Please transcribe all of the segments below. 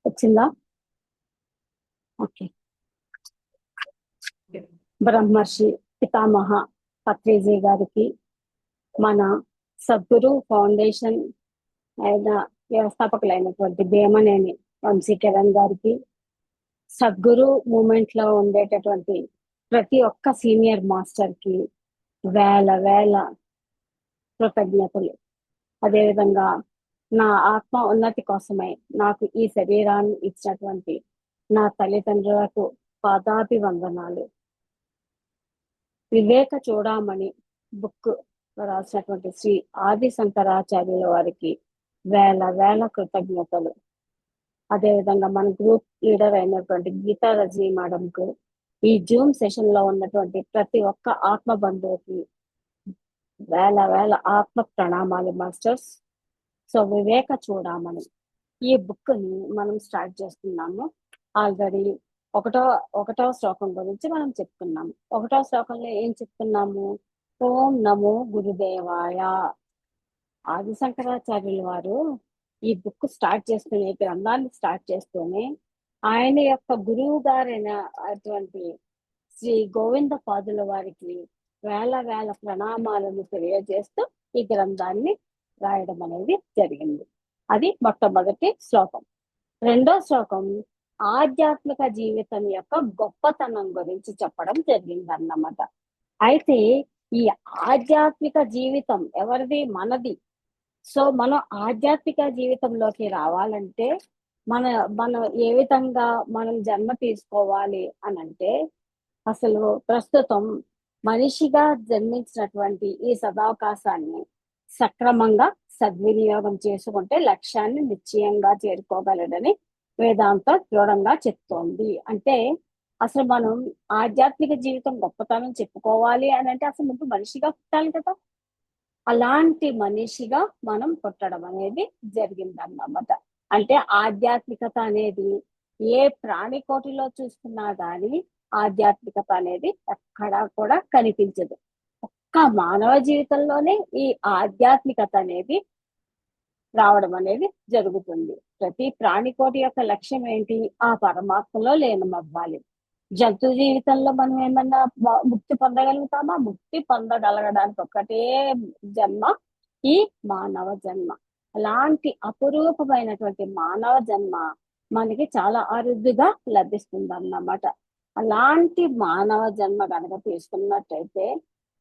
వచ్చిందా? ఓకే. బ్రహ్మర్షి పితామహ పత్రిజీ గారికి, మన సద్గురు ఫౌండేషన్ అయిన వ్యవస్థాపకులైనటువంటి భీమనేని వంశీకరణ్ గారికి, సద్గురు మూమెంట్ లో ఉండేటటువంటి ప్రతి ఒక్క సీనియర్ మాస్టర్ కి వేల వేల కృతజ్ఞతలు. అదేవిధంగా నా ఆత్మ ఉన్నతి కోసమై నాకు ఈ శరీరాన్ని ఇచ్చినటువంటి నా తల్లిదండ్రులకు పాదాభివందనాలు. వివేక చూడమని బుక్ రాసినటువంటి శ్రీ ఆది శంకరాచార్యుల వారికి వేల వేల కృతజ్ఞతలు. అదేవిధంగా మన గ్రూప్ లీడర్ అయినటువంటి గీతా రజనీ మేడంకు, ఈ జూమ్ సెషన్ లో ఉన్నటువంటి ప్రతి ఒక్క ఆత్మ బంధువుకి వేల వేల ఆత్మ ప్రణామాలు మాస్టర్స్. సో వివేక చూడమని ఈ బుక్ ని మనం స్టార్ట్ చేస్తున్నాము. ఆల్రెడీ ఒకటో శ్లోకం గురించి మనం చెప్పుకున్నాము. ఒకటో శ్లోకంలో ఏం చెప్తున్నాము? ఓం నమో గురుదేవాయ. ఆది శంకరాచార్యుల వారు ఈ బుక్ స్టార్ట్ చేస్తూనే, గ్రంథాన్ని స్టార్ట్ చేస్తూనే ఆయన యొక్క గురువు గారైన అటువంటి శ్రీ గోవింద పాదుల వారికి వేల వేల ప్రణామాలను తెలియజేస్తూ ఈ గ్రంథాన్ని రాయడం అనేది జరిగింది. అది మొట్టమొదటి శ్లోకం. రెండో శ్లోకం ఆధ్యాత్మిక జీవితం యొక్క గొప్పతనం గురించి చెప్పడం జరిగింది అన్నమాట. అయితే ఈ ఆధ్యాత్మిక జీవితం ఎవరిది? మనది. సో మనం ఆధ్యాత్మిక జీవితంలోకి రావాలంటే మనం ఏ విధంగా మనం జన్మ తీసుకోవాలి అని అంటే, అసలు ప్రస్తుతం మనిషిగా జన్మించినటువంటి ఈ సదావకాశాన్ని సక్రమంగా సద్వినియోగం చేసుకుంటే లక్ష్యాన్ని నిశ్చయంగా చేరుకోగలడని వేదాంతం దృఢంగా చెప్తోంది. అంటే అసలు మనం ఆధ్యాత్మిక జీవితం గొప్పతనం చెప్పుకోవాలి అని అంటే అసలు ముందు మనిషిగా పుట్టాలి కదా. అలాంటి మనిషిగా మనం పుట్టడం అనేది జరిగిందన్నమాట. అంటే ఆధ్యాత్మికత అనేది ఏ ప్రాణికోటిలో చూసుకున్నా కానీ ఆధ్యాత్మికత అనేది ఎక్కడా కూడా కనిపించదు. ఒక్క మానవ జీవితంలోనే ఈ ఆధ్యాత్మికత అనేది రావడం అనేది జరుగుతుంది. ప్రతి ప్రాణికోటి యొక్క లక్ష్యం ఏంటి? ఆ పరమాత్మలో లీనమవ్వాలి. జంతు జీవితంలో మనం ఏమన్నా ముక్తి పొందగలుగుతామా? ముక్తి పొందగలగడానికి ఒక్కటే జన్మ ఈ మానవ జన్మ. అలాంటి అపురూపమైనటువంటి మానవ జన్మ మనకి చాలా అరుదుగా లభిస్తుంది అన్నమాట. అలాంటి మానవ జన్మ కనుక తీసుకున్నట్టయితే,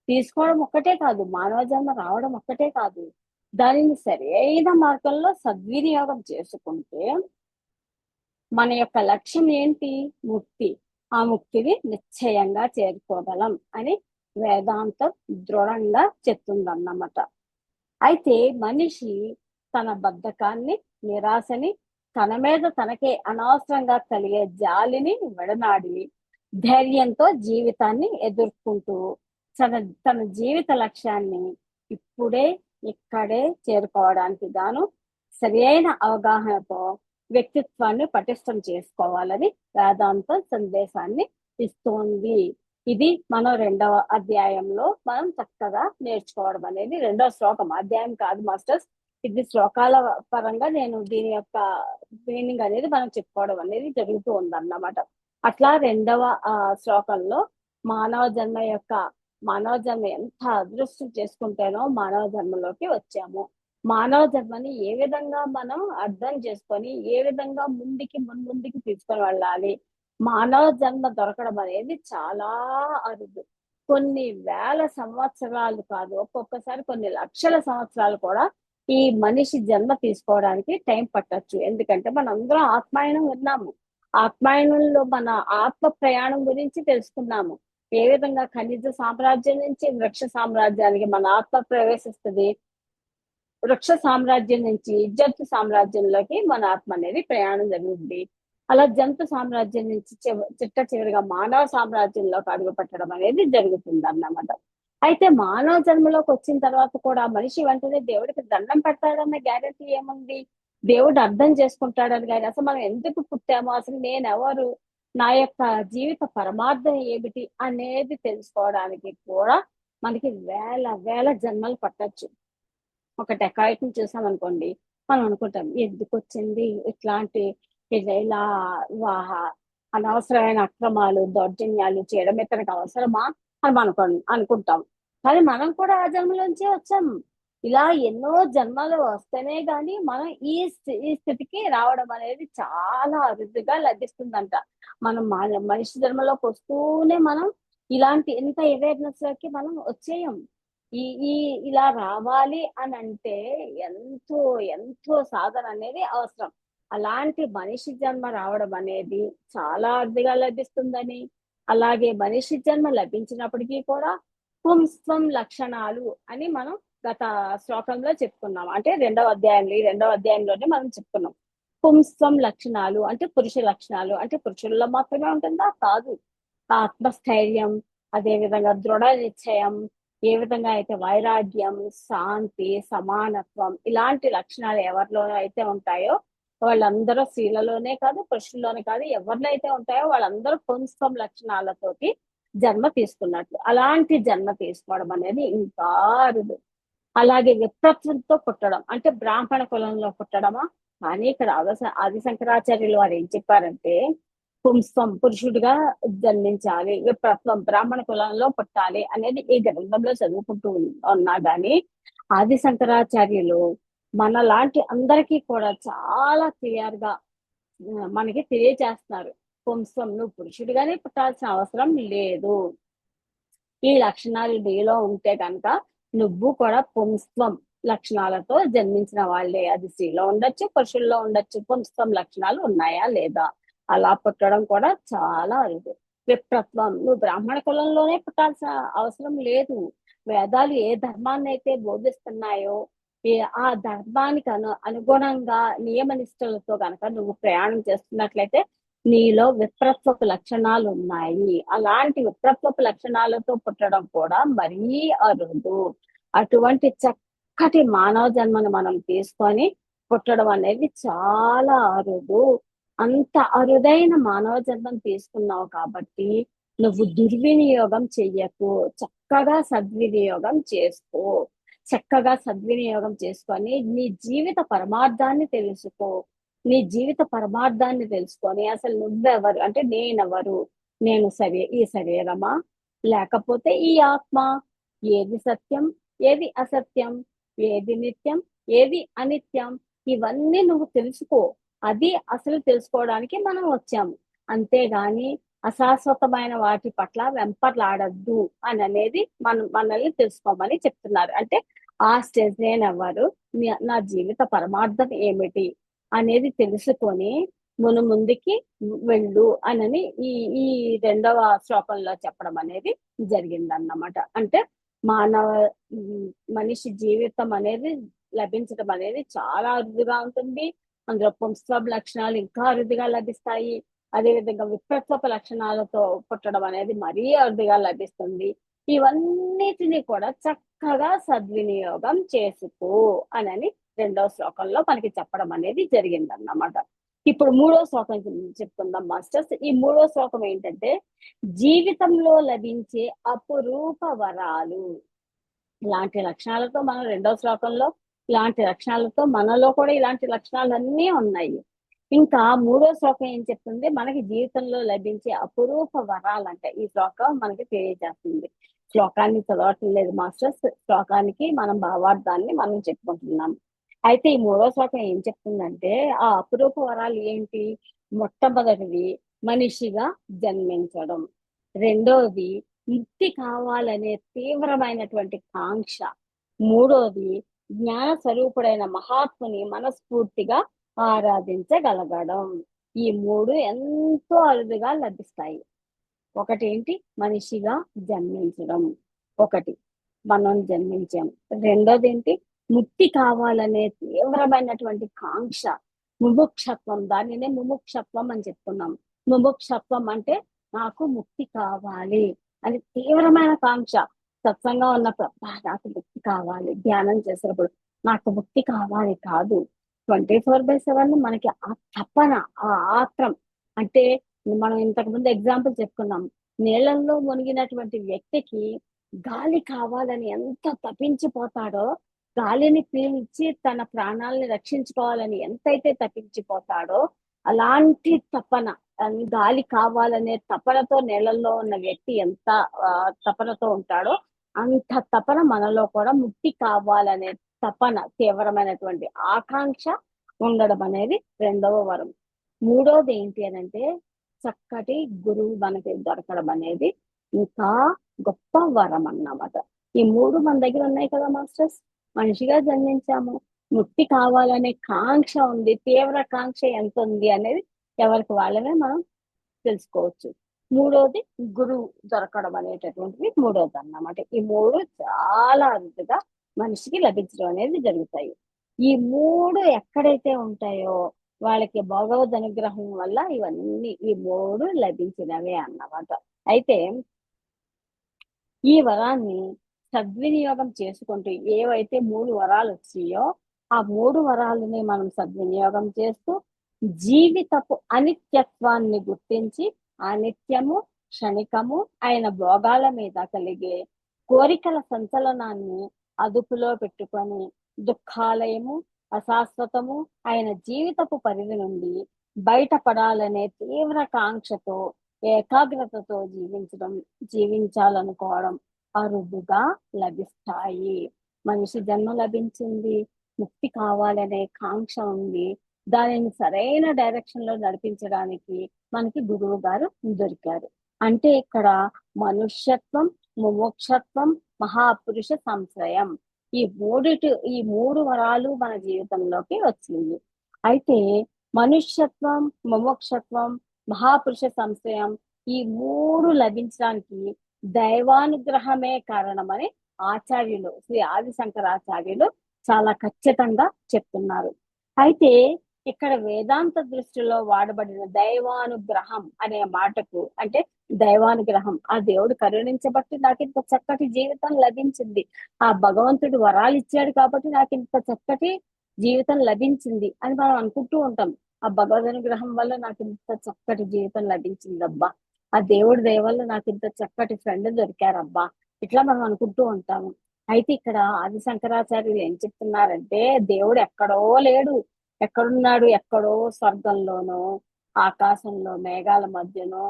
తీసుకోవడం ఒక్కటే కాదు, మానవ జన్మ రావడం ఒక్కటే కాదు, దానిని సరైన మార్గంలో సద్వినియోగం చేసుకుంటే మన యొక్క లక్ష్యం ఏంటి? ముక్తి. ఆ ముక్తిని నిశ్చయంగా చేరుకోగలం అని వేదాంతం దృఢంగా చెప్తుందన్నమాట. అయితే మనిషి తన బద్ధకాన్ని, నిరాశని, తన మీద తనకే అనవసరంగా కలిగే జాలిని విడనాడి ధైర్యంతో జీవితాన్ని ఎదుర్కొంటూ తన జీవిత లక్ష్యాన్ని ఇప్పుడే ఇక్కడే చేరుకోవడానికి గాను సరైన అవగాహనతో వ్యక్తిత్వాన్ని పటిష్టం చేసుకోవాలని వేదాంతం సందేశాన్ని ఇస్తోంది. ఇది మనం 2వ అధ్యాయంలో మనం చక్కగా నేర్చుకోవడం అనేది. 2వ శ్లోకం, అధ్యాయం కాదు మాస్టర్స్, ఇది శ్లోకాల పరంగా నేను దీని యొక్క మీనింగ్ అనేది మనం చెప్పుకోవడం అనేది జరుగుతూ ఉందన్నమాట. అట్లా 2వ శ్లోకంలో మానవ జన్మ ఎంత అదృష్టం చేసుకుంటేనో మానవ జన్మలోకి వచ్చాము. మానవ జన్మని ఏ విధంగా మనం అర్థం చేసుకొని ఏ విధంగా ముందుకి తీసుకొని వెళ్ళాలి. మానవ జన్మ దొరకడం అనేది చాలా అరుదు. కొన్ని వేల సంవత్సరాలు కాదు, ఒక్కొక్కసారి కొన్ని లక్షల సంవత్సరాలు కూడా ఈ మనిషి జన్మ తీసుకోవడానికి టైం పట్టొచ్చు. ఎందుకంటే మనందరం ఆత్మాయనం విన్నాము. ఆత్మాయనంలో మన ఆత్మ ప్రయాణం గురించి తెలుసుకున్నాము. ఏ విధంగా ఖనిజ సామ్రాజ్యం నుంచి వృక్ష సామ్రాజ్యానికి మన ఆత్మ ప్రవేశిస్తుంది, వృక్ష సామ్రాజ్యం నుంచి జంతు సామ్రాజ్యంలోకి మన ఆత్మ అనేది ప్రయాణం జరుగుతుంది. అలా జంతు సామ్రాజ్యం నుంచి చివరిగా మానవ సామ్రాజ్యంలోకి అడుగు పెట్టడం అనేది జరుగుతుంది అన్నమాట. అయితే మానవ జన్మలోకి వచ్చిన తర్వాత కూడా మనిషి వెంటనే దేవుడికి దండం పెడతాడన్న గ్యారెంటీ ఏముంది? దేవుడు అర్థం చేసుకుంటాడని కానీ, అసలు మనం ఎందుకు పుట్టామో, అసలు నేనెవరు, నా యొక్క జీవిత పరమార్థం ఏమిటి అనేది తెలుసుకోవడానికి కూడా మనకి వేల వేల జన్మలు పట్టొచ్చు. ఒక డెకాయిట్ని చూసాం అనుకోండి, మనం అనుకుంటాం ఎందుకు వచ్చింది ఇట్లాంటి ఇలా అనవసరమైన అక్రమాలు, దౌర్జన్యాలు చేయడం ఇతనికి అవసరమా అని మనం అనుకుంటాం. కానీ మనం కూడా ఆ జన్మలోంచే వచ్చాం. ఇలా ఎన్నో జన్మలు వస్తేనే గాని మనం ఈ స్థితికి రావడం అనేది చాలా అరుదుగా లభిస్తుందంట. మనం మనిషి జన్మలోకి వస్తూనే మనం ఇలాంటి ఇంత అవేర్నెస్ లోకి మనం వచ్చేయం. ఈ ఈ ఇలా రావాలి అని అంటే ఎంతో ఎంతో సాధన అనేది అవసరం. అలాంటి మనిషి జన్మ రావడం అనేది చాలా అరుదుగా లభిస్తుందని, అలాగే మనిషి జన్మ లభించినప్పటికీ కూడా పుంస్త్వం లక్షణాలు అని మనం గత శ్లోకంలో చెప్పుకున్నాం. అంటే రెండవ అధ్యాయంలోనే మనం చెప్పుకున్నాం. పుంస్త్వం లక్షణాలు అంటే పురుష లక్షణాలు అంటే పురుషుల్లో మాత్రమే ఉంటుందా? కాదు. ఆత్మస్థైర్యం, అదే విధంగా దృఢ నిశ్చయం, ఏ విధంగా అయితే వైరాగ్యం, శాంతి, సమానత్వం ఇలాంటి లక్షణాలు ఎవరిలో అయితే ఉంటాయో వాళ్ళందరూ స్త్రీలలోనే కాదు, పురుషుల్లోనే కాదు, ఎవరిలో అయితే ఉంటాయో వాళ్ళందరూ పుంస్త్వం లక్షణాలతోటి జన్మ తీసుకున్నట్లు. అలాంటి జన్మ తీసుకోవడం అనేది ఇంకా అరుదు. అలాగే విప్రత్వంతో పుట్టడం అంటే బ్రాహ్మణ కులంలో పుట్టడమా? కానీ ఇక్కడ ఆది శంకరాచార్యులు వారు ఏం చెప్పారంటే పుంస్త్వం పురుషుడిగా జన్మించాలి, విప్రత్వం బ్రాహ్మణ కులంలో పుట్టాలి అనేది ఈ గ్రంథంలో చదువుకుంటూ ఉన్నా గాని ఆది శంకరాచార్యులు మనలాంటి అందరికీ కూడా చాలా క్లియర్ గా మనకి తెలియజేస్తున్నారు. పుంస్త్వం నువ్వు పురుషుడిగానే పుట్టాల్సిన అవసరం లేదు. ఈ లక్షణాలు నీలో ఉంటే కనుక నువ్వు కూడా పుంస్త్వం లక్షణాలతో జన్మించిన వాళ్ళే. అది స్త్రీలో ఉండొచ్చు, పురుషుల్లో ఉండొచ్చు. పుంస్త్వం లక్షణాలు ఉన్నాయా లేదా అలా పుట్టడం కూడా చాలా అరుదు. విప్రత్వం నువ్వు బ్రాహ్మణ కులంలోనే పుట్టాల్సిన అవసరం లేదు. వేదాలు ఏ ధర్మాన్ని అయితే బోధిస్తున్నాయో ఆ ధర్మానికి అనుగుణంగా నియమ నిష్టలతో కనుక నువ్వు ప్రయాణం చేస్తున్నట్లయితే నీలో విప్రత్వపు లక్షణాలు ఉన్నాయి. అలాంటి విప్రత్వపు లక్షణాలతో పుట్టడం కూడా మరీ అరుదు. అటువంటి చక్కటి మానవ జన్మను మనం తీసుకొని పుట్టడం అనేది చాలా అరుదు. అంత అరుదైన మానవ జన్మను తీసుకున్నావు కాబట్టి నువ్వు దుర్వినియోగం చెయ్యకు, చక్కగా సద్వినియోగం చేసుకో. చక్కగా సద్వినియోగం చేసుకొని నీ జీవిత పరమార్థాన్ని తెలుసుకో. నీ జీవిత పరమార్థాన్ని తెలుసుకొని అసలు నువ్వెవరు అంటే నేనెవరు, నేను ఈ శరీరమా లేకపోతే ఈ ఆత్మ, ఏది సత్యం ఏది అసత్యం, ఏది నిత్యం ఏది అనిత్యం, ఇవన్నీ నువ్వు తెలుసుకో. అది అసలు తెలుసుకోవడానికి మనం వచ్చాము. అంతేగాని అశాశ్వతమైన వాటి పట్ల వెంపర్లాడద్దు అని అనేది మనల్ని తెలుసుకోమని చెప్తున్నారు. అంటే ఆ స్టేజ్ నేనెవ్వరు, నా జీవిత పరమార్థం ఏమిటి అనేది తెలుసుకొని ముందుకి వెళ్ళు అని ఈ ఈ రెండవ శ్లోకంలో చెప్పడం అనేది జరిగిందన్నమాట. అంటే మానవ మనిషి జీవితం అనేది లభించడం అనేది చాలా అరుదుగా ఉంటుంది. అందులో పుంస్త్వ లక్షణాలు ఇంకా అరుదుగా లభిస్తాయి. అదేవిధంగా విప్రత్వపు లక్షణాలతో పుట్టడం అనేది మరీ అరుదుగా లభిస్తుంది. ఇవన్నిటిని కూడా చక్కగా సద్వినియోగం చేసుకో అని రెండవ శ్లోకంలో మనకి చెప్పడం అనేది జరిగిందన్నమాట. ఇప్పుడు మూడో శ్లోకం చెప్పుకుందాం మాస్టర్స్. ఈ మూడో శ్లోకం ఏంటంటే జీవితంలో లభించే అపురూప వరాలు. ఇలాంటి లక్షణాలతో మనం రెండో శ్లోకంలో ఇలాంటి లక్షణాలతో మనలో కూడా ఇలాంటి లక్షణాలన్నీ ఉన్నాయి. ఇంకా మూడో శ్లోకం ఏం చెప్తుంది, మనకి జీవితంలో లభించే అపురూప వరాలంటే ఈ శ్లోకం మనకి తెలియజేస్తుంది. శ్లోకాన్ని చదవటం లేదు మాస్టర్స్, శ్లోకానికి మనం భావార్థాన్ని మనం చెప్పుకుంటున్నాం. అయితే ఈ మూడో శ్లోకం ఏం చెప్తుందంటే ఆ అపురూప వరాలు ఏంటి? మొట్టమొదటిది మనిషిగా జన్మించడం, రెండోది ముక్తి కావాలనే తీవ్రమైనటువంటి కాంక్ష, మూడోది జ్ఞాన స్వరూపుడైన మహాత్ముని మనస్ఫూర్తిగా ఆరాధించగలగడం. ఈ మూడు ఎంతో అరుదుగా లభిస్తాయి. ఒకటి ఏంటి? మనిషిగా జన్మించడం, ఒకటి మనం జన్మించాం. రెండోది ఏంటి? ముక్తి కావాలనే తీవ్రమైనటువంటి కాంక్ష, ముముక్షత్వం. దానినే ముముక్షత్వం అని చెప్తున్నాం. ముముక్షత్వం అంటే నాకు ముక్తి కావాలి అని తీవ్రమైన కాంక్ష. సత్సంగం ఉన్నప్పుడు నాకు ముక్తి కావాలి, ధ్యానం చేసినప్పుడు నాకు ముక్తి కావాలి కాదు, 24/7 మనకి ఆ తపన, ఆ ఆత్రం. అంటే మనం ఇంతకు ముందు ఎగ్జాంపుల్ చెప్పుకున్నాం. నీళ్ళల్లో మునిగినటువంటి వ్యక్తికి గాలి కావాలని ఎంత తప్పించిపోతాడో, గాలిని పీల్చి తన ప్రాణాలని రక్షించుకోవాలని ఎంతైతే తప్పించిపోతాడో, అలాంటి తపన, గాలి కావాలనే తపనతో నేలల్లో ఉన్న వ్యక్తి ఎంత తపనతో ఉంటాడో అంత తపన మనలో కూడా ముక్తి కావాలనే తపన, తీవ్రమైనటువంటి ఆకాంక్ష ఉండడం అనేది రెండవ వరం. మూడోది ఏంటి అని అంటే చక్కటి గురువు మనకి దొరకడం అనేది ఇంకా గొప్ప వరం అన్నమాట. ఈ మూడు మన దగ్గర ఉన్నాయి కదా మాస్టర్స్. మనిషిగా జన్మించాము, ముక్తి కావాలనే కాంక్ష ఉంది, తీవ్ర కాంక్ష ఎంత ఉంది అనేది ఎవరికి వాళ్ళమే మనం తెలుసుకోవచ్చు. మూడోది గురువు దొరకడం అనేటటువంటిది మూడోది అన్నమాట. ఈ మూడు చాలా అరుదుగా మనిషికి లభించడం అనేది జరుగుతాయి. ఈ మూడు ఎక్కడైతే ఉంటాయో వాళ్ళకి భగవద్ అనుగ్రహం వల్ల ఇవన్నీ ఈ మూడు లభించినవే అన్నమాట. అయితే ఈ వరాన్ని సద్వినియోగం చేసుకుంటూ ఏవైతే మూడు వరాలు వచ్చాయో ఆ మూడు వరాలని మనం సద్వినియోగం చేస్తూ జీవితపు అనిత్యత్వాన్ని గుర్తించి అనిత్యము క్షణికము అయిన భోగాల మీద కలిగే కోరికల సంచలనాన్ని అదుపులో పెట్టుకొని దుఃఖాలయము అశాశ్వతము అయిన జీవితపు పరిధి నుండి బయటపడాలనే తీవ్ర కాంక్షతో ఏకాగ్రతతో జీవించాలనుకోవడం అరుదుగా లభిస్తాయి. మనిషి జన్మ లభించింది, ముక్తి కావాలనే కాంక్ష ఉంది, దానిని సరైన డైరెక్షన్ లో నడిపించడానికి మనకి గురువు గారు దొరికారు. అంటే ఇక్కడ మనుష్యత్వం, ముముక్షత్వం, మహాపురుష సంశ్రయం ఈ మూడు వరాలు మన జీవితంలోకి వచ్చింది. అయితే మనుష్యత్వం, ముముక్షత్వం, మహాపురుష సంశయం ఈ మూడు లభించడానికి దైవానుగ్రహమే కారణమని ఆచార్యులు, శ్రీ ఆది శంకరాచార్యులు చాలా ఖచ్చితంగా చెప్తున్నారు. అయితే ఇక్కడ వేదాంత దృష్టిలో వాడబడిన దైవానుగ్రహం అనే మాటకు అంటే దైవానుగ్రహం, ఆ దేవుడు కరుణించబట్టి నాకు ఇంత చక్కటి జీవితం లభించింది, ఆ భగవంతుడు వరాలు ఇచ్చాడు కాబట్టి నాకు ఇంత చక్కటి జీవితం లభించింది అని మనం అనుకుంటూ ఉంటాం. ఆ భగవద్ అనుగ్రహం వల్ల నాకు ఇంత చక్కటి జీవితం లభించిందబ్బా, ఆ దేవుడి దయ వల్ల నాకు ఇంత చక్కటి ఫ్రెండ్ దొరికారబ్బా, ఇట్లా మనం అనుకుంటూ ఉంటాము. అయితే ఇక్కడ ఆది శంకరాచార్యులు ఏం చెప్తున్నారంటే దేవుడు ఎక్కడో లేడు, ఎక్కడున్నాడు, ఎక్కడో స్వర్గంలోనో ఆకాశంలో మేఘాల మధ్యనో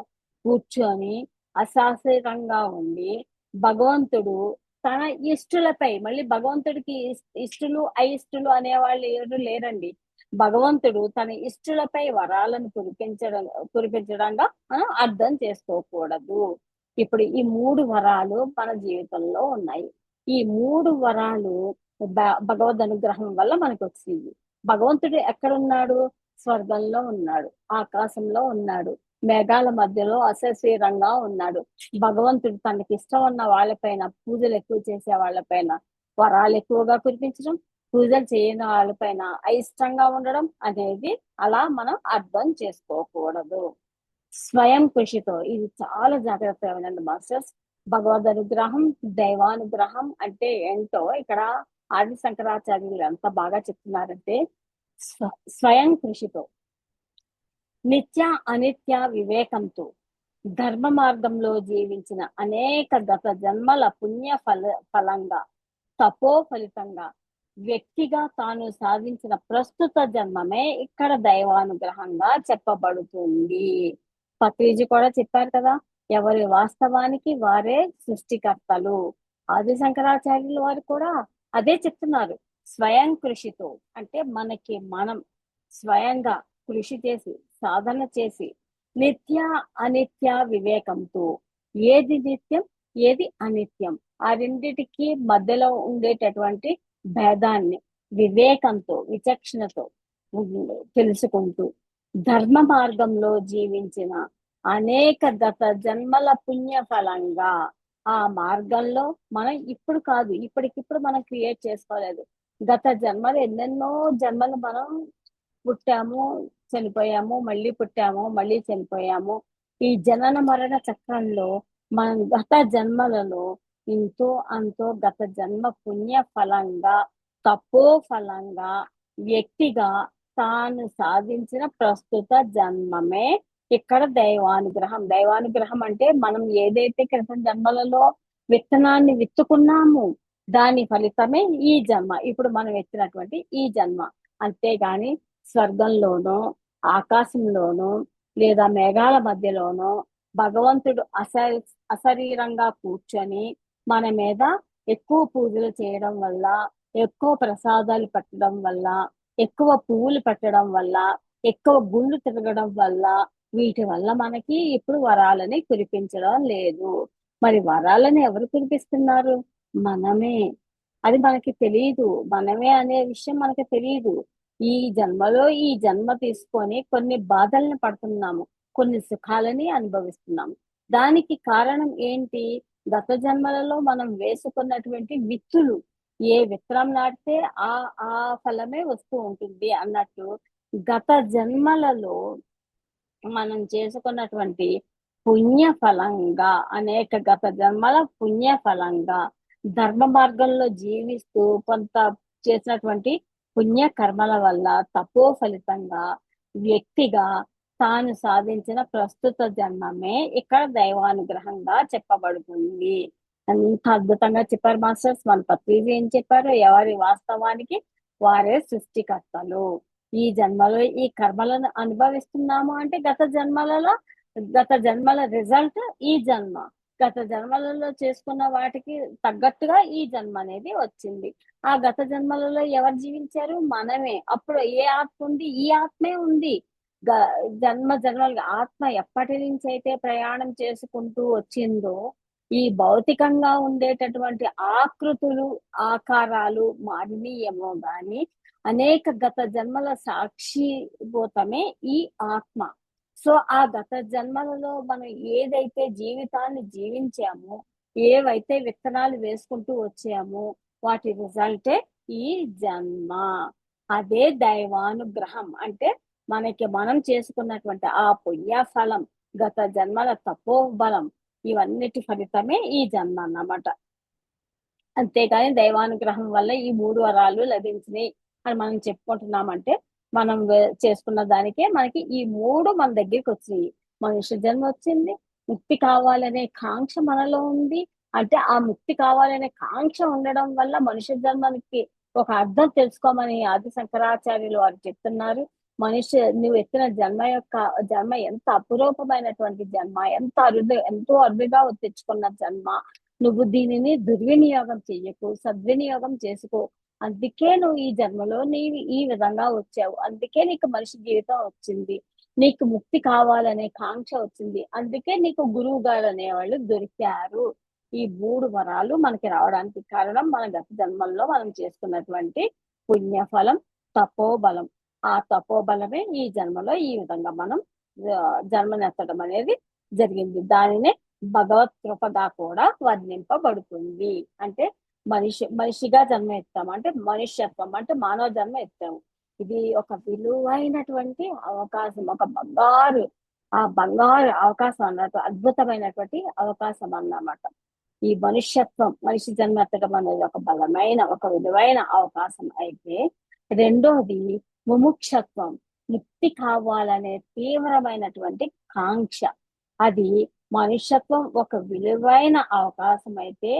కూర్చొని అశాశ్వతంగా ఉండి భగవంతుడు తన ఇష్టులపై, మళ్ళీ భగవంతుడికి ఇష్టులు అయిష్టులు అనేవాళ్ళు ఎవరు లేరండి. భగవంతుడు తన ఇష్టులపై వరాలను కురిపించడంగా అర్థం చేసుకోకూడదు. ఇప్పుడు ఈ మూడు వరాలు మన జీవితంలో ఉన్నాయి. ఈ మూడు వరాలు భగవద్ అనుగ్రహం వల్ల మనకు వచ్చింది. భగవంతుడు ఎక్కడున్నాడు? స్వర్గంలో ఉన్నాడు, ఆకాశంలో ఉన్నాడు, మేఘాల మధ్యలో అశరీరంగా ఉన్నాడు. భగవంతుడు తనకి ఇష్టం ఉన్న వాళ్ళపైన, పూజలు ఎక్కువ చేసే వాళ్ళపైన వరాలు ఎక్కువగా కురిపించడం, పూజలు చేయని వాళ్ళపైన అయిష్టంగా ఉండడం అనేది అలా మనం అర్థం చేసుకోకూడదు. స్వయం కృషితో, ఇది చాలా జాగ్రత్తగా వినండి మాస్టర్స్. భగవద్ అనుగ్రహం, దైవానుగ్రహం అంటే ఏంటో ఇక్కడ ఆది శంకరాచార్యులు ఎంత బాగా చెప్తున్నారంటే స్వయం కృషితో, నిత్య అనిత్య వివేకంతో, ధర్మ మార్గంలో జీవించిన అనేక గత జన్మల పుణ్య ఫలంగా, తపో ఫలితంగా వ్యక్తిగా తాను సాధించిన ప్రస్తుత జన్మమే ఇక్కడ దైవానుగ్రహంగా చెప్పబడుతుంది. పత్రిజీ కూడా చెప్పారు కదా, ఎవరి వాస్తవానికి వారే సృష్టికర్తలు. ఆది శంకరాచార్యుల వారు కూడా అదే చెప్తున్నారు. స్వయం కృషితో అంటే మనకి మనం స్వయంగా కృషి చేసి, సాధన చేసి, నిత్య అనిత్య వివేకంతో, ఏది నిత్యం ఏది అనిత్యం ఆ రెండిటికి మధ్యలో ఉండేటటువంటి భేదాన్ని వివేకంతో, విచక్షణతో తెలుసుకుంటూ ధర్మ మార్గంలో జీవించిన అనేక గత జన్మల పుణ్య ఫలంగా, ఆ మార్గంలో మనం ఇప్పుడు కాదు, ఇప్పటికిప్పుడు మనం క్రియేట్ చేసుకోలేదు. గత జన్మలు ఎన్నెన్నో జన్మలు మనం పుట్టాము, చనిపోయాము, మళ్ళీ పుట్టాము, మళ్ళీ చనిపోయాము. ఈ జనన మరణ చక్రంలో మనం గత జన్మలలో ఇంతో అంతో గత జన్మ పుణ్య ఫలంగా, తపో ఫలంగా వ్యక్తిగా తాను సాధించిన ప్రస్తుత జన్మమే ఇక్కడ దైవానుగ్రహం. దైవానుగ్రహం అంటే మనం ఏదైతే క్రితం జన్మలలో విత్తనాన్ని విత్తుకున్నాము దాని ఫలితమే ఈ జన్మ, ఇప్పుడు మనం ఎత్తినటువంటి ఈ జన్మ. అంతేగాని స్వర్గంలోనో ఆకాశంలోనో లేదా మేఘాల మధ్యలోనో భగవంతుడు అశరీరంగా కూర్చొని మన మీద ఎక్కువ పూజలు చేయడం వల్ల, ఎక్కువ ప్రసాదాలు పెట్టడం వల్ల, ఎక్కువ పువ్వులు పెట్టడం వల్ల, ఎక్కువ గుళ్ళు తిరగడం వల్ల, వీటి వల్ల మనకి ఇప్పుడు వరాలని కురిపించడం లేదు. మరి వరాలని ఎవరు కురిపిస్తున్నారు? మనమే. అది మనకి తెలియదు. మనమే అనే విషయం మనకి తెలియదు. ఈ జన్మలో ఈ జన్మ తీసుకొని కొన్ని బాధల్ని పడుతున్నాము, కొన్ని సుఖాలని అనుభవిస్తున్నాము. దానికి కారణం ఏంటి? గత జన్మలలో మనం వేసుకున్నటువంటి విత్తులు. ఏ విత్తనం నాటితే ఆ ఆ ఫలమే వస్తూ ఉంటుంది అన్నట్టు, గత జన్మలలో మనం చేసుకున్నటువంటి పుణ్య ఫలంగా, అనేక గత జన్మల పుణ్య ఫలంగా, ధర్మ మార్గంలో జీవిస్తూ కొంత చేసినటువంటి పుణ్య కర్మల వల్ల తపో ఫలితంగా వ్యక్తిగా తాను సాధించిన ప్రస్తుత జన్మమే ఇక్కడ దైవానుగ్రహంగా చెప్పబడుతుంది. ఎంత అద్భుతంగా చెప్పారు మాస్టర్స్. మన పత్రిజీ ఏం చెప్పారు? ఎవరి వాస్తవానికి వారే సృష్టికర్తలు. ఈ జన్మలో ఈ కర్మలను అనుభవిస్తున్నాము అంటే గత జన్మల రిజల్ట్ ఈ జన్మ. గత జన్మలలో చేసుకున్న వాటికి తగ్గట్టుగా ఈ జన్మ అనేది వచ్చింది. ఆ గత జన్మలలో ఎవరు జీవించారు? మనమే. అప్పుడు ఏ ఆత్మ ఉంది? ఈ ఆత్మే ఉంది. జన్మలుగా ఆత్మ ఎప్పటి నుంచి అయితే ప్రయాణం చేసుకుంటూ వచ్చిందో, ఈ భౌతికంగా ఉండేటటువంటి ఆకృతులు, ఆకారాలు మారినయేమో గాని అనేక గత జన్మల సాక్షిభూతమే ఈ ఆత్మ. సో ఆ గత జన్మలలో మనం ఏదైతే జీవితాన్ని జీవించామో, ఏవైతే విత్తనాలు వేసుకుంటూ వచ్చామో, వాటి రిజల్టే ఈ జన్మ. అదే దైవానుగ్రహం. అంటే మనకి మనం చేసుకున్నటువంటి ఆ పుణ్య ఫలం, గత జన్మల తపోబలం, ఇవన్నిటి ఫలితమే ఈ జన్మ అన్నమాట. అంతేగాని దైవానుగ్రహం వల్ల ఈ 3 వరాలు లభించినాయి అని మనం చెప్పుకుంటున్నామంటే, మనం చేసుకున్న దానికే మనకి ఈ 3 మన దగ్గరికి వచ్చినాయి. మనుష్య జన్మ వచ్చింది, ముక్తి కావాలనే కాంక్ష మనలో ఉంది. అంటే ఆ ముక్తి కావాలనే కాంక్ష ఉండడం వల్ల మనుష్య జన్మకి ఒక అర్థం తెలుసుకోమని ఆది శంకరాచార్యులు వారు చెప్తున్నారు. నువ్వు ఎత్తిన జన్మ ఎంత అపురూపమైనటువంటి జన్మ, ఎంతో అరుదుగా తెచ్చుకున్న జన్మ. నువ్వు దీనిని దుర్వినియోగం చెయ్యకు, సద్వినియోగం చేసుకో. అందుకే నువ్వు ఈ జన్మలో నీవు ఈ విధంగా వచ్చావు. అందుకే నీకు మనిషి జీవితం వచ్చింది. నీకు ముక్తి కావాలనే కాంక్ష వచ్చింది. అందుకే నీకు గురువు గారు అనేవాళ్ళు దొరికారు. ఈ 3 వరాలు మనకి రావడానికి కారణం మన గత జన్మల్లో మనం చేసుకున్నటువంటి పుణ్యఫలం, తపోబలం. ఆ తపోబలమే ఈ జన్మలో ఈ విధంగా మనం జన్మనెత్తడం అనేది జరిగింది. దానినే భగవత్ కృపగా కూడా వర్ణింపబడుతుంది. అంటే మనిషిగా జన్మ ఎత్తాము అంటే మనుష్యత్వం, అంటే మానవ జన్మ ఎత్తాము. ఇది ఒక విలువైనటువంటి అవకాశం, ఒక బంగారు అవకాశం అన్నట్టు, అద్భుతమైనటువంటి అవకాశం అన్నమాట. ఈ మనిషి జన్మ ఎత్తడం అనేది ఒక బలమైన, ఒక విలువైన అవకాశం అయితే, రెండోది ముముక్షత్వం, ముక్తి కావాలనే తీవ్రమైనటువంటి కాంక్ష. అది మనుష్యత్వం ఒక విలువైన అవకాశం అయితే,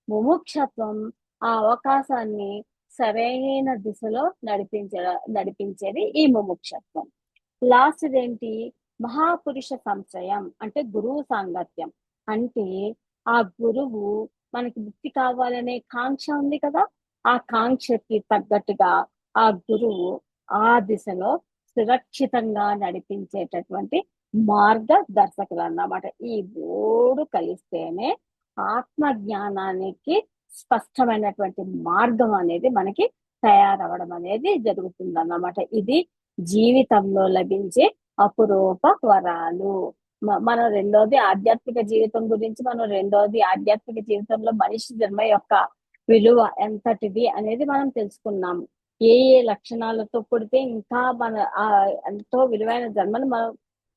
ముముక్షత్వం ఆ అవకాశాన్ని సరైన దిశలో నడిపించేది ఈ ముముక్షత్వం. లాస్ట్ ఏంటి? మహాపురుష సంశయం, అంటే గురువు సాంగత్యం. అంటే ఆ గురువు, మనకి ముక్తి కావాలనే కాంక్ష ఉంది కదా, ఆ కాంక్షకి తగ్గట్టుగా ఆ గురువు ఆ దిశలో సురక్షితంగా నడిపించేటటువంటి మార్గదర్శకులు అన్నమాట. ఈ 3 కలిస్తేనే ఆత్మ జ్ఞానానికి స్పష్టమైనటువంటి మార్గం అనేది మనకి తయారవడం అనేది జరుగుతుంది అన్నమాట. ఇది జీవితంలో లభించే అపురూప వరాలు. మన రెండోది ఆధ్యాత్మిక జీవితం గురించి, ఆధ్యాత్మిక జీవితంలో మనిషి జన్మ యొక్క విలువ ఎంతటిది అనేది మనం తెలుసుకున్నాము. ఏ లక్షణాలతో పుడితే ఇంకా మన ఎంతో విలువైన జన్మను మనం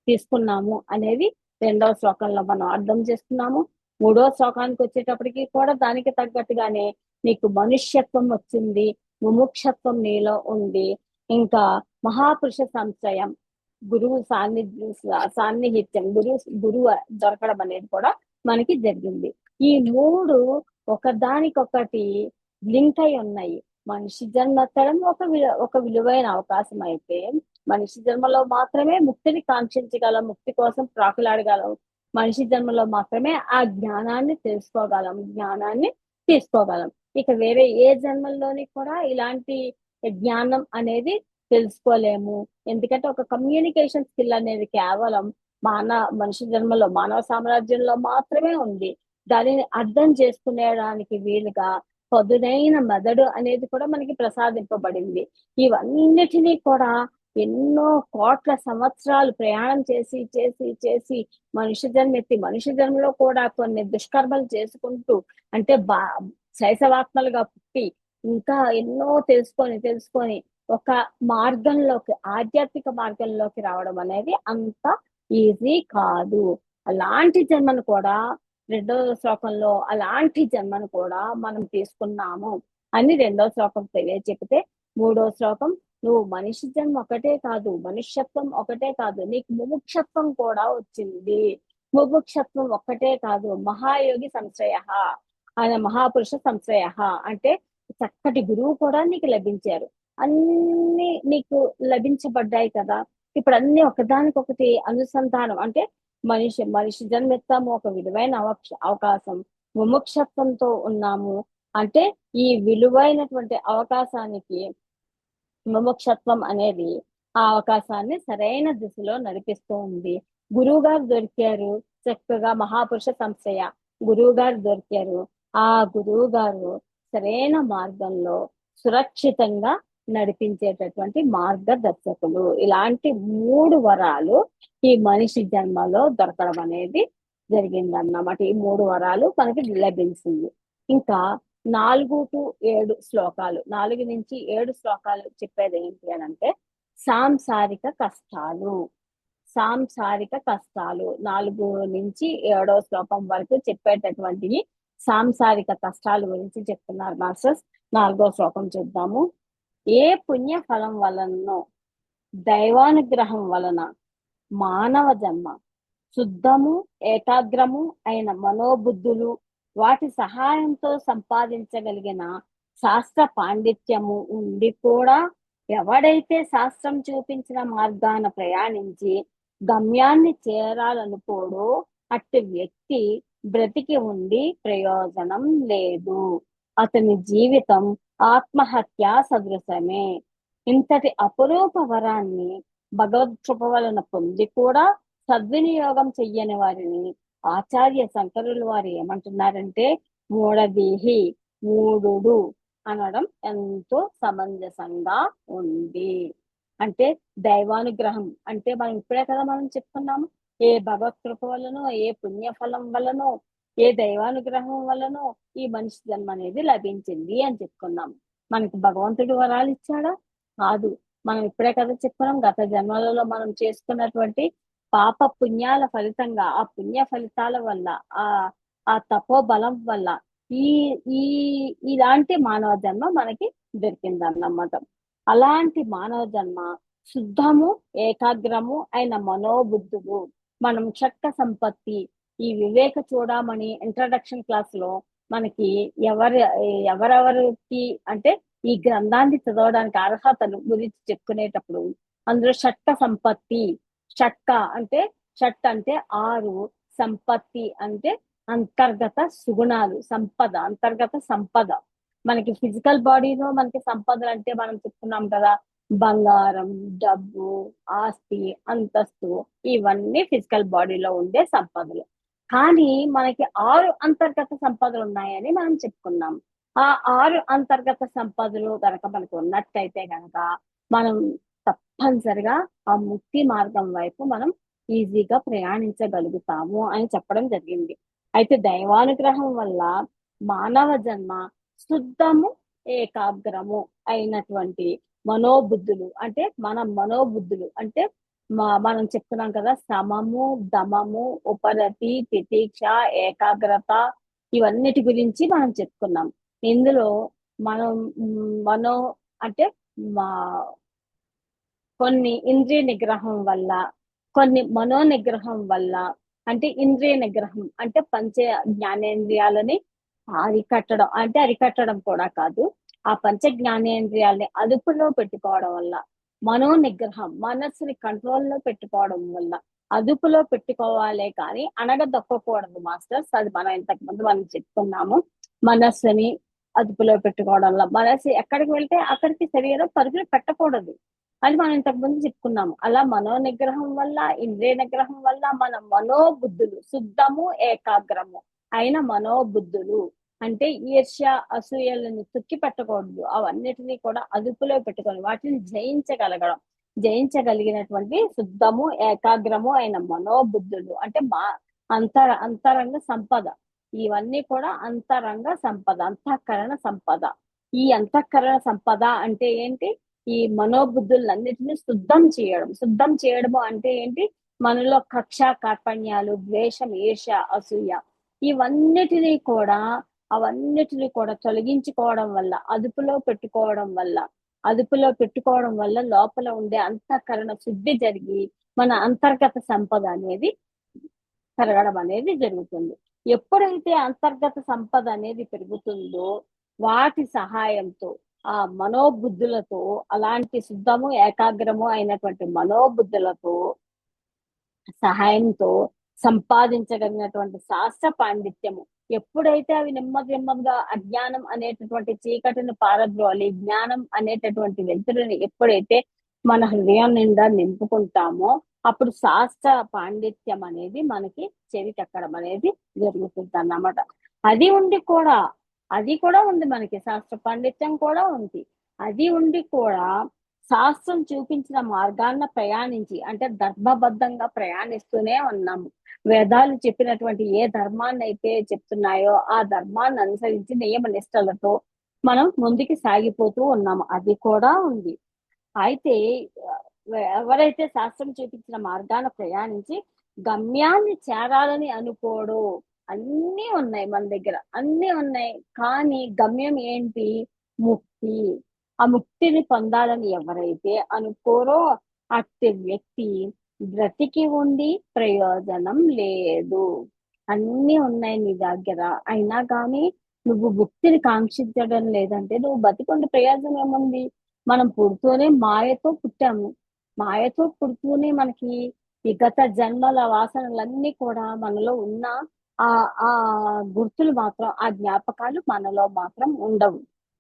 తీసుకున్నాము అనేది 2వ శ్లోకంలో మనం అర్థం చేసుకున్నాము. 3వ శ్లోకానికి వచ్చేటప్పటికి కూడా దానికి తగ్గట్టుగానే నీకు మనుష్యత్వం వచ్చింది, ముముక్షత్వం నీలో ఉంది, ఇంకా మహాపురుష సంశయం, గురువు సాన్నిహిత్యం, గురువు దొరకడం అనేది కూడా మనకి జరిగింది. ఈ 3 ఒకదానికొకటి లింక్ అయి ఉన్నాయి. మనిషి జన్మ ఎత్తడం ఒక విలువైన అవకాశం అయితే, మనిషి జన్మలో మాత్రమే ముక్తిని కాంక్షించగలం, ముక్తి కోసం ప్రాకులాడగలం. మనిషి జన్మలో మాత్రమే ఆ జ్ఞానాన్ని తెలుసుకోగలం, జ్ఞానాన్ని తీసుకోగలం. ఇక వేరే ఏ జన్మల్లోని కూడా ఇలాంటి జ్ఞానం అనేది తెలుసుకోలేము. ఎందుకంటే ఒక కమ్యూనికేషన్ స్కిల్ అనేది కేవలం మనిషి జన్మలో, మానవ సామ్రాజ్యంలో మాత్రమే ఉంది. దానిని అర్థం చేసుకునేడానికి వీలుగా పదునైన మెదడు అనేది కూడా మనకి ప్రసాదింపబడింది. ఇవన్నిటినీ కూడా ఎన్నో కోట్ల సంవత్సరాలు ప్రయాణం చేసి చేసి చేసి మనిషి జన్మెత్తి, మనిషి జన్మలో కూడా కొన్ని దుష్కర్మలు చేసుకుంటూ, అంటే శైశవాత్మలుగా పుట్టి ఇంకా ఎన్నో తెలుసుకొని ఒక మార్గంలోకి, ఆధ్యాత్మిక మార్గంలోకి రావడం అనేది అంత ఈజీ కాదు. అలాంటి జన్మను కూడా రెండవ శ్లోకంలో అలాంటి జన్మను కూడా మనం తీసుకున్నాము అని రెండవ శ్లోకం తెలియచెప్తే, మూడో శ్లోకం నువ్వు మనిషి జన్మ ఒకటే కాదు, మనుష్యత్వం ఒకటే కాదు, నీకు ముముక్షత్వం కూడా వచ్చింది. ముముక్షత్వం ఒక్కటే కాదు, మహాయోగి సంశ్రయ, ఆయన మహాపురుష సంశ్రయ అంటే చక్కటి గురువు కూడా నీకు లభించారు. అన్ని నీకు లభించబడ్డాయి కదా. ఇప్పుడు అన్ని ఒకదానికొకటి అనుసంధానం. అంటే మనిషి జన్మెత్తాము, ఒక విలువైన అవకాశం, ముముక్షత్వంతో ఉన్నాము. అంటే ఈ విలువైనటువంటి అవకాశానికి ముముక్షత్వం అనేది ఆ అవకాశాన్ని సరైన దిశలో నడిపిస్తూ ఉంది. గురువు గారు దొరికారు, చక్కగా మహాపురుష సంశ్రయ గురువు గారు దొరికారు. ఆ గురువు గారు సరైన మార్గంలో సురక్షితంగా నడిపించేటటువంటి మార్గదర్శకులు. ఇలాంటి 3 వరాలు ఈ మనిషి జన్మలో దొరకడం అనేది జరిగిందన్నమాట. ఈ 3 వరాలు మనకి లభించింది. ఇంకా 4 to 7 శ్లోకాలు, 4 నుంచి 7 శ్లోకాలు చెప్పేది ఏంటి అని అంటే సాంసారిక కష్టాలు. సాంసారిక కష్టాలు 4 నుంచి 7వ శ్లోకం వరకు చెప్పేటటువంటివి సాంసారిక కష్టాల గురించి చెప్తున్నారు మాస్టర్స్. 4వ శ్లోకం చూద్దాము. ఏ పుణ్య ఫలం వలనో, దైవానుగ్రహం వలన మానవ జన్మ శుద్ధము ఏకాగ్రము అయిన మనోబుద్ధులు, వాటి సహాయంతో సంపాదించగలిగిన శాస్త్ర పాండిత్యము ఉండి కూడా ఎవడైతే శాస్త్రం చూపించిన మార్గాన ప్రయాణించి గమ్యాన్ని చేరాలనుకోడో అట్టి వ్యక్తి బ్రతికి ఉండి ప్రయోజనం లేదు. అతని జీవితం ఆత్మహత్య సదృశమే. ఇంతటి అపురూప వరాన్ని భగవత్కృప వలన పొంది కూడా సద్వినియోగం చెయ్యని వారిని ఆచార్య శంకరులు వారు ఏమంటున్నారంటే మూఢదీహి, మూఢుడు అనడం ఎంతో సమంజసంగా ఉంది. అంటే దైవానుగ్రహం అంటే మనం ఇప్పుడే కదా మనం చెప్పుకున్నాము, ఏ భగవత్కృప వలనో, ఏ పుణ్యఫలం వలనో, ఏ దైవానుగ్రహం వలనో ఈ మనిషి జన్మ అనేది లభించింది అని చెప్పుకున్నాము. మనకి భగవంతుడు వరాలు ఇచ్చాడా? కాదు. మనం ఇప్పుడే కదా చెప్పుకున్నాం, గత జన్మలలో మనం చేసుకున్నటువంటి పాప పుణ్యాల ఫలితంగా, ఆ పుణ్య ఫలితాల వల్ల, ఆ తపోబలం వల్ల ఈ ఈ ఇలాంటి మానవ జన్మ మనకి దొరికిందన్నమాట. అలాంటి మానవ జన్మ శుద్ధము ఏకాగ్రము అయిన మనోబుద్ధులు, మనం షట్క సంపత్తి, ఈ వివేక చూడమని ఇంట్రడక్షన్ క్లాస్ లో మనకి ఎవరెవరికి అంటే ఈ గ్రంథాన్ని చదవడానికి అర్హతలు గురించి చెప్పుకునేటప్పుడు అందులో షట్క సంపత్తి, షట్క అంటే షట్ అంటే 6, సంపత్తి అంటే అంతర్గత సుగుణాలు, సంపద, అంతర్గత సంపద. మనకి ఫిజికల్ బాడీలో మనకి సంపదలు అంటే మనం చెప్పుకున్నాం కదా, బంగారం, డబ్బు, ఆస్తి, అంతస్తు, ఇవన్నీ ఫిజికల్ బాడీలో ఉండే సంపదలు. కానీ మనకి 6 అంతర్గత సంపదలు ఉన్నాయని మనం చెప్పుకున్నాం. ఆ 6 అంతర్గత సంపదలు కనుక మనకు ఉన్నట్టయితే కనుక మనం తప్పనిసరిగా ఆ ముక్తి మార్గం వైపు మనం ఈజీగా ప్రయాణించగలుగుతాము అని చెప్పడం జరిగింది. అయితే దైవానుగ్రహం వల్ల మానవ జన్మ శుద్ధము ఏకాగ్రము అయినటువంటి మనోబుద్ధులు, అంటే మన మనోబుద్ధులు అంటే మనం చెప్తున్నాం కదా, సమము, దమము, ఉపరతి, తితీక్ష, ఏకాగ్రత, ఇవన్నిటి గురించి మనం చెప్పుకున్నాం. ఇందులో మనం మనో అంటే కొన్ని ఇంద్రియ నిగ్రహం వల్ల, కొన్ని మనో నిగ్రహం వల్ల, అంటే ఇంద్రియ నిగ్రహం అంటే పంచ జ్ఞానేంద్రియాలని అరికట్టడం, అంటే అరికట్టడం కూడా కాదు, ఆ పంచ జ్ఞానేంద్రియాలని అదుపులో పెట్టుకోవడం వల్ల, మనో నిగ్రహం, మనస్సుని కంట్రోల్లో పెట్టుకోవడం వల్ల, అదుపులో పెట్టుకోవాలే కానీ అణగదొక్కకూడదు మాస్టర్స్. అది మనం ఇంతకు ముందు మనం చెప్పుకున్నాము. మనస్సుని అదుపులో పెట్టుకోవడం వల్ల మనస్సు ఎక్కడికి వెళ్తే అక్కడికి శరీరం పరుగులు పెట్టకూడదు అని మనం ఇంతకు ముందు చెప్పుకున్నాము. అలా మనో నిగ్రహం వల్ల, ఇంద్రియ నిగ్రహం వల్ల మన మనోబుద్ధులు శుద్ధము ఏకాగ్రము అయిన మనోబుద్ధులు అంటే ఈర్ష్య అసూయలను తొక్కి పెట్టకూడదు, అవన్నిటినీ కూడా అదుపులో పెట్టుకొని వాటిని జయించగలిగినటువంటి శుద్ధము ఏకాగ్రము అయిన మనోబుద్ధులు అంటే మా అంతరంగ సంపద. ఇవన్నీ కూడా అంతరంగ సంపద, అంతఃకరణ సంపద. ఈ అంతఃకరణ సంపద అంటే ఏంటి? ఈ మనోబుద్ధులన్నిటిని శుద్ధం చేయడము అంటే ఏంటి? మనలో కక్ష కార్పణ్యాలు, ద్వేషం, ఈర్ష్య, అసూయ అవన్నిటినీ కూడా తొలగించుకోవడం వల్ల, అదుపులో పెట్టుకోవడం వల్ల లోపల ఉండే అంతఃకరణ శుద్ధి జరిగి మన అంతర్గత సంపద అనేది పెరగడం అనేది జరుగుతుంది. ఎప్పుడైతే అంతర్గత సంపద అనేది పెరుగుతుందో వాటి సహాయంతో, ఆ మనోబుద్ధులతో, అలాంటి శుద్ధము ఏకాగ్రము అయినటువంటి మనోబుద్ధులతో సహాయంతో సంపాదించగలిగినటువంటి శాస్త్ర పాండిత్యము, ఎప్పుడైతే అవి నెమ్మదిగా అజ్ఞానం అనేటటువంటి చీకటిని పారద్రోలి జ్ఞానం అనేటటువంటి వెలుతురుని ఎప్పుడైతే మన హృదయం నిండా నింపుకుంటామో అప్పుడు శాస్త్ర పాండిత్యం అనేది మనకి చెవికెక్కడం అనేది జరుగుతుంది అన్నమాట. అది కూడా ఉంది, మనకి శాస్త్ర పాండిత్యం కూడా ఉంది. అది ఉండి కూడా శాస్త్రం చూపించిన మార్గాన్న ప్రయాణించి అంటే ధర్మబద్ధంగా ప్రయాణిస్తూనే ఉన్నాము. వేదాలు చెప్పినటువంటి ఏ ధర్మాన్ని అయితే చెప్తున్నాయో ఆ ధర్మాన్ని అనుసరించి నియమ నిష్టలతో మనం ముందుకు సాగిపోతూ ఉన్నాము. అది కూడా ఉంది. అయితే ఎవరైతే శాస్త్రం చూపించిన మార్గాన ప్రయాణించి గమ్యాన్ని చేరాలని అనుకోడు, అన్నీ ఉన్నాయి మన దగ్గర, అన్నీ ఉన్నాయి, కానీ గమ్యం ఏంటి? ముక్తి. ఆ ముక్తిని పొందాలని ఎవరైతే అనుకోరో అట్టి వ్యక్తి బ్రతికి ఉండి ప్రయోజనం లేదు. అన్నీ ఉన్నాయి నీ దగ్గర, అయినా కానీ నువ్వు ముక్తిని కాంక్షించడం లేదంటే నువ్వు బతికుండి ప్రయోజనం ఏముంది? మనం పుడుతూనే మాయతో పుట్టాము, మాయతో పుడుతూనే మనకి ఈ గత జన్మల వాసనలన్నీ కూడా మనలో ఉన్న ఆ గుర్తులు మాత్రం, ఆ జ్ఞాపకాలు మనలో మాత్రం ఉండవు.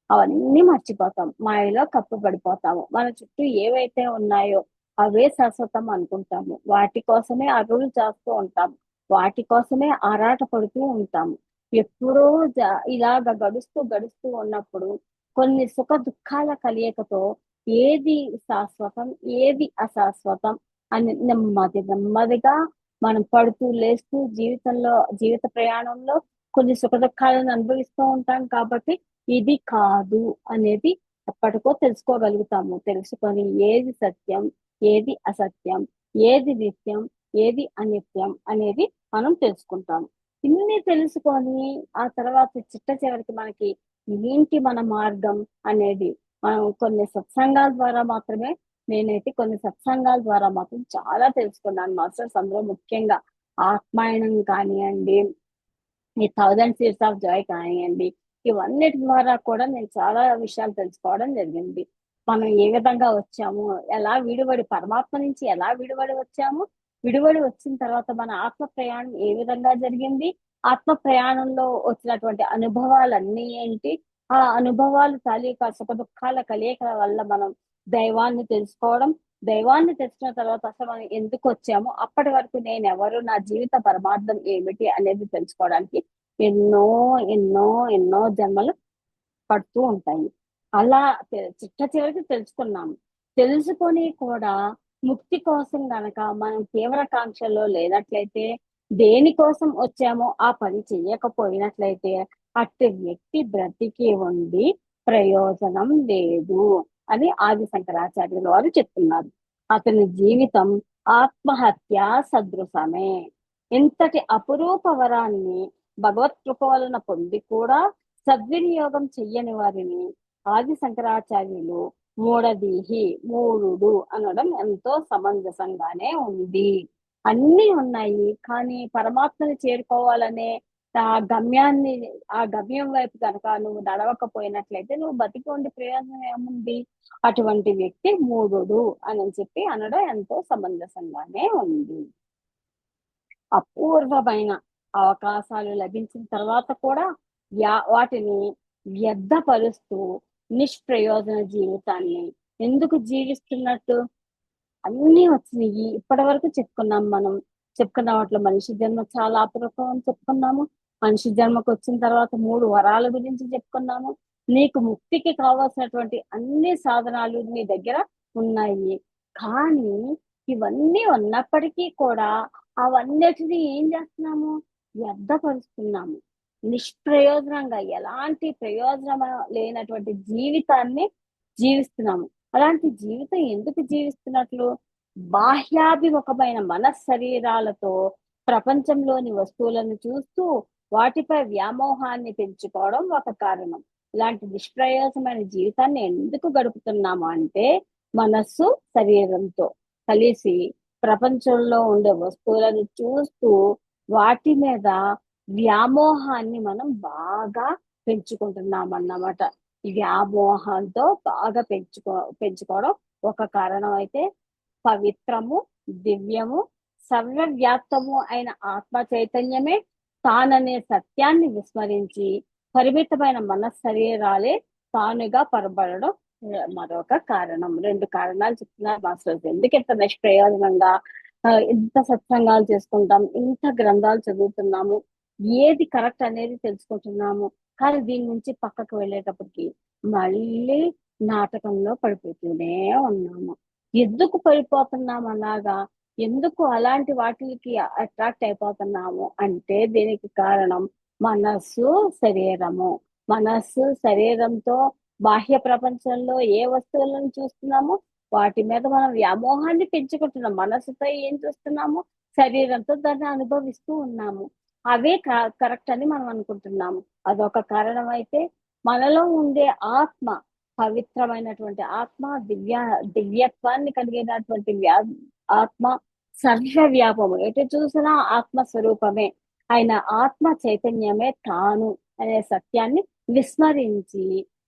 అవన్నీ మర్చిపోతాం, మాయలో కప్పబడిపోతాము. మన చుట్టూ ఏవైతే ఉన్నాయో అవే శాశ్వతం అనుకుంటాము, వాటి కోసమే అరువులు చేస్తూ ఉంటాము, వాటి కోసమే ఆరాట పడుతూ ఉంటాము. ఎప్పుడో ఇలాగ గడుస్తూ ఉన్నప్పుడు కొన్ని సుఖ దుఃఖాల కలియకతో ఏది శాశ్వతం ఏది అశాశ్వతం అని నెమ్మదిగా మనం పడుతూ లేస్తూ జీవిత ప్రయాణంలో కొన్ని సుఖ దుఃఖాలను అనుభవిస్తూ ఉంటాం. కాబట్టి ఇది కాదు అనేది ఎప్పటికో తెలుసుకోగలుగుతాము. తెలుసుకొని ఏది సత్యం ఏది అసత్యం, ఏది నిత్యం ఏది అనిత్యం అనేది మనం తెలుసుకుంటాము. ఇన్ని తెలుసుకొని ఆ తర్వాత చివరికి మనకి ఏంటి మన మార్గం అనేది మనం కొన్ని సత్సంగాల ద్వారా మాత్రమే, నేనైతే కొన్ని సత్సంగాల ద్వారా మాత్రం చాలా తెలుసుకున్నాను మాస్టర్స్. అందులో ముఖ్యంగా ఆత్మాయణం కానివ్వండి, ఈ 1000 Seeds of Joy కానివ్వండి, ఇవన్నిటి ద్వారా కూడా నేను చాలా విషయాలు తెలుసుకోవడం జరిగింది. మనం ఏ విధంగా వచ్చాము, ఎలా పరమాత్మ నుంచి ఎలా విడివడి వచ్చాము, విడివడి వచ్చిన తర్వాత మన ఆత్మ ప్రయాణం ఏ విధంగా జరిగింది, ఆత్మ ప్రయాణంలో వచ్చినటువంటి అనుభవాలన్నీ ఏంటి, ఆ అనుభవాలు తాలూకా సుఖ దుఃఖాల కలయికల వల్ల మనం దైవాన్ని తెలుసుకోవడం, దైవాన్ని తెచ్చిన తర్వాత అసలు మనం ఎందుకు వచ్చామో, అప్పటి వరకు నేను ఎవరు, నా జీవిత పరమార్థం ఏమిటి అనేది తెలుసుకోవడానికి ఎన్నో ఎన్నో ఎన్నో జన్మలు పడుతూ ఉంటాయి. అలా చివరికి తెలుసుకున్నాము. తెలుసుకొని కూడా ముక్తి కోసం గనక మనం తీవ్ర కాంక్షలో లేనట్లయితే, దేనికోసం వచ్చామో ఆ పని చెయ్యకపోయినట్లయితే అట్టి వ్యక్తి బ్రతికి ఉండి ప్రయోజనం లేదు అని ఆది శంకరాచార్యుల వారు చెప్తున్నారు. అతని జీవితం ఆత్మహత్య సదృశమే. ఇంతటి అపురూప వరాన్ని భగవత్ కృప వలన పొంది కూడా సద్వినియోగం చెయ్యని వారిని ఆది శంకరాచార్యులు మూఢుడు అనడం ఎంతో సమంజసంగానే ఉంది. అన్ని ఉన్నాయి, కానీ పరమాత్మని చేరుకోవాలనే గమ్యాన్ని ఆ గమ్యం వైపు కనుక నువ్వు నడవకపోయినట్లయితే నువ్వు బతికి ఉండి ప్రయోజనం ఏముంది? అటువంటి వ్యక్తి మూఢుడు అని చెప్పి అనడం ఎంతో సమంజసంగానే ఉంది. అపూర్వమైన అవకాశాలు లభించిన తర్వాత కూడా వాటిని వ్యర్థపరుస్తూ నిష్ప్రయోజన జీవితాన్ని ఎందుకు జీవిస్తున్నట్టు? అన్నీ వచ్చినాయి. ఇప్పటి వరకు చెప్పుకున్న వాటిలో మనిషి జన్మ చాలా అపరూపం అని చెప్పుకున్నాము. మనిషి జన్మకు వచ్చిన తర్వాత 3 వరాల గురించి చెప్పుకున్నాము. నీకు ముక్తికి కావాల్సినటువంటి అన్ని సాధనాలు నీ దగ్గర ఉన్నాయి. కానీ ఇవన్నీ ఉన్నప్పటికీ కూడా అవన్నిటిని ఏం చేస్తున్నాము? వ్యర్థపరుస్తున్నాము. నిష్ప్రయోజనంగా ఎలాంటి ప్రయోజనం లేనటువంటి జీవితాన్ని జీవిస్తున్నాము. అలాంటి జీవితం ఎందుకు జీవిస్తున్నట్లు? బాహ్యాభిముఖమైన మనశ్శరీరాలతో ప్రపంచంలోని వస్తువులను చూస్తూ వాటిపై వ్యామోహాన్ని పెంచుకోవడం ఒక కారణం. ఇలాంటి నిష్ప్రయోజనమైన జీవితాన్ని ఎందుకు గడుపుతున్నాము అంటే, మనస్సు శరీరంతో కలిసి ప్రపంచంలో ఉండే వస్తువులను చూస్తూ వాటి మీద వ్యామోహాన్ని మనం బాగా పెంచుకుంటున్నాం అన్నమాట. ఈ వ్యామోహంతో బాగా పెంచుకోవడం ఒక కారణం అయితే, పవిత్రము, దివ్యము, సర్వవ్యాప్తము అయిన ఆత్మ చైతన్యమే తాననే సత్యాన్ని విస్మరించి పరిమితమైన మనశ్శరీరాలే తానుగా పరబడడం మరొక కారణం. 2 కారణాలు చెప్తున్నారు మాస్టర్స్. ఎందుకు ఇంత నిష్ప్రయోజనంగా ఇంత సత్సంగాలు చేసుకుంటాం, ఇంత గ్రంథాలు చదువుతున్నాము, ఏది కరెక్ట్ అనేది తెలుసుకుంటున్నాము, కానీ దీని నుంచి పక్కకు వెళ్ళేటప్పటికి మళ్ళీ నాటకంలో పడిపోతూనే ఉన్నాము. ఎందుకు పడిపోతున్నాం అలాగా? ఎందుకు అలాంటి వాటికి అట్రాక్ట్ అయిపోతున్నాము అంటే, దీనికి కారణం మనస్సు శరీరము. మనస్సు శరీరంతో బాహ్య ప్రపంచంలో ఏ వస్తువులను చూస్తున్నామో వాటి మీద మనం వ్యామోహాన్ని పెంచుకుంటున్నాం. మనస్సుతో ఏం చూస్తున్నాము? శరీరంతో దాన్ని అనుభవిస్తూ ఉన్నాము. అవే కరెక్ట్ అని మనం అనుకుంటున్నాము. అదొక కారణం అయితే, మనలో ఉండే ఆత్మ, పవిత్రమైనటువంటి ఆత్మ, దివ్యత్వాన్ని కలిగినటువంటి ఆత్మ సర్వవ్యాపము, ఎటు చూసినా ఆత్మస్వరూపమే ఆయన ఆత్మ చైతన్యమే తాను అనే సత్యాన్ని విస్మరించి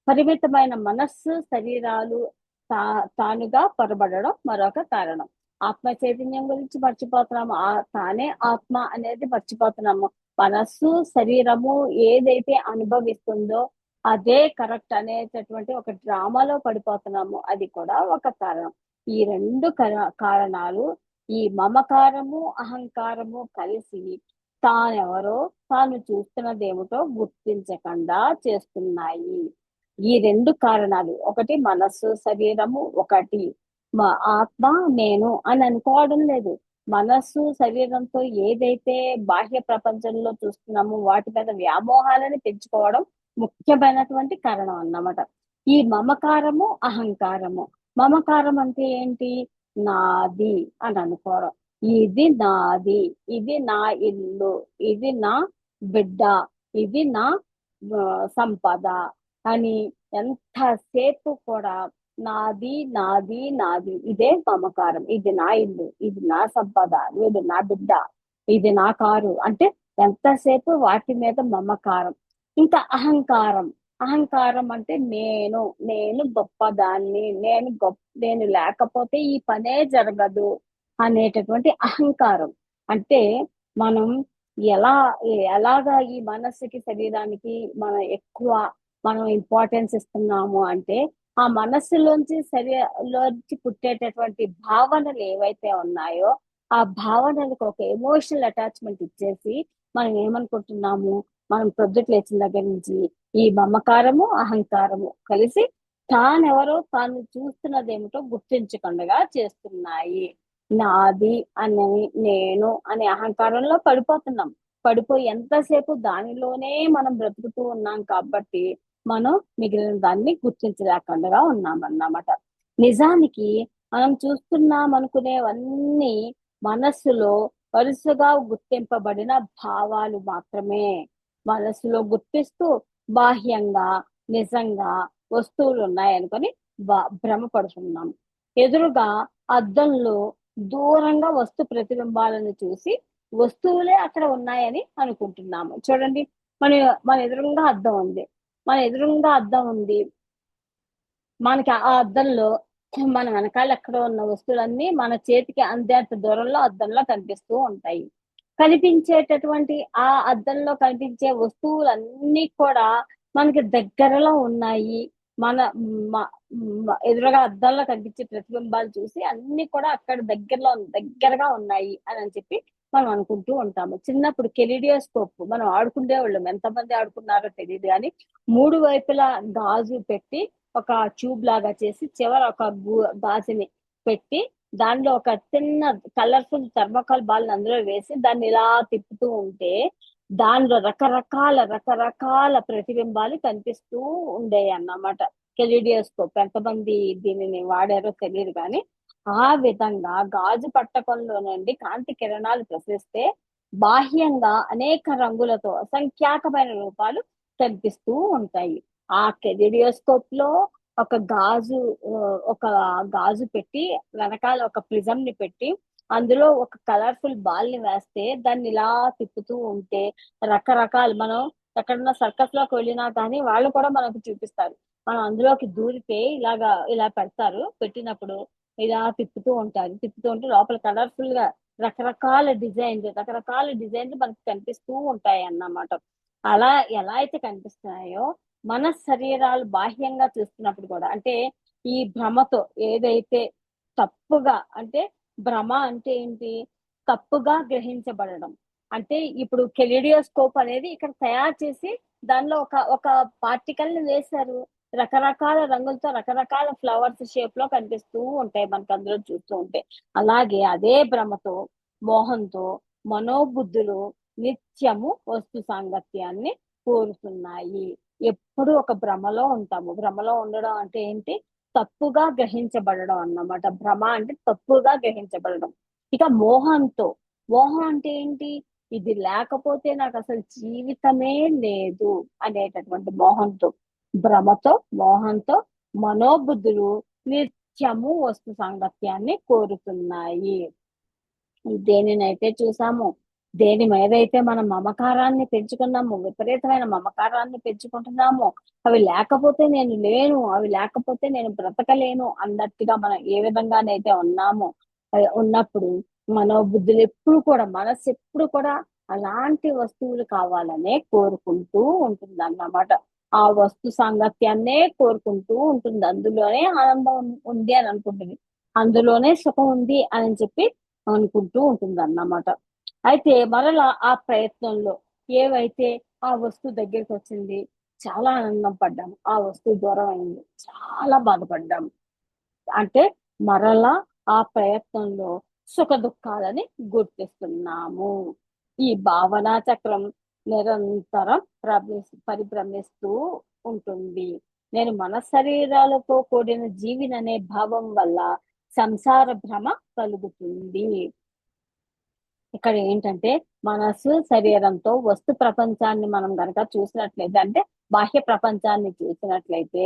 పరిమితమైన మనస్సు శరీరాలు తానుగా పొరబడడం మరొక కారణం. ఆత్మ చైతన్యం గురించి మర్చిపోతున్నాము. తానే ఆత్మ అనేది మర్చిపోతున్నాము. మనస్సు శరీరము ఏదైతే అనుభవిస్తుందో అదే కరెక్ట్ అనేటటువంటి ఒక డ్రామాలో పడిపోతున్నాము. అది కూడా ఒక కారణం. ఈ 2 కారణాలు, ఈ మమకారము అహంకారము కలిసి తానెవరో తాను చూస్తున్నదేమిటో గుర్తించకుండా చేస్తున్నాయి. ఈ 2 కారణాలు, ఒకటి మనస్సు శరీరము, ఒకటి ఆత్మ నేను అని అనుకోవడం లేదు. మనస్సు శరీరంతో ఏదైతే బాహ్య ప్రపంచంలో చూస్తున్నామో వాటి మీద వ్యామోహాలని పెంచుకోవడం ముఖ్యమైనటువంటి కారణం అన్నమాట. ఈ మమకారము అహంకారము. మమకారం అంటే ఏంటి? నాది అని అనుకోవడం. ఇది నాది, ఇది నా ఇల్లు, ఇది నా బిడ్డ, ఇది నా సంపద అని ఎంతసేపు కూడా నాది నాది నాది, ఇదే మమకారం. ఇది నా ఇల్లు, ఇది నా సంపద, ఇది నా బిడ్డ, ఇది నా కారు అంటే ఎంతసేపు వాటి మీద మమకారం. ఇంకా అహంకారం. అహంకారం అంటే నేను గొప్పదాన్ని, నేను లేకపోతే ఈ పనే జరగదు అనేటటువంటి అహంకారం. అంటే మనం ఎలాగా ఈ మనస్సుకి శరీరానికి మనం ఇంపార్టెన్స్ ఇస్తున్నాము అంటే, ఆ మనస్సులోంచి శరీరంలోంచి పుట్టేటటువంటి భావనలు ఏవైతే ఉన్నాయో ఆ భావనలకు ఒక ఎమోషనల్ అటాచ్మెంట్ ఇచ్చేసి మనం ఏమనుకుంటున్నాము, మనం ప్రొద్దుట లేచిన దగ్గర నుంచి ఈ మమకారము అహంకారము కలిసి తానెవరో తాను చూస్తున్నదేమిటో గుర్తించకుండా చేస్తున్నాయి. నాది అని, నేను అనే అహంకారంలో పడిపోతున్నాం. పడిపోయి ఎంతసేపు దానిలోనే మనం బ్రతుకుతూ ఉన్నాం కాబట్టి మనం మిగిలిన దాన్ని గుర్తించలేకుండా ఉన్నామన్నమాట. నిజానికి మనం చూస్తున్నాం అనుకునేవన్నీ మనస్సులో వరుసగా గుర్తింపబడిన భావాలు మాత్రమే. మనస్సులో గుర్తిస్తూ బాహ్యంగా నిజంగా వస్తువులు ఉన్నాయనుకొని భ్రమపడుతున్నాం. ఎదురుగా అద్దంలో దూరంగా వస్తు ప్రతిబింబాలను చూసి వస్తువులే అక్కడ ఉన్నాయని అనుకుంటున్నాము. చూడండి, మన మన ఎదురుగా అద్దం ఉంది. మన ఎదురుగా అద్దం ఉంది. మనకి ఆ అద్దంలో మన వెనకాల ఎక్కడో ఉన్న వస్తువులన్నీ మన చేతికి అందేంత దూరంలో అద్దంలో కనిపిస్తూ ఉంటాయి. కనిపించేటటువంటి ఆ అద్దంలో కనిపించే వస్తువులన్నీ కూడా మనకి దగ్గరలో ఉన్నాయి. మన ఎదురుగా అద్దంలో కనిపించే ప్రతిబింబాలు చూసి అన్ని కూడా అక్కడ దగ్గరగా ఉన్నాయి అని చెప్పి మనం అనుకుంటూ ఉంటాము. చిన్నప్పుడు కెలిడియోస్కోప్ మనం ఆడుకునే వాళ్ళం. ఎంతమంది ఆడుకున్నారో తెలియదు కానీ 3 వైపులా గాజు పెట్టి ఒక ట్యూబ్ లాగా చేసి చివర ఒక గాజుని పెట్టి దానిలో ఒక చిన్న కలర్ఫుల్ థర్మోకాల్ బాల్ అందులో వేసి దాన్ని ఇలా తిప్పుతూ ఉంటే దానిలో రకరకాల ప్రతిబింబాలు కనిపిస్తూ ఉండేవి అన్నమాట. కెలిడియోస్కోప్ ఎంతమంది దీనిని వాడారో తెలియదు కానీ ఆ విధంగా గాజు పట్టకంలో నుండి కాంతి కిరణాలు ప్రసరిస్తే బాహ్యంగా అనేక రంగులతో అసంఖ్యాకమైన రూపాలు కనిపిస్తూ ఉంటాయి. ఆ కెలిడియోస్కోప్ లో ఒక గాజు ఒక గాజు పెట్టి వెనకాల ఒక ప్రిజం ని పెట్టి అందులో ఒక కలర్ఫుల్ బాల్ ని వేస్తే దాన్ని ఇలా తిప్పుతూ ఉంటే రకరకాలు మనం ఎక్కడన్నా సర్కస్ లోకి వెళ్ళినా కానీ వాళ్ళు కూడా మనకు చూపిస్తారు. మనం అందులోకి దూరితే ఇలా పెడతారు. పెట్టినప్పుడు ఇలా తిప్పుతూ ఉంటారు. తిప్పుతూ ఉంటే లోపల కలర్ఫుల్ గా రకరకాల డిజైన్లు మనకు కనిపిస్తూ ఉంటాయి అన్నమాట. అలా ఎలా అయితే కనిపిస్తున్నాయో మన శరీరాలు బాహ్యంగా చూస్తున్నప్పుడు కూడా అంటే ఈ భ్రమతో ఏదైతే తప్పుగా అంటే భ్రమ అంటే ఏంటి, తప్పుగా గ్రహించబడడం. అంటే ఇప్పుడు కెలిడియోస్కోప్ అనేది ఇక్కడ తయారు చేసి దానిలో ఒక ఒక పార్టికల్ ని వేశారు. రకరకాల రంగులతో రకరకాల ఫ్లవర్స్ షేప్ లో కనిపిస్తూ ఉంటాయి మనకు అందులో చూస్తూ ఉంటే. అలాగే అదే భ్రమతో మోహంతో మనోబుద్ధులు నిత్యము వస్తు సాంగత్యాన్ని కోరుతున్నాయి. ఎప్పుడు ఒక భ్రమలో ఉంటాము. భ్రమలో ఉండడం అంటే ఏంటి, తప్పుగా గ్రహించబడడం అన్నమాట. భ్రమ అంటే తప్పుగా గ్రహించబడడం. ఇక మోహం అంటే ఏంటి, ఇది లేకపోతే నాకు అసలు జీవితమే లేదు అనేటటువంటి మోహంతో మనోబుద్ధులు నిత్యము వస్తు సాంగత్యాన్ని కోరుతున్నాయి. దేనినైతే చూసామో, దేని మీద అయితే మనం మమకారాన్ని పెంచుకున్నాము, విపరీతమైన మమకారాన్ని పెంచుకుంటున్నామో, అవి లేకపోతే నేను లేను, అవి లేకపోతే నేను బ్రతకలేను అన్నట్టుగా మనం ఏ విధంగానైతే ఉన్నామో ఉన్నప్పుడు మనోబుద్ధులు మనస్సు ఎప్పుడు కూడా అలాంటి వస్తువులు కావాలనే కోరుకుంటూ ఉంటుంది అన్నమాట. ఆ వస్తు సాంగత్యాన్నే కోరుకుంటూ ఉంటుంది. అందులోనే ఆనందం ఉంది అని అనుకుంటుంది, అందులోనే సుఖం ఉంది అని చెప్పి అనుకుంటూ ఉంటుంది అన్నమాట. అయితే మరలా ఆ ప్రయత్నంలో ఏవైతే ఆ వస్తువు దగ్గరికి వచ్చింది, చాలా ఆనందం పడ్డాము. ఆ వస్తువు దూరం అయింది, చాలా బాధపడ్డాము. అంటే మరలా ఆ ప్రయత్నంలో సుఖ దుఃఖాలని గుర్తిస్తున్నాము. ఈ భావనా చక్రం నిరంతరం పరిభ్రమిస్తూ ఉంటుంది. నేను మన శరీరాలతో కూడిన జీవిననే భావం వల్ల సంసార భ్రమ కలుగుతుంది. ఇక్కడ ఏంటంటే మనసు శరీరంతో వస్తు ప్రపంచాన్ని మనం గనక చూసినట్లయితే, అంటే బాహ్య ప్రపంచాన్ని చూసినట్లయితే,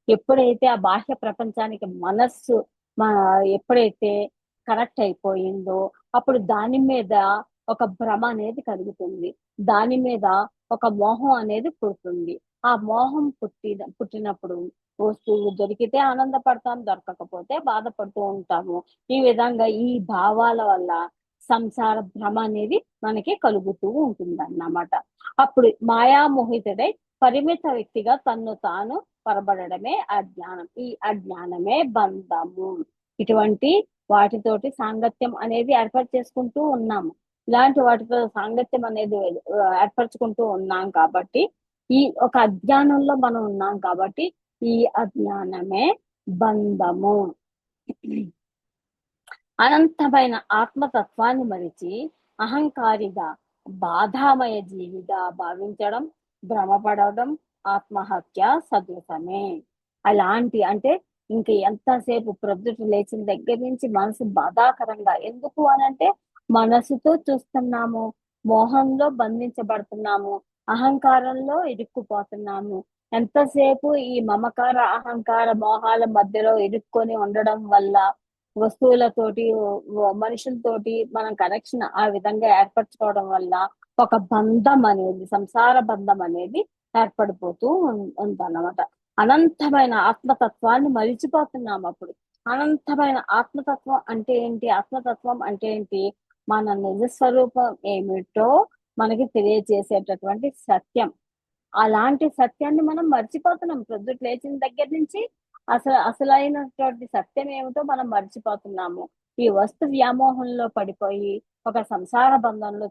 ఎప్పుడైతే ఆ బాహ్య ప్రపంచానికి మనస్సు ఎప్పుడైతే కనెక్ట్ అయిపోయిందో అప్పుడు దాని మీద ఒక భ్రమ అనేది కలుగుతుంది. దాని మీద ఒక మోహం అనేది పుడుతుంది. ఆ మోహం పుట్టినప్పుడు వస్తువు దొరికితే ఆనందపడతాం, దొరకకపోతే బాధపడుతూ ఉంటాము. ఈ విధంగా ఈ భావాల వల్ల సంసార భ్రమ అనేది మనకి కలుగుతూ ఉంటుంది అన్నమాట. అప్పుడు మాయామోహితుడై పరిమిత వ్యక్తిగా తన్ను తాను పొరబడమే అజ్ఞానం. ఈ అజ్ఞానమే బంధము. ఇటువంటి వాటితోటి సాంగత్యం అనేది ఏర్పాటు చేసుకుంటూ ఉన్నాము. ఇలాంటి వాటితో సాంగత్యం అనేది ఏర్పరచుకుంటూ ఉన్నాం కాబట్టి, ఈ ఒక అజ్ఞానంలో మనం ఉన్నాం కాబట్టి ఈ అజ్ఞానమే బంధము. అనంతమైన ఆత్మతత్వాన్ని మరిచి అహంకారిగా బాధామయ జీవిగా భావించడం, భ్రమపడడం ఆత్మహత్య సదృశమే. అలాంటి అంటే ఇంక ఎంతసేపు ప్రొద్దుట లేచిన దగ్గర నుంచి మనసు బాధాకరంగా, ఎందుకు అనంటే మనసుతో చూస్తున్నాము, మోహంలో బంధించబడుతున్నాము, అహంకారంలో ఇరుక్కుపోతున్నాము. ఎంతసేపు ఈ మమకార అహంకార మోహాల మధ్యలో ఇరుక్కొని ఉండడం వల్ల వస్తువులతోటి మనుషులతోటి మనం కనెక్షన్ ఆ విధంగా ఏర్పరచుకోవడం వల్ల ఒక బంధం అనేది, సంసార బంధం అనేది ఏర్పడిపోతూ ఉందన్నమాట. అనంతమైన ఆత్మతత్వాన్ని మరిచిపోతున్నాం అప్పుడు. అనంతమైన ఆత్మతత్వం అంటే ఏంటి? ఆత్మతత్వం అంటే ఏంటి? మన నిజ స్వరూపం ఏమిటో మనకి తెలియజేసేటటువంటి సత్యం. అలాంటి సత్యాన్ని మనం మర్చిపోతున్నాం. ప్రొద్దుట లేచిన దగ్గర నుంచి అసలైనటువంటి సత్యం ఏమిటో మనం మర్చిపోతున్నాము. ఈ వస్తు వ్యామోహంలో పడిపోయి ఒక సంసార బంధంలో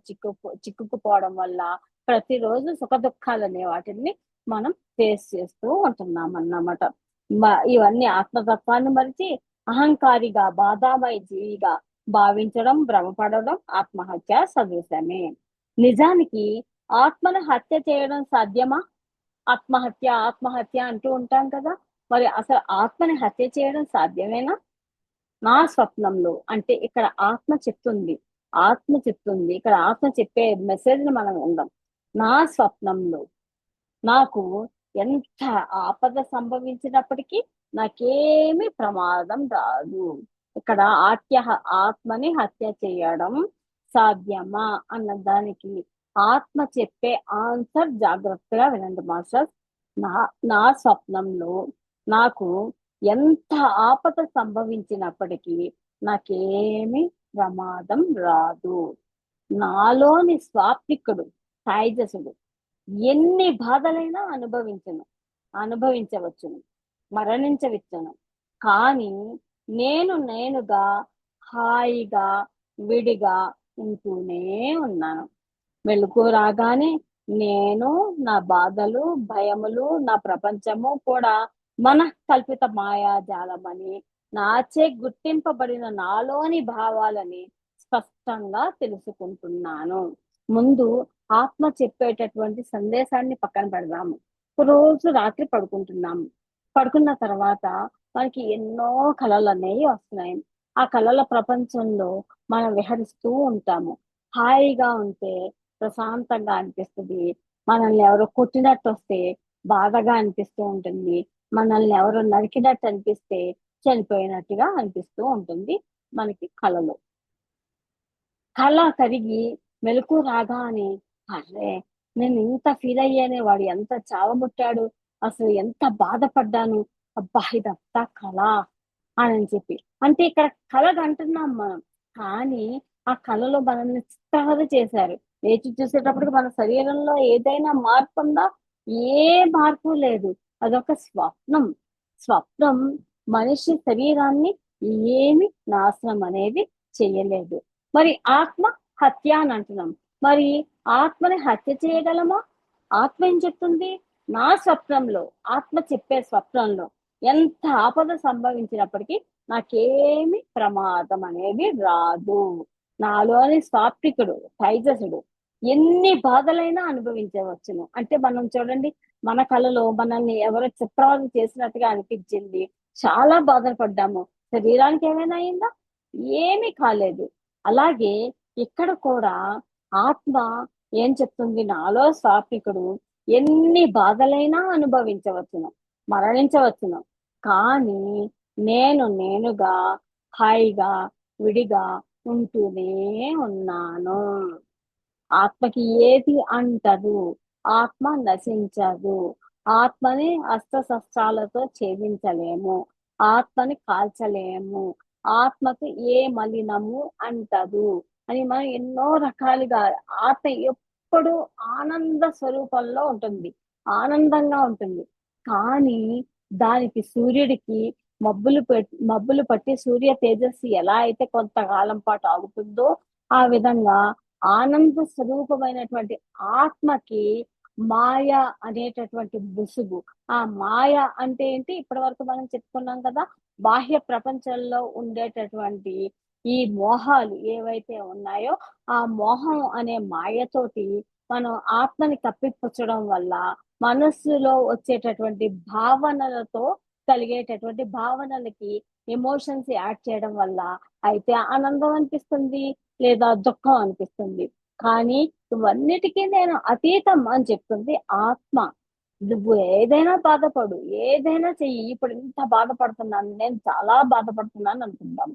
చిక్కుకుపోవడం వల్ల ప్రతిరోజు సుఖ దుఃఖాలు అనే వాటిని మనం ఫేస్ చేస్తూ ఉంటున్నాం అన్నమాట. ఇవన్నీ ఆత్మతత్వాన్ని మరిచి అహంకారిగా, బాధామయ జీవిగా భావించడం, భ్రమపడడం ఆత్మహత్య సదృశమే. నిజానికి ఆత్మను హత్య చేయడం సాధ్యమా? ఆత్మహత్య ఆత్మహత్య అంటూ ఉంటాం కదా. మరి అసలు ఆత్మని హత్య చేయడం సాధ్యమేనా? నా స్వప్నంలో అంటే ఇక్కడ ఆత్మ చెప్తుంది, ఇక్కడ ఆత్మ చెప్పే మెసేజ్ ని మనం ఉందాం. నా స్వప్నంలో నాకు ఎంత ఆపద సంభవించినప్పటికీ నాకేమి ప్రమాదం రాదు. ఇక్కడ ఆత్మని హత్య చేయడం సాధ్యమా అన్న దానికి ఆత్మ చెప్పే ఆన్సర్ జాగ్రత్తగా వినండి మాస్టర్స్. నా స్వప్నంలో నాకు ఎంత ఆపద సంభవించినప్పటికీ నాకేమి ప్రమాదం రాదు. నాలోని స్వాప్నికుడు తైజసుడు ఎన్ని బాధలైనా అనుభవించవచ్చును, మరణించవచ్చును. కానీ నేనుగా హాయిగా విడిగా ఉంటూనే ఉన్నాను. మెలకువ రాగానే నేను, నా బాధలు, భయములు, నా ప్రపంచము కూడా మన కల్పిత మాయాజాలమని, నాచే గుర్తింపబడిన నాలోని భావాలని స్పష్టంగా తెలుసుకుంటున్నాను. ముందు ఆత్మ చెప్పేటటువంటి సందేశాన్ని పక్కన పెడదాము. రోజు రాత్రి పడుకున్న తర్వాత మనకి ఎన్నో కళలు అనేవి వస్తున్నాయి. ఆ కళల ప్రపంచంలో మనం విహరిస్తూ ఉంటాము. హాయిగా ఉంటే ప్రశాంతంగా అనిపిస్తుంది. మనల్ని ఎవరో కొట్టినట్టు వస్తే బాధగా అనిపిస్తూ ఉంటుంది. మనల్ని ఎవరో నరికినట్టు అనిపిస్తే చనిపోయినట్టుగా అనిపిస్తూ ఉంటుంది మనకి కళలో. కళ కరిగి మెలకు రాగానే అరే నేను ఇంత ఫీల్ అయ్యానే, వాడు ఎంత చావముట్టాడు, అసలు ఎంత బాధపడ్డాను, అబ్బా ఇదంతా కళ అని చెప్పి. అంటే ఇక్కడ కళ అంటున్నాం మనం, కానీ ఆ కళలో మనల్ని చిత్రవద చేశారు. లేచి చూసేటప్పటికి మన శరీరంలో ఏదైనా మార్పు ఉందా? ఏ మార్పు లేదు. అదొక స్వప్నం మనిషి శరీరాన్ని ఏమి నాశనం అనేది చెయ్యలేదు. మరి ఆత్మ హత్య అని అంటున్నాం. మరి ఆత్మని హత్య చేయగలమా? ఆత్మ ఏం చెప్తుంది? నా స్వప్నంలో, ఆత్మ చెప్పే స్వప్నంలో ఎంత ఆపద సంభవించినప్పటికీ నాకేమి ప్రమాదం అనేది రాదు. నాలోని స్వాప్తికుడు తైజసుడు ఎన్ని బాధలైనా అనుభవించవచ్చును. అంటే మనం చూడండి, మన కళలో మనల్ని ఎవరో చిత్రవద చేసినట్టుగా అనిపించింది, చాలా బాధపడ్డాము. శరీరానికి ఏమైనా అయిందా? ఏమీ కాలేదు. అలాగే ఇక్కడ కూడా ఆత్మ ఏం చెప్తుంది? నాలో స్వాప్నికుడు ఎన్ని బాధలైనా అనుభవించవచ్చును, మరణించవచ్చును. కానీ నేనుగా హాయిగా విడిగా ఉంటూనే ఉన్నాను. ఆత్మకి ఏది అంటదు, ఆత్మ నశించదు. ఆత్మని అస్త్రశస్త్రాలతో ఛేదించలేము, ఆత్మని కాల్చలేము, ఆత్మకు ఏ మలినము అంటదు అని మనం ఎన్నో రకాలుగా. ఆత్మ ఎప్పుడు ఆనంద స్వరూపంలో ఉంటుంది, ఆనందంగా ఉంటుంది. కానీ దానికి సూర్యుడికి మబ్బులు పట్టి సూర్య తేజస్సు ఎలా అయితే కొంతకాలం పాటు ఆగుతుందో, ఆ విధంగా ఆనంద స్వరూపమైనటువంటి ఆత్మకి మాయ అనేటటువంటి ముసుగు. ఆ మాయ అంటే ఏంటి? ఇప్పటి వరకు మనం చెప్పుకున్నాం కదా. బాహ్య ప్రపంచంలో ఉండేటటువంటి ఈ మోహాలు ఏవైతే ఉన్నాయో, ఆ మోహం అనే మాయతోటి మనం ఆత్మని కప్పిపుచ్చడం వల్ల మనస్సులో వచ్చేటటువంటి భావనలతో కలిగేటటువంటి భావనలకి ఎమోషన్స్ యాడ్ చేయడం వల్ల అయితే ఆనందం అనిపిస్తుంది, లేదా దుఃఖం అనిపిస్తుంది. కానీ ఇవన్నిటికీ నేను అతీతం అని చెప్తుంది ఆత్మ. నువ్వు ఏదైనా బాధపడు, ఏదైనా చెయ్యి. ఇప్పుడు ఇంత బాధపడుతున్నాను, నేను చాలా బాధపడుతున్నాను అనుకుందాం.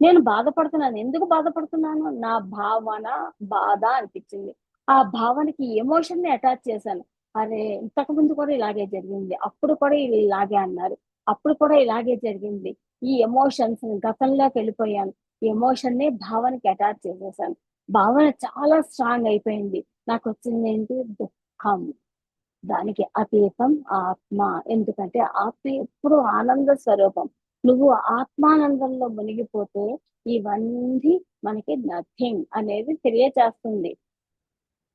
నేను బాధపడుతున్నాను. ఎందుకు బాధపడుతున్నాను? నా భావన బాధ అనిపించింది. ఆ భావనకి ఎమోషన్ ని అటాచ్ చేశాను. అరే, ఇంతకు ముందు కూడా ఇలాగే జరిగింది, అప్పుడు కూడా వీళ్ళు ఇలాగే అన్నారు, అప్పుడు కూడా ఇలాగే జరిగింది. ఈ ఎమోషన్స్ గతంలోకి వెళ్ళిపోయాను. ఎమోషన్ ని భావనకి అటాచ్ చేసేసాను. భావన చాలా స్ట్రాంగ్ అయిపోయింది. నాకు వచ్చింది ఏంటి? దుఃఖం. దానికి అతీతం ఆత్మ. ఎందుకంటే ఆత్మ ఎప్పుడు ఆనంద స్వరూపం. నువ్వు ఆత్మానందంలో మునిగిపోతే ఇవన్నీ మనకి నథింగ్ అనేది తెలియచేస్తుంది.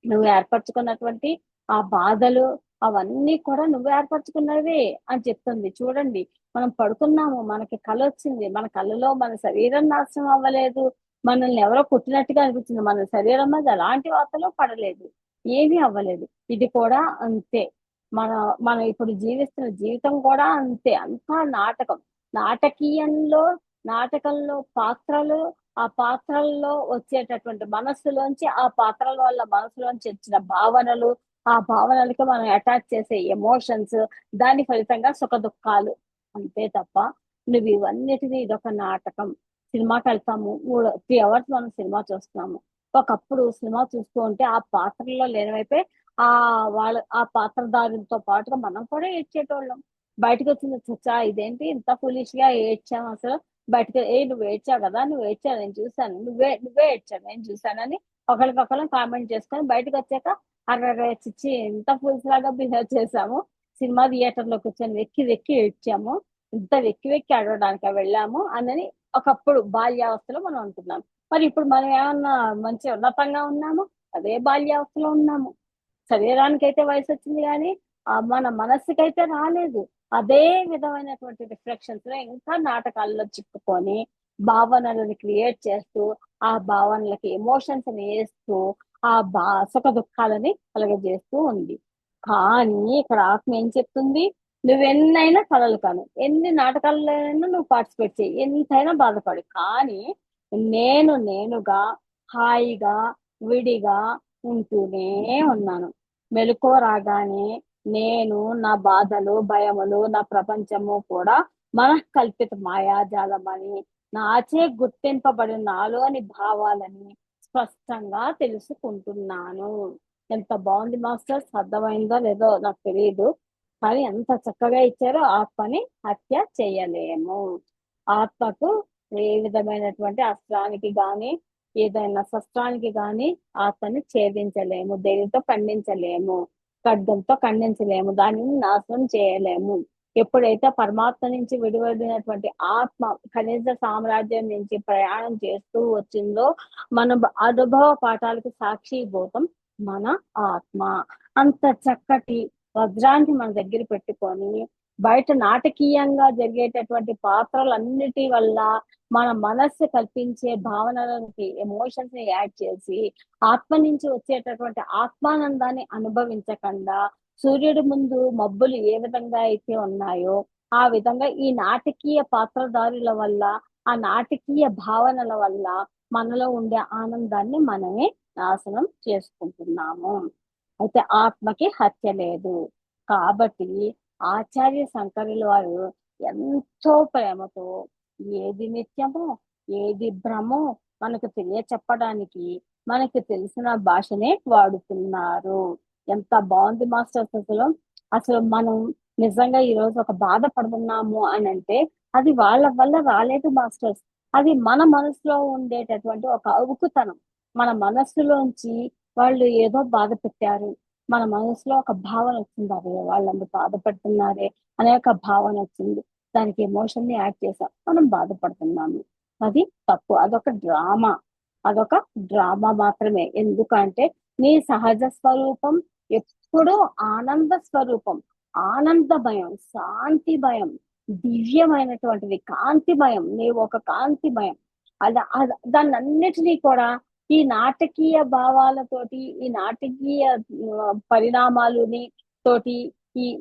నువ్వు ఏర్పరచుకున్నటువంటి ఆ బాధలు అవన్నీ కూడా నువ్వు ఏర్పరచుకున్నవే అని చెప్తుంది. చూడండి, మనం పడుకున్నాము, మనకి కళ వచ్చింది, మన కళలో మన శరీరం నాశనం అవ్వలేదు, మనల్ని ఎవరో కొట్టినట్టుగా అనిపించింది, మన శరీరం మీద ఎలాంటి వార్తలో పడలేదు, ఏమీ అవ్వలేదు. ఇది కూడా అంతే. మన మనం ఇప్పుడు జీవిస్తున్న జీవితం కూడా అంతే. అంతా నాటకం. నాటకీయంలో నాటకంలో పాత్రలు, ఆ పాత్రల్లో వచ్చేటటువంటి మనస్సులోంచి, ఆ పాత్రల వల్ల మనసులోంచి వచ్చిన భావనలు, ఆ భావనలకి మనం అటాచ్ చేసే ఎమోషన్స్, దాని ఫలితంగా సుఖ దుఃఖాలు. అంతే తప్ప నువ్వు ఇవన్నిటిని ఇదొక నాటకం. సినిమాకి వెళ్తాము, 3 3 hours మనం సినిమా చూస్తున్నాము. ఒకప్పుడు సినిమా చూస్తూ ఉంటే ఆ పాత్రలో లీనమైపోయి ఆ ఆ పాత్రధారులతో పాటుగా మనం కూడా ఏడ్చేటోళ్ళం. బయటకు వచ్చింది చచ్చా, ఇదేంటి ఇంత ఫులిష్ గా ఏడ్చాం అసలు. బయటకు నువ్వు ఏడ్చావు కదా, నువ్వు ఏడ్చావు నేను చూసాను, నువ్వే ఏడ్చావు నేను చూసానని ఒకరికొకరు కామెంట్ చేసుకొని బయటకు వచ్చాక అర్రరే చిచ్చి ఇంత ఫుల్స్ లాగా బిహేవ్ చేసాము, సినిమా థియేటర్ లో కూర్చొని వెక్కి వెక్కి ఏడ్చాము, ఇంత వెక్కి వెక్కి ఆడడానికి వెళ్ళాము అని ఒకప్పుడు బాల్యావస్థలో మనం అంటున్నాం. మరి ఇప్పుడు మనం ఏమన్నా మంచి ఉన్నతంగా ఉన్నాము? అదే బాల్యావస్థలో ఉన్నాము. శరీరానికి అయితే వయసు వచ్చింది కానీ మన మనస్సుకైతే రాలేదు. అదే విధమైనటువంటి రిఫ్లెక్షన్స్ లో ఇంకా నాటకాల్లో చిక్కుకొని భావనలను క్రియేట్ చేస్తూ, ఆ భావనలకి ఎమోషన్స్ వేస్తూ, ఆ సుఖ దుఃఖాలని కలుగజేస్తూ ఉంది. కానీ ఇక్కడ ఆత్మ ఏం చెప్తుంది? నువ్వెన్నైనా కలలు కాను, ఎన్ని నాటకాలైనా నువ్వు పార్టిసిపేట్ చేయి, ఎంతైనా బాధపడు, కానీ నేనుగా హాయిగా విడిగా ఉంటూనే ఉన్నాను. మెలకువ రాగానే నేను, నా బాధలు భయములు, నా ప్రపంచము కూడా మనఃకల్పిత మాయాజాలమని, నాచే గుర్తింపబడిన నాలోని భావాలని స్పష్టంగా తెలుసుకుంటున్నాను. ఎంత బాగుంది మాస్టర్స్, అర్థమైందో లేదో నాకు తెలియదు, కానీ ఎంత చక్కగా ఇచ్చారో. ఆత్మని హత్య చేయలేము. ఆత్మకు ఏ విధమైనటువంటి అస్త్రానికి గాని ఏదైనా శస్త్రానికి గాని ఆత్మని ఛేదించలేము, దేనితో ఖండించలేము, ఖడ్గంతో ఖండించలేము, దానిని నాశనం చేయలేము. ఎప్పుడైతే పరమాత్మ నుంచి విడివడినటువంటి ఆత్మ ఖనిజ సామ్రాజ్యం నుంచి ప్రయాణం చేస్తూ వచ్చిందో, మన అనుభవ పాఠాలకు సాక్షిభూతం మన ఆత్మ. అంత చక్కటి వజ్రాన్ని మన దగ్గర పెట్టుకొని బయట నాటకీయంగా జరిగేటటువంటి పాత్రలన్నిటి వల్ల మన మనస్సు కల్పించే భావనలకి ఎమోషన్స్ ని యాడ్ చేసి ఆత్మ నుంచి వచ్చేటటువంటి ఆత్మానందాన్ని అనుభవించకుండా, సూర్యుడి ముందు మబ్బులు ఏ విధంగా అయితే ఉన్నాయో ఆ విధంగా ఈ నాటకీయ పాత్రధారుల వల్ల, ఆ నాటకీయ భావనల వల్ల మనలో ఉండే ఆనందాన్ని మనమే నాశనం చేసుకుంటున్నాము. అయితే ఆత్మకి హత్య లేదు. కాబట్టి ఆచార్య శంకరుల వారు ఎంతో ప్రేమతో ఏది నిత్యమో ఏది భ్రమో మనకు తెలియచెప్పడానికి మనకి తెలిసిన భాషనే వాడుతున్నారు. ఎంత బాగుంది మాస్టర్స్ అసలు. అసలు మనం నిజంగా ఈ రోజు ఒక బాధపడుతున్నాము అని అంటే అది వాళ్ళ వల్ల రాలేదు మాస్టర్స్. అది మన మనసులో ఉండేటటువంటి ఒక అవుకుతనం. మన మనస్సులోంచి వాళ్ళు ఏదో బాధ పెట్టారు, మన మనసులో ఒక భావన వచ్చింది, అదే వాళ్ళందరూ బాధపడుతున్నారే అనే ఒక భావన వచ్చింది, దానికి ఎమోషన్ ని యాడ్ చేసాం, మనం బాధపడుతున్నాము. అది తప్పు. అదొక డ్రామా మాత్రమే. ఎందుకంటే నీ సహజ స్వరూపం ఎప్పుడూ ఆనంద స్వరూపం, ఆనందమయం, శాంతిమయం, దివ్యమైనటువంటిది, కాంతిమయం. నీవు ఒక కాంతిమయం. దాన్ని అన్నిటినీ కూడా ఈ నాటకీయ భావాలతోటి, ఈ నాటకీయ పరిణామాలని తోటి,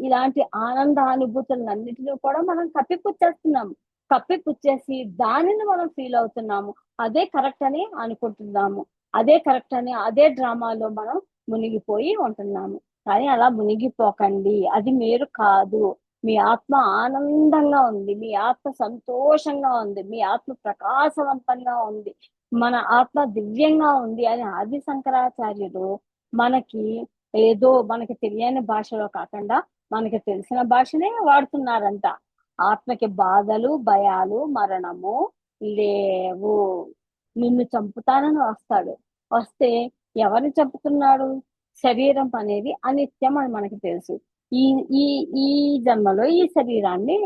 ఇలాంటి ఆనందానుభూతులన్నిటిని కూడా మనం కప్పిపుచ్చేస్తున్నాం. కప్పిపుచ్చేసి దానిని మనం ఫీల్ అవుతున్నాము, అదే కరెక్ట్ అని అనుకుంటున్నాము, అదే కరెక్ట్ అని అదే డ్రామాలో మనం మునిగిపోయి ఉంటున్నాము. కానీ అలా మునిగిపోకండి, అది మీరు కాదు. మీ ఆత్మ ఆనందంగా ఉంది, మీ ఆత్మ సంతోషంగా ఉంది, మీ ఆత్మ ప్రకాశవంతంగా ఉంది, మన ఆత్మ దివ్యంగా ఉంది అని ఆది శంకరాచార్యుడు మనకి ఏదో మనకి తెలియని భాషలో కాకుండా మనకి తెలిసిన భాషనే వాడుతున్నారంట. ఆత్మకి బాధలు, భయాలు, మరణము లేవు. నిన్ను చంపుతానని వస్తాడు. వస్తే ఎవరిని చంపుతున్నాడు? శరీరం అనేది అనిత్యం అని మనకి తెలుసు. ఈ ఈ ఈ జన్మలో ఈ శరీరాన్ని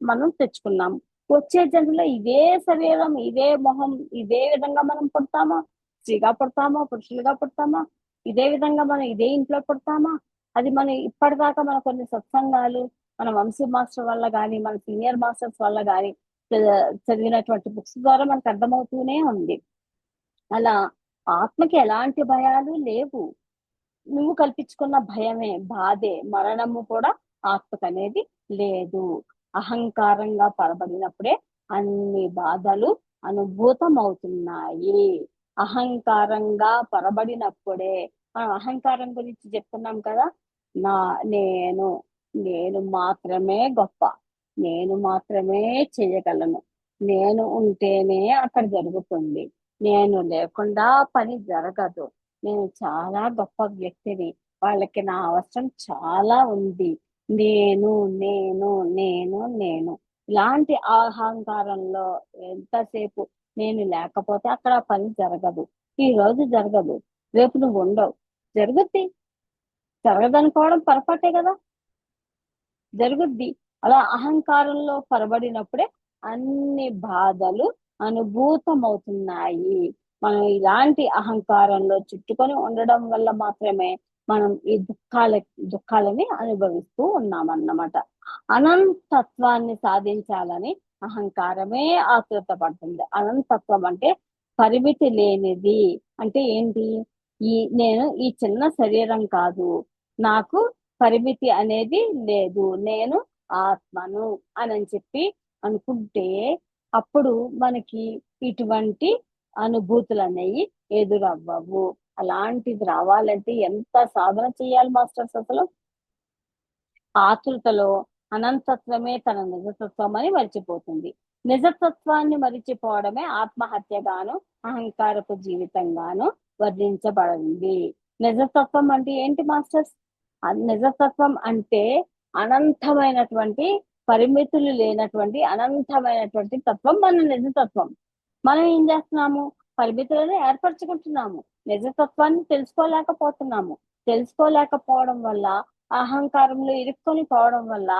మనం తెచ్చుకున్నాం. వచ్చే జన్మలో ఇదే శరీరం, ఇదే మొహం, ఇదే విధంగా మనం పుడతామా? స్త్రీగా పుడతామా, పురుషులుగా పుడతామా? ఇదే విధంగా మనం ఇదే ఇంట్లో పుడతామా? అది మన ఇప్పటిదాకా మన కొన్ని సత్సంగాలు, మన వంశీ మాస్టర్ వల్ల కానీ, మన సీనియర్ మాస్టర్స్ వల్ల కానీ చదివినటువంటి బుక్స్ ద్వారా మనకు అర్థమవుతూనే ఉంది. అలా ఆత్మకి ఎలాంటి భయాలు లేవు. నువ్వు కల్పించుకున్న భయమే, బాధే. మరణము కూడా ఆత్మకు అనేది లేదు. అహంకారంగా పరబడినప్పుడే అన్ని బాధలు అనుభూతం అవుతున్నాయి. అహంకారంగా పరబడినప్పుడే మనం అహంకారం గురించి చెప్తున్నాం కదా. నా నేను నేను మాత్రమే గొప్ప, నేను మాత్రమే చేయగలను, నేను ఉంటేనే అక్కడ జరుగుతుంది, నేను లేకుండా పని జరగదు, నేను చాలా గొప్ప వ్యక్తిని, వాళ్ళకి నా అవసరం చాలా ఉంది, నేను నేను నేను నేను ఇలాంటి అహంకారంలో ఎంతసేపు నేను లేకపోతే అక్కడ పని జరగదు. ఈ రోజు జరగదు, రేపు నువ్వు ఉండవు, జరుగుద్ది. జరగదనుకోవడం పొరపాటే కదా, జరుగుద్ది. అలా అహంకారంలో పరబడినప్పుడే అన్ని బాధలు అనుభూతమవుతున్నాయి. మనం ఇలాంటి అహంకారంలో చుట్టుకొని ఉండడం వల్ల మాత్రమే మనం ఈ దుఃఖాలని అనుభవిస్తూ ఉన్నామన్నమాట. అనంతత్వాన్ని సాధించాలని అహంకారమే ఆతృత పడుతుంది. అనంతత్వం అంటే పరిమితి లేనిది. అంటే ఏంటి? నేను ఈ చిన్న శరీరం కాదు, నాకు పరిమితి అనేది లేదు, నేను ఆత్మను అని చెప్పి అనుకుంటే అప్పుడు మనకి ఇటువంటి అనుభూతులు అనేవి ఎదురవ్వవు. అలాంటిది రావాలంటే ఎంత సాధన చేయాలి మాస్టర్స్ అసలు? ఆతృతలో అనంతత్వమే తన నిజతత్వం అని మరిచిపోతుంది. నిజతత్వాన్ని మరిచిపోవడమే ఆత్మహత్యగాను, అహంకారపు జీవితంగాను వర్ణించబడింది. నిజతత్వం అంటే ఏంటి మాస్టర్స్? నిజతత్వం అంటే అనంతమైనటువంటి, పరిమితులు లేనటువంటి అనంతమైనటువంటి తత్వం మన నిజతత్వం. మనం ఏం చేస్తున్నాము? పరిమితులను ఏర్పరచుకుంటున్నాము, నిజతత్వాన్ని తెలుసుకోలేకపోతున్నాము. తెలుసుకోలేకపోవడం వల్ల, అహంకారంలో ఇరుక్కొని పోవడం వల్ల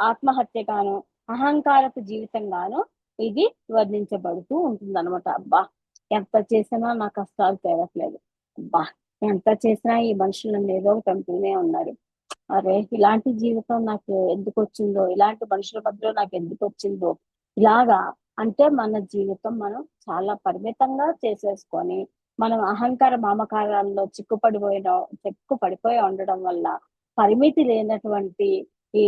ఆత్మహత్యగాను, అహంకారపు జీవితంగాను ఇది వర్ణించబడుతూ ఉంటుంది అనమాట. అబ్బా, ఎంత చేసినా నా కష్టాలు తీరట్లేదు, అబ్బా ఎంత చేసినా ఈ మనుషులు నన్ను ఏదో ఒకటి అంటూనే ఉన్నారు, అరే ఇలాంటి జీవితం నాకు ఎందుకు వచ్చిందో, ఇలాంటి మనుషుల మధ్యలో నాకు ఎందుకు వచ్చిందో. ఇలాగా అంటే మన జీవితం మనం చాలా పరిమితంగా చేసేసుకొని మనం అహంకార మమకారాల్లో చిక్కు పడిపోయి ఉండడం వల్ల పరిమితి లేనటువంటి ఈ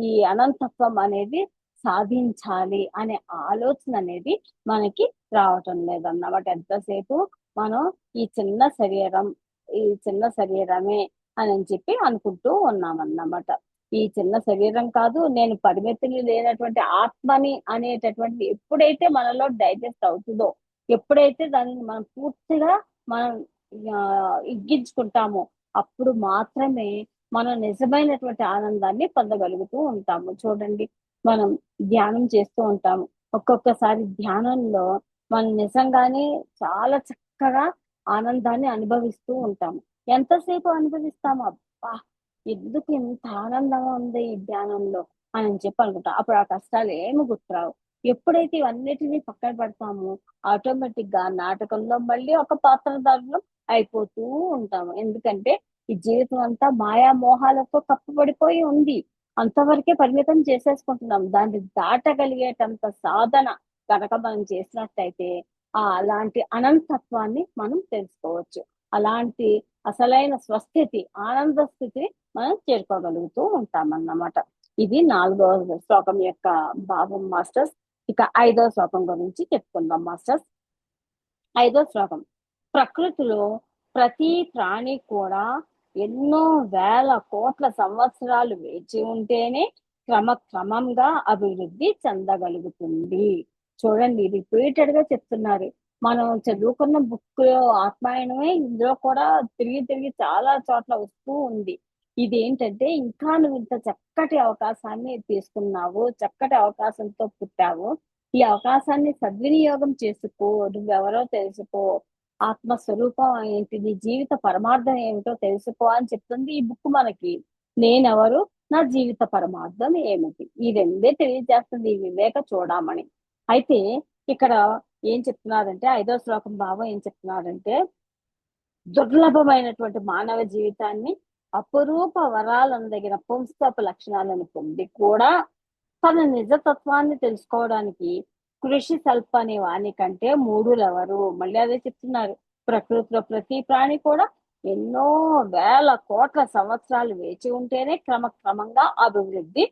ఈ అనంతత్వం అనేది సాధించాలి అనే ఆలోచన అనేది మనకి రావటం లేదన్నమాట. ఎంతసేపు మనం ఈ చిన్న శరీరం, ఈ చిన్న శరీరమే అని చెప్పి అనుకుంటూ ఉన్నామన్నమాట. ఈ చిన్న శరీరం కాదు, నేను పరిమితులు లేనటువంటి ఆత్మని అనేటటువంటి ఎప్పుడైతే మనలో డైజెస్ట్ అవుతుందో, ఎప్పుడైతే దాన్ని మనం పూర్తిగా మనం ఇగ్గించుకుంటామో అప్పుడు మాత్రమే మనం నిజమైనటువంటి ఆనందాన్ని పొందగలుగుతూ ఉంటాము. చూడండి, మనం ధ్యానం చేస్తూ ఉంటాము. ఒక్కొక్కసారి ధ్యానంలో మనం నిజంగానే చాలా చక్కగా ఆనందాన్ని అనుభవిస్తూ ఉంటాము. ఎంతసేపు అనుభవిస్తాము? అబ్బా, ఎందుకు ఇంత ఆనందంగా ఉంది ఈ ధ్యానంలో అని చెప్పి అనుకుంటాం. అప్పుడు ఆ కష్టాలు ఏమి గుర్తురావు. ఎప్పుడైతే ఇవన్నిటినీ పక్కన పెడతామో ఆటోమేటిక్ గా నాటకంలో మళ్ళీ ఒక పాత్రధారులు అయిపోతూ ఉంటాము. ఎందుకంటే ఈ జీవితం అంతా మాయా మోహాలతో కప్పబడిపోయి ఉంది. అంతవరకే పరిమితం చేసేసుకుంటున్నాం. దాన్ని దాటగలిగేటంత సాధన కనుక మనం చేసినట్టయితే అలాంటి అనంతత్వాన్ని మనం తెలుసుకోవచ్చు. అలాంటి అసలైన స్వస్థితి, ఆనంద స్థితిని మనం చేరుకోగలుగుతూ ఉంటామన్నమాట. ఇది 4వ శ్లోకం యొక్క భావం మాస్టర్స్. ఇక 5వ శ్లోకం గురించి చెప్పుకుందాం మాస్టర్స్. 5వ శ్లోకం. ప్రకృతిలో ప్రతి ప్రాణి కూడా ఎన్నో వేల కోట్ల సంవత్సరాలు వేచి ఉంటేనే క్రమంగా అభివృద్ధి చెందగలుగుతుంది. చూడండి, రిపీటెడ్ గా చెప్తున్నారు. మనం చదువుకున్న బుక్ లో ఆత్మాయణమే ఇందులో కూడా తిరిగి తిరిగి చాలా చోట్ల వస్తూ ఉంది. ఇదేంటంటే, ఇంకా నువ్వు ఇంత చక్కటి అవకాశాన్ని తీసుకున్నావు, చక్కటి అవకాశంతో పుట్టావు. ఈ అవకాశాన్ని సద్వినియోగం చేసుకో, నువ్వెవరో తెలుసుకో, ఆత్మస్వరూపం ఏంటి, నీ జీవిత పరమార్థం ఏమిటో తెలుసుకో అని చెప్తుంది ఈ బుక్ మనకి. నేనెవరు, నా జీవిత పరమార్థం ఏమిటి, ఈ రెండే తెలియజేస్తుంది ఈ వివేక చూడమని. అయితే ఇక్కడ ఏం చెప్తున్నారంటే, 5వ శ్లోకం భావం ఏం చెప్తున్నారంటే, దుర్లభమైనటువంటి మానవ జీవితాన్ని అపురూప వరాలందగిన పుంసపు లక్షణాలను పొంది కూడా తన నిజతత్వాన్ని తెలుసుకోవడానికి కృషి సల్పని వాని కంటే మూఢులెవరు. మళ్ళీ అదే చెప్తున్నారు. ప్రకృతిలో ప్రతి ప్రాణి కూడా ఎన్నో వేల కోట్ల సంవత్సరాలు వేచి ఉంటేనే క్రమంగా అభివృద్ధి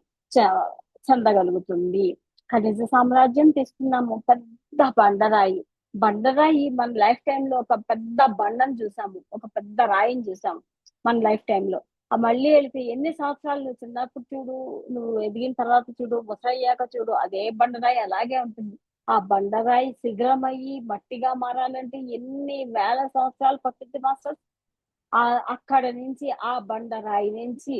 చెందగలుగుతుంది. ఖనిజ సామ్రాజ్యం తీసుకున్నాము, పెద్ద బండరాయి మన లైఫ్ టైమ్ లో ఒక పెద్ద బండను చూసాము, ఒక పెద్ద రాయిని చూసాము మన లైఫ్ టైమ్ లో. ఆ మళ్ళీ వెళితే ఎన్ని సంవత్సరాలు నువ్వు చిన్నప్పుడు చూడు, నువ్వు ఎదిగిన తర్వాత చూడు, ముసలయ్యాక చూడు, అదే బండరాయి అలాగే ఉంటుంది. ఆ బండరాయి శిథిలమయ్యి మట్టిగా మారాలంటే ఎన్ని వేల సంవత్సరాలు పట్టుద్ది మాస్టర్. అక్కడ నుంచి, ఆ బండరాయి నుంచి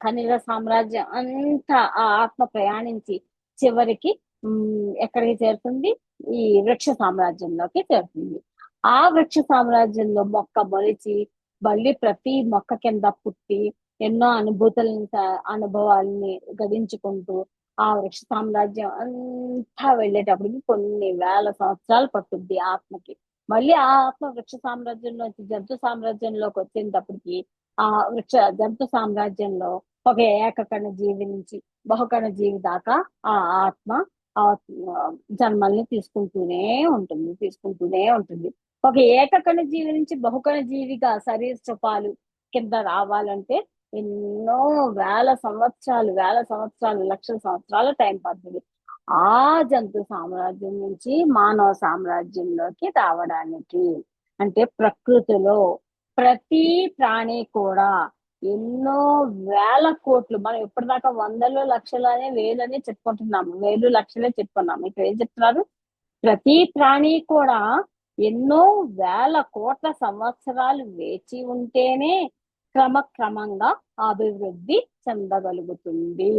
ఖనిజ సామ్రాజ్యం అంతా ఆ ఆత్మ ప్రయాణించి చివరికి ఎక్కడికి చేరుతుంది, ఈ వృక్ష సామ్రాజ్యంలోకి చేరుతుంది. ఆ వృక్ష సామ్రాజ్యంలో మొక్క మొలిచి మళ్ళీ ప్రతి మొక్క కింద పుట్టి ఎన్నో అనుభవాల్ని గడించుకుంటూ ఆ వృక్ష సామ్రాజ్యం అంతా వెళ్ళేటప్పటికి కొన్ని వేల సంవత్సరాలు పట్టుద్ది ఆత్మకి. మళ్ళీ ఆ ఆత్మ వృక్ష సామ్రాజ్యంలోంచి జంతు సామ్రాజ్యంలోకి వచ్చేటప్పటికి ఆ జంతు సామ్రాజ్యంలో ఒక ఏకకణ జీవి నుంచి బహుకణ జీవి దాకా ఆ ఆత్మ ఆ జన్మల్ని తీసుకుంటూనే ఉంటుంది. ఒక ఏకకణ జీవి నుంచి బహుకణ జీవిగా శరీర చుపాలు కింద రావాలంటే ఎన్నో వేల సంవత్సరాలు, లక్షల సంవత్సరాల టైం పడుతుంది. ఆ జంతు సామ్రాజ్యం నుంచి మానవ సామ్రాజ్యంలోకి రావడానికి. అంటే ప్రకృతిలో ప్రతి ప్రాణి కూడా ఎన్నో వేల కోట్లు, మనం ఇప్పటిదాకా వందలు లక్షలని వేలని చెప్పుకుంటున్నాము, వేలు లక్షలే చెప్పుకున్నాము. ఇక్కడ ఏం చెప్తున్నారు, ప్రతి ప్రాణి కూడా ఎన్నో వేల కోట్ల సంవత్సరాలు వేచి ఉంటేనే క్రమంగా అభివృద్ధి చెందగలుగుతుంది.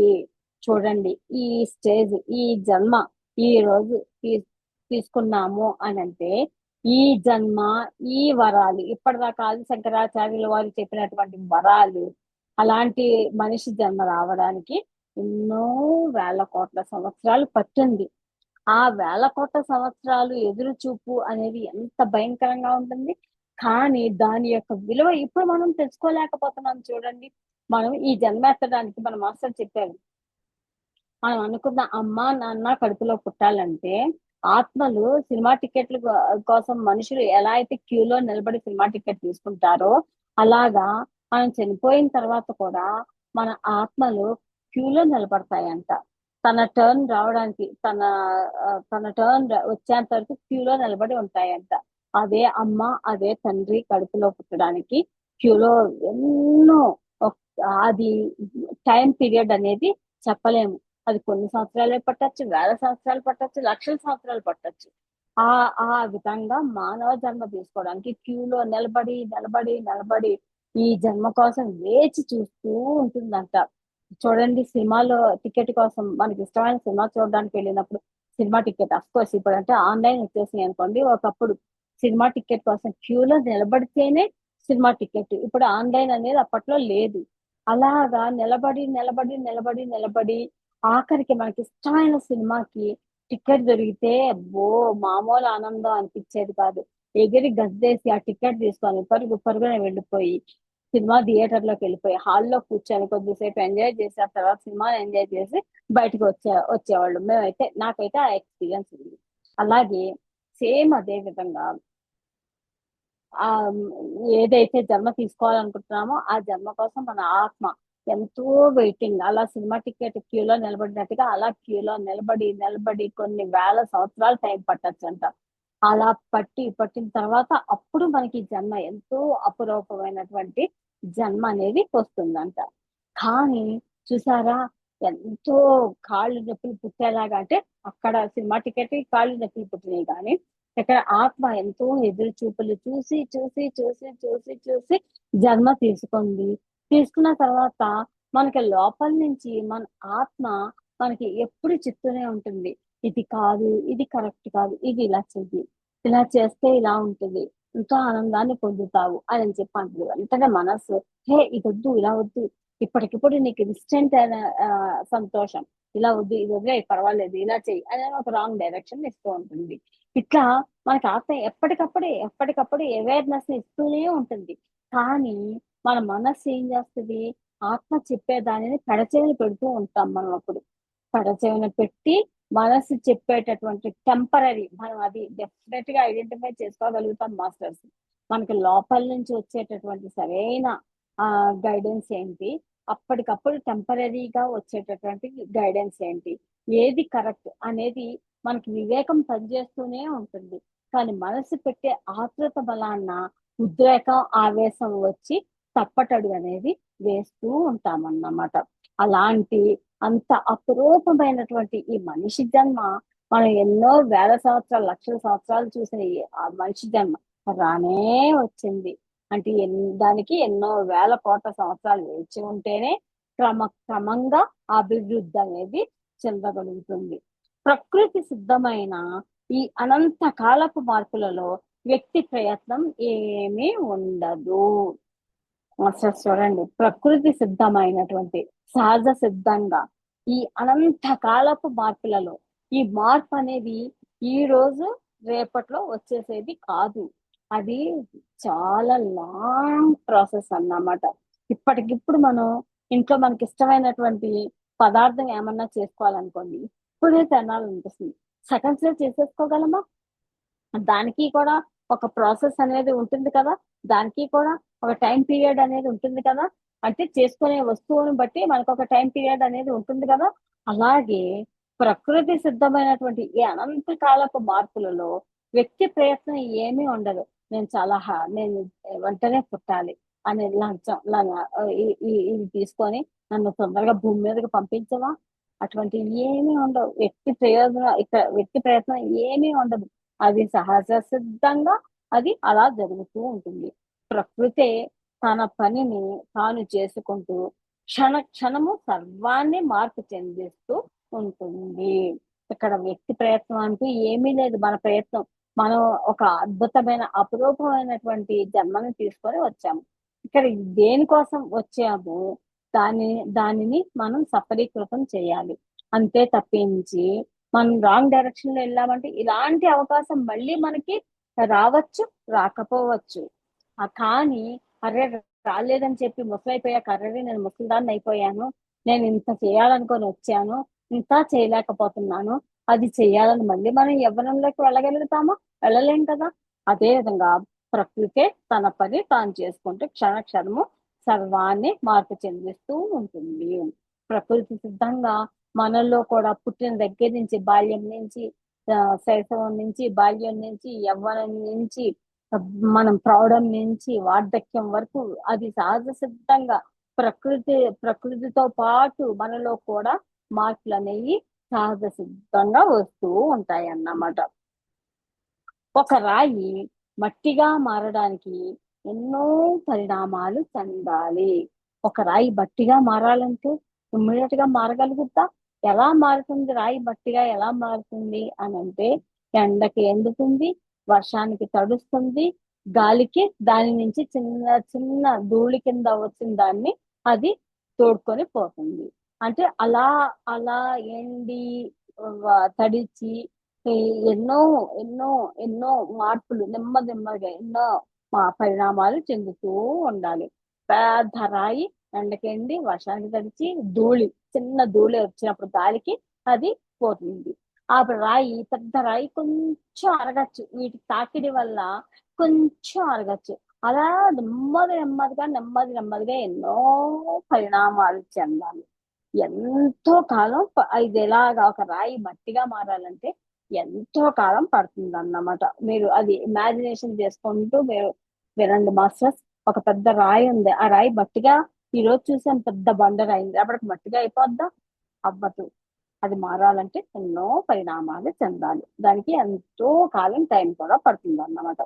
చూడండి, ఈ స్టేజ్, ఈ జన్మ ఈ రోజు తీసుకున్నాము అని అంటే, ఈ జన్మ, ఈ వరాలు, ఇప్పటిదాకా ఆది శంకరాచార్యుల వారు చెప్పినటువంటి వరాలు, అలాంటి మనిషి జన్మ రావడానికి ఎన్నో వేల కోట్ల సంవత్సరాలు పట్టింది. ఆ వేల కోట్ల సంవత్సరాలు ఎదురు చూపు అనేది ఎంత భయంకరంగా ఉంటుంది. కానీ దాని యొక్క విలువ ఇప్పుడు మనం తెలుసుకోలేకపోతున్నాం. చూడండి, మనం ఈ జన్మ ఎత్తడానికి మన మాస్టర్ చెప్పారు, మనం అనుకున్న అమ్మ నాన్న కడుపులో పుట్టాలంటే ఆత్మలు సినిమా టికెట్ల కోసం మనుషులు ఎలా అయితే క్యూలో నిలబడి సినిమా టికెట్ తీసుకుంటారో, అలాగా మనం చనిపోయిన తర్వాత కూడా మన ఆత్మలు క్యూలో నిలబడతాయంట. తన టర్న్ రావడానికి, తన టర్న్ వచ్చేంత వరకు క్యూలో నిలబడి ఉంటాయంట. అదే అమ్మ, అదే తండ్రి కడుపులో పుట్టడానికి క్యూలో ఎన్నో అది టైం పీరియడ్ అనేది చెప్పలేము. అది కొన్ని సంవత్సరాలే పట్టచ్చు, వేల సంవత్సరాలు పట్టచ్చు, లక్షల సంవత్సరాలు పట్టచ్చు. ఆ ఆ విధంగా మానవ జన్మ తీసుకోవడానికి క్యూలో నిలబడి ఈ జన్మ కోసం వేచి చూస్తూ ఉంటుందంట. చూడండి, సినిమాలో టికెట్ కోసం మనకి ఇష్టమైన సినిమా చూడడానికి వెళ్ళినప్పుడు సినిమా టికెట్, అఫ్ కోర్స్ ఇప్పుడు అంటే ఆన్లైన్ వచ్చేసినాయి అనుకోండి, ఒకప్పుడు సినిమా టికెట్ కోసం క్యూలో నిలబడితేనే సినిమా టికెట్, ఇప్పుడు ఆన్లైన్ అనేది అప్పట్లో లేదు. అలాగా నిలబడి ఆఖరికి మనకి ఇష్టమైన సినిమాకి టికెట్ దొరికితే అబ్బో మామూలు ఆనందం అనిపించేది కాదు. ఎగిరి గద్దేసి ఆ టికెట్ తీసుకొని పరుగున వెళ్ళిపోయి సినిమా థియేటర్ లోకి వెళ్ళిపోయి హాల్లో కూర్చొని కొద్దిసేపు ఎంజాయ్ చేసి ఆ తర్వాత సినిమా ఎంజాయ్ చేసి బయటకు వచ్చేవాళ్ళు. నాకైతే ఆ ఎక్స్పీరియన్స్ ఉంది. అలాగే సేమ్ అదే విధంగా ఆ ఏదైతే జన్మ తీసుకోవాలనుకుంటున్నామో ఆ జన్మ కోసం మన ఆత్మ ఎంతో వెయిటింగ్, అలా సినిమా టికెట్ క్యూలో నిలబడినట్టుగా అలా క్యూలో నిలబడి కొన్ని వేల సంవత్సరాలు టైం పట్టచ్చంట. అలా పట్టిన తర్వాత అప్పుడు మనకి జన్మ ఎంతో అపురూపమైనటువంటి జన్మ అనేది వస్తుందంట. కానీ చూసారా, ఎంతో కాళ్ళు నొప్పులు పుట్టేలాగా, అంటే అక్కడ సినిమా టికెట్ కాళ్ళు నొప్పులు పుట్టినాయి, కానీ ఇక్కడ ఆత్మ ఎంతో ఎదురు చూపులు చూసి చూసి చూసి చూసి చూసి జన్మ తీసుకుంది. తీసుకున్న తర్వాత మనకి లోపల నుంచి మన ఆత్మ మనకి ఎప్పుడు చెప్తూనే ఉంటుంది, ఇది కాదు, ఇది కరెక్ట్ కాదు, ఇది ఇలా చెయ్యి, ఇలా చేస్తే ఇలా ఉంటుంది, ఇంకా ఆనందాన్ని పొందుతావు అని చెప్పి అంటుంది. వెంటనే మనస్సు, హే ఇది వద్దు, ఇలా వద్దు, ఇప్పటికిప్పుడు నీకు ఇన్స్టెంట్ అయిన సంతోషం, ఇలా వద్దు, ఇది వదిలే, పర్వాలేదు, ఇలా చెయ్యి అని ఒక రాంగ్ డైరెక్షన్ ఇస్తూ ఉంటుంది. ఇట్లా మనకి ఆత్మ ఎప్పటికప్పుడు అవేర్నెస్ ఇస్తూనే ఉంటుంది. కానీ మన మనస్సు ఏం చేస్తుంది, ఆత్మ చెప్పే దానిని పెడచెవిని పెడుతూ ఉంటాం మనం. అప్పుడు పెడచెవిన పెట్టి మనసు చెప్పేటటువంటి టెంపరరీ, మనం అది డెఫినెట్ గా ఐడెంటిఫై చేసుకోగలుగుతాం మాస్టర్స్. మనకి లోపల నుంచి వచ్చేటటువంటి సరైన గైడెన్స్ ఏంటి, అప్పటికప్పుడు టెంపరరీగా వచ్చేటటువంటి గైడెన్స్ ఏంటి, ఏది కరెక్ట్ అనేది మనకి వివేకం పనిచేస్తూనే ఉంటుంది. కానీ మనసు పెట్టే ఆతృత బలాన్న ఉద్రేకం, ఆవేశం వచ్చి తప్పటడుగు అనేది వేస్తూ ఉంటామన్నమాట. అలాంటి అంత అపురూపమైనటువంటి ఈ మనిషి జన్మ, మనం ఎన్నో వేల సంవత్సరాలు, లక్షల సంవత్సరాలు చూసిన ఆ మనిషి జన్మ రానే వచ్చింది. అంటే దానికి ఎన్నో వేల కోట్ల సంవత్సరాలు వేచి ఉంటేనే క్రమంగా అభివృద్ధి అనేది చెందగలుగుతుంది. ప్రకృతి సిద్ధమైన ఈ అనంత కాలపు మార్పులలో వ్యక్తి ప్రయత్నం ఏమీ ఉండదు. అసలు చూడండి, ప్రకృతి సిద్ధమైనటువంటి సహజ సిద్ధంగా ఈ అనంత కాలపు మార్పులలో ఈ మార్పు అనేది ఈ రోజు రేపట్లో వచ్చేసేది కాదు. అది చాలా లాంగ్ ప్రాసెస్ అన్నమాట. ఇప్పటికిప్పుడు మనం ఇంట్లో మనకి ఇష్టమైనటువంటి పదార్థం ఏమన్నా చేసుకోవాలనుకోండి, ఇప్పుడే తినాలనిపిస్తుంది, సెకండ్స్ లో చేసేసుకోగలమా? దానికి కూడా ఒక ప్రాసెస్ అనేది ఉంటుంది కదా, దానికి కూడా ఒక టైం పీరియడ్ అనేది ఉంటుంది కదా, అంటే చేసుకునే వస్తువుని బట్టి మనకు ఒక టైం పీరియడ్ అనేది ఉంటుంది కదా. అలాగే ప్రకృతి సిద్ధమైనటువంటి ఈ అనంత కాలపు మార్పులలో వ్యక్తి ప్రయత్నం ఏమీ ఉండదు. నేను వెంటనే పుట్టాలి అనే లంచం ఇది తీసుకొని నన్ను తొందరగా భూమి మీదకి పంపించవా, అటువంటి ఏమీ ఉండవు. వ్యక్తి ప్రయత్నం ఏమీ ఉండదు. అది సహజ సిద్ధంగా అది అలా జరుగుతూ ఉంటుంది. ప్రకృతే తన పనిని తాను చేసుకుంటూ క్షణము సర్వాన్ని మార్పు చెందిస్తూ ఉంటుంది. ఇక్కడ వ్యక్తి ప్రయత్నం అంటూ ఏమీ లేదు. మన ప్రయత్నం, మనం ఒక అద్భుతమైన అపురూపమైనటువంటి జన్మని తీసుకొని వచ్చాము. ఇక్కడ దేనికోసం వచ్చాము, దానిని మనం సఫలీకృతం చేయాలి. అంతే తప్పించి మనం రాంగ్ డైరెక్షన్ లో వెళ్ళామంటే ఇలాంటి అవకాశం మళ్ళీ మనకి రావచ్చు, రాకపోవచ్చు. కానీ అరే రాలేదని చెప్పి ముసలైపోయాక, అర్రే నేను ముసలిదాన్ని అయిపోయాను, నేను ఇంత చేయాలనుకొని వచ్చాను, ఇంత చేయలేకపోతున్నాను, అది చేయాలని మళ్ళీ మనం యవ్వనంలోకి వెళ్ళగలుగుతామా? వెళ్ళలేం కదా. అదే విధంగా ప్రకృతే తన పని తాను చేసుకుంటే క్షణము సర్వాన్ని మార్పు చెందిస్తూ ఉంటుంది. ప్రకృతి సిద్ధంగా మనలో కూడా పుట్టిన దగ్గర నుంచి, బాల్యం నుంచి, శైశవం నుంచి, బాల్యం నుంచి, యవ్వనం నుంచి, మనం ప్రౌఢం నుంచి వార్ధక్యం వరకు అది సహజ సిద్ధంగా ప్రకృతితో పాటు మనలో కూడా మార్పులు అనేవి సహజ సిద్ధంగా వస్తూ ఉంటాయి అన్నమాట. ఒక రాయి మట్టిగా మారడానికి ఎన్నో పరిణామాలు చెందాలి. ఒక రాయి మట్టిగా మారాలంటే ఇమ్మీడియట్ గా మారగలుగుతా? ఎలా మారుతుంది రాయి మట్టిగా, ఎలా మారుతుంది అని అంటే, ఎండకి ఎండుతుంది, వర్షానికి తడుస్తుంది, గాలికి దాని నుంచి చిన్న చిన్న ధూళి కింద వచ్చిన దాన్ని అది తోడుకొని పోతుంది. అంటే అలా అలా ఎండి తడిచి ఎన్నో ఎన్నో ఎన్నో మార్పులు నెమ్మదిగా ఎన్నో పరిణామాలు చెందుతూ ఉండాలి. పెద్ద రాయి ఎండకెండి వర్షానికి తడిచి చిన్న ధూళి వచ్చినప్పుడు గాలికి అది పోతుంది. ఆ రాయి, పెద్ద రాయి కొంచెం అరగచ్చు, వీటి తాకిడి వల్ల కొంచెం అరగచ్చు. అలా నెమ్మదిగా ఎన్నో పరిణామాలు చెందాలి. ఎంతో కాలం ఇది ఎలాగా ఒక రాయి మట్టిగా మారాలంటే ఎంతో కాలం పడుతుంది అన్నమాట. మీరు అది ఇమాజినేషన్ చేసుకుంటూ మీరు వినండి మాస్టర్స్. ఒక పెద్ద రాయి ఉంది, ఆ రాయి మట్టిగా ఈ రోజు చూసాం, పెద్ద బండరాయింది, అప్పటికి మట్టిగా అయిపోద్దా? అవ్వదు. అది మారాలంటే ఎన్నో పరిణామాలు చెందాలి. దానికి ఎంతో కాలం టైం కూడా పడుతుందన్నమాట.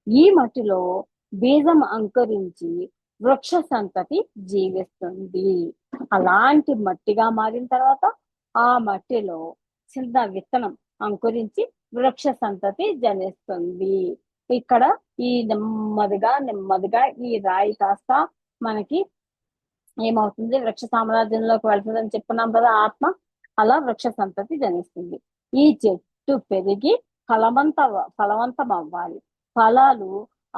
ఈ మట్టిలో బీజం అంకురించి వృక్ష సంతతి జీవిస్తుంది. అలాంటి మట్టిగా మారిన తర్వాత ఆ మట్టిలో చిన్న విత్తనం అంకురించి వృక్ష సంతతి జనిస్తుంది. ఇక్కడ ఈ నెమ్మదిగా నెమ్మదిగా ఈ రాయి కాస్త మనకి ఏమవుతుంది, వృక్ష సామ్రాజ్యంలోకి వెళ్తుందని చెప్పుకున్నాం కదా ఆత్మ. అలా వృక్ష సంతతి జనిస్తుంది. ఈ చెట్టు పెరిగి ఫలవంతం అవ్వాలి. ఫలాలు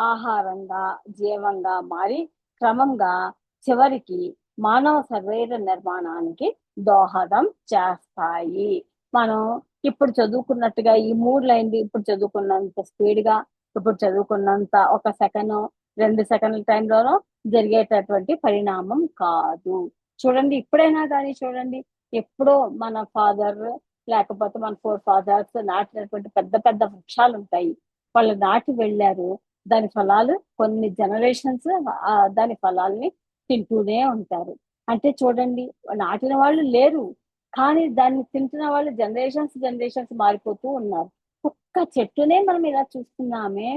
ఆహారంగా జీవంగా మారి క్రమంగా చివరికి మానవ శరీర నిర్మాణానికి దోహదం చేస్తాయి. మనం ఇప్పుడు చదువుకున్నట్టుగా ఈ 3 లైన్లు ఇప్పుడు చదువుకున్నంత స్పీడ్ గా, ఇప్పుడు చదువుకున్నంత 1 సెకండ్ 2 సెకండ్ల టైంలోనో జరిగేటటువంటి పరిణామం కాదు. చూడండి, ఇప్పుడైనా కానీ చూడండి, ఎప్పుడో మన ఫాదర్ లేకపోతే మన ఫోర్ ఫాదర్స్ నాటినటువంటి పెద్ద పెద్ద వృక్షాలు ఉంటాయి. వాళ్ళు నాటి వెళ్ళారు. దాని ఫలాలు కొన్ని జనరేషన్స్ దాని ఫలాల్ని తింటూనే ఉంటారు. అంటే చూడండి, నాటిన వాళ్ళు లేరు, కానీ దాన్ని తింటున్న వాళ్ళు జనరేషన్స్ మారిపోతూ ఉన్నారు. ఒక్క చెట్టునే మనం ఇలా చూస్తున్నామే,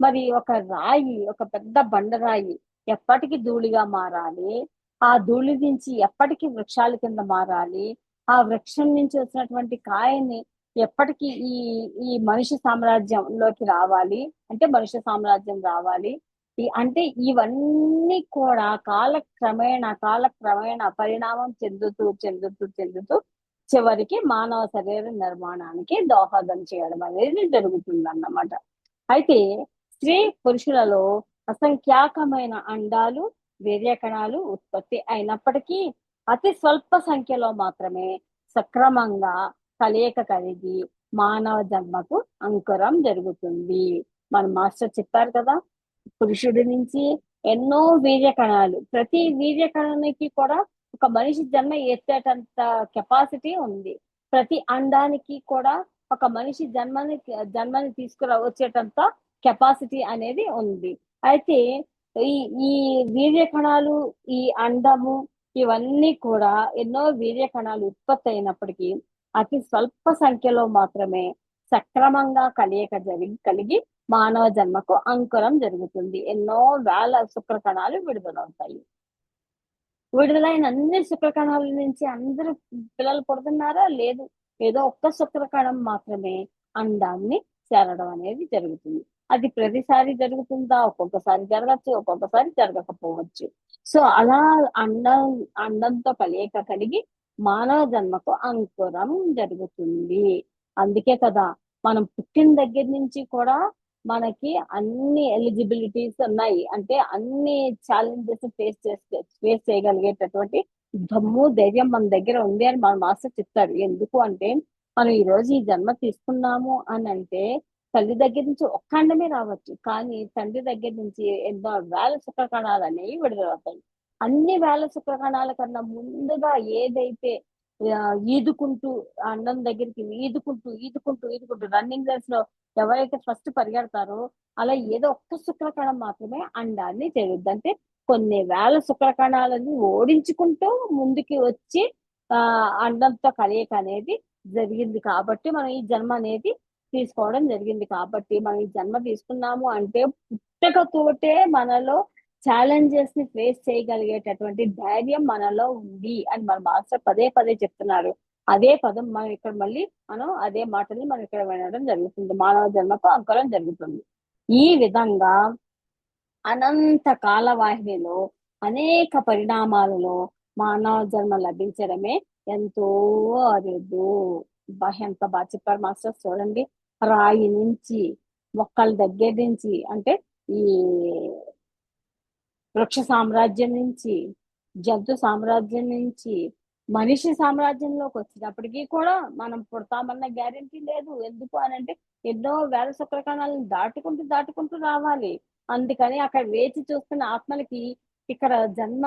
మరి ఒక రాయి, ఒక పెద్ద బండరాయి ఎప్పటికి ధూళిగా మారాలి, ఆ ధూళి నుంచి ఎప్పటికి వృక్షాల కింద మారాలి, ఆ వృక్షం నుంచి వచ్చినటువంటి కాయని ఎప్పటికి ఈ ఈ మనిషి సామ్రాజ్యంలోకి రావాలి, అంటే మనిషి సామ్రాజ్యం రావాలి. అంటే ఇవన్నీ కూడా కాలక్రమేణా పరిణామం చెందుతూ చెందుతూ చెందుతూ చివరికి మానవ శరీర నిర్మాణానికి దోహదం చేయడం అనేది జరుగుతుంది అన్నమాట. అయితే స్త్రీ పురుషులలో అసంఖ్యాకమైన అండాలు వీర్యకణాలు ఉత్పత్తి అయినప్పటికీ అతి స్వల్ప సంఖ్యలో మాత్రమే సక్రమంగా కలయిక కలిగి మానవ జన్మకు అంకురం జరుగుతుంది. మన మాస్టర్ చెప్పారు కదా, పురుషుడి నుంచి ఎన్నో వీర్యకణాలు, ప్రతి వీర్యకణానికి కూడా ఒక మనిషి జన్మ ఎత్తేటంత కెపాసిటీ ఉంది. ప్రతి అండానికి కూడా ఒక మనిషి జన్మని తీసుకురా వచ్చేటంత కెపాసిటీ అనేది ఉంది. అయితే ఈ ఈ వీర్య కణాలు, ఈ అండము, ఇవన్నీ కూడా ఎన్నో వీర్య కణాలు ఉత్పత్తి అయినప్పటికీ అతి స్వల్ప సంఖ్యలో మాత్రమే సక్రమంగా కలిగి మానవ జన్మకు అంకురం జరుగుతుంది. ఎన్నో వేల శుక్ర కణాలు విడుదలవుతాయి. విడుదలైన అన్ని శుక్ర కణాల నుంచి అందరూ పిల్లలు పుడుతున్నారా? లేదు. ఏదో ఒక్క శుక్ర కణం మాత్రమే అండాన్ని చేరడం అనేది జరుగుతుంది. అది ప్రతిసారి జరుగుతుందా? ఒక్కొక్కసారి జరగచ్చు, ఒక్కొక్కసారి జరగకపోవచ్చు. సో అలా అండంతో కలయిక కలిగి మానవ జన్మకు అంకురం జరుగుతుంది. అందుకే కదా మనం పుట్టిన దగ్గర నుంచి కూడా మనకి అన్ని ఎలిజిబిలిటీస్ ఉన్నాయి. అంటే అన్ని ఛాలెంజెస్ ఫేస్ చేయగలిగేటటువంటి దమ్ము ధైర్యం మన దగ్గర ఉంది అని మన మాస్టర్ చెప్తారు. ఎందుకు అంటే మనం ఈ రోజు ఈ జన్మ తీసుకున్నాము అని అంటే తల్లి దగ్గర నుంచి ఒక్క అండమే రావచ్చు, కానీ తండ్రి దగ్గర నుంచి ఎన్నో వేల శుక్ర కణాలు అనేవి విడుదలవుతాయి. అన్ని వేల శుక్ర కణాల కన్నా ముందుగా ఏదైతే ఈదుకుంటూ అండం దగ్గరికి ఈదుకుంటూ రన్నింగ్ రేస్ లో ఎవరైతే ఫస్ట్ పరిగెడతారో అలా ఏదో ఒక్క శుక్ర కణం మాత్రమే అండాన్ని చేరుద్ది. అంటే కొన్ని వేల శుక్ర కణాలని ఓడించుకుంటూ ముందుకి వచ్చి అండంతో కలయిక అనేది జరిగింది. కాబట్టి మనం ఈ జన్మ అనేది తీసుకోవడం జరిగింది. కాబట్టి మనం ఈ జన్మ తీసుకున్నాము అంటే పుట్టకతోటే మనలో ఛాలెంజెస్ ని ఫేస్ చేయగలిగేటటువంటి ధైర్యం మనలో ఉంది అని మన మాస్టర్ పదే పదే చెప్తున్నారు. అదే పదం మనం ఇక్కడ మళ్ళీ అదే మాటని మనం ఇక్కడ వినడం జరుగుతుంది. మానవ జన్మకు అంకురం జరుగుతుంది. ఈ విధంగా అనంత కాలవాహినిలో అనేక పరిణామాలలో మానవ జన్మ లభించడమే ఎంతో అరుదు. ఎంత బాగా చెప్పారు మాస్టర్. చూడండి, రాయి నుంచి, మొక్కల దగ్గర నుంచి, అంటే ఈ వృక్ష సామ్రాజ్యం నుంచి, జంతు సామ్రాజ్యం నుంచి మనిషి సామ్రాజ్యంలోకి వచ్చినప్పటికీ కూడా మనం పుడతామన్న గ్యారెంటీ లేదు. ఎందుకు అని అంటే ఎన్నో వేల శుక్ర కణాలను దాటుకుంటూ రావాలి. అందుకని అక్కడ వేచి చూస్తున్న ఆత్మలకి ఇక్కడ జన్మ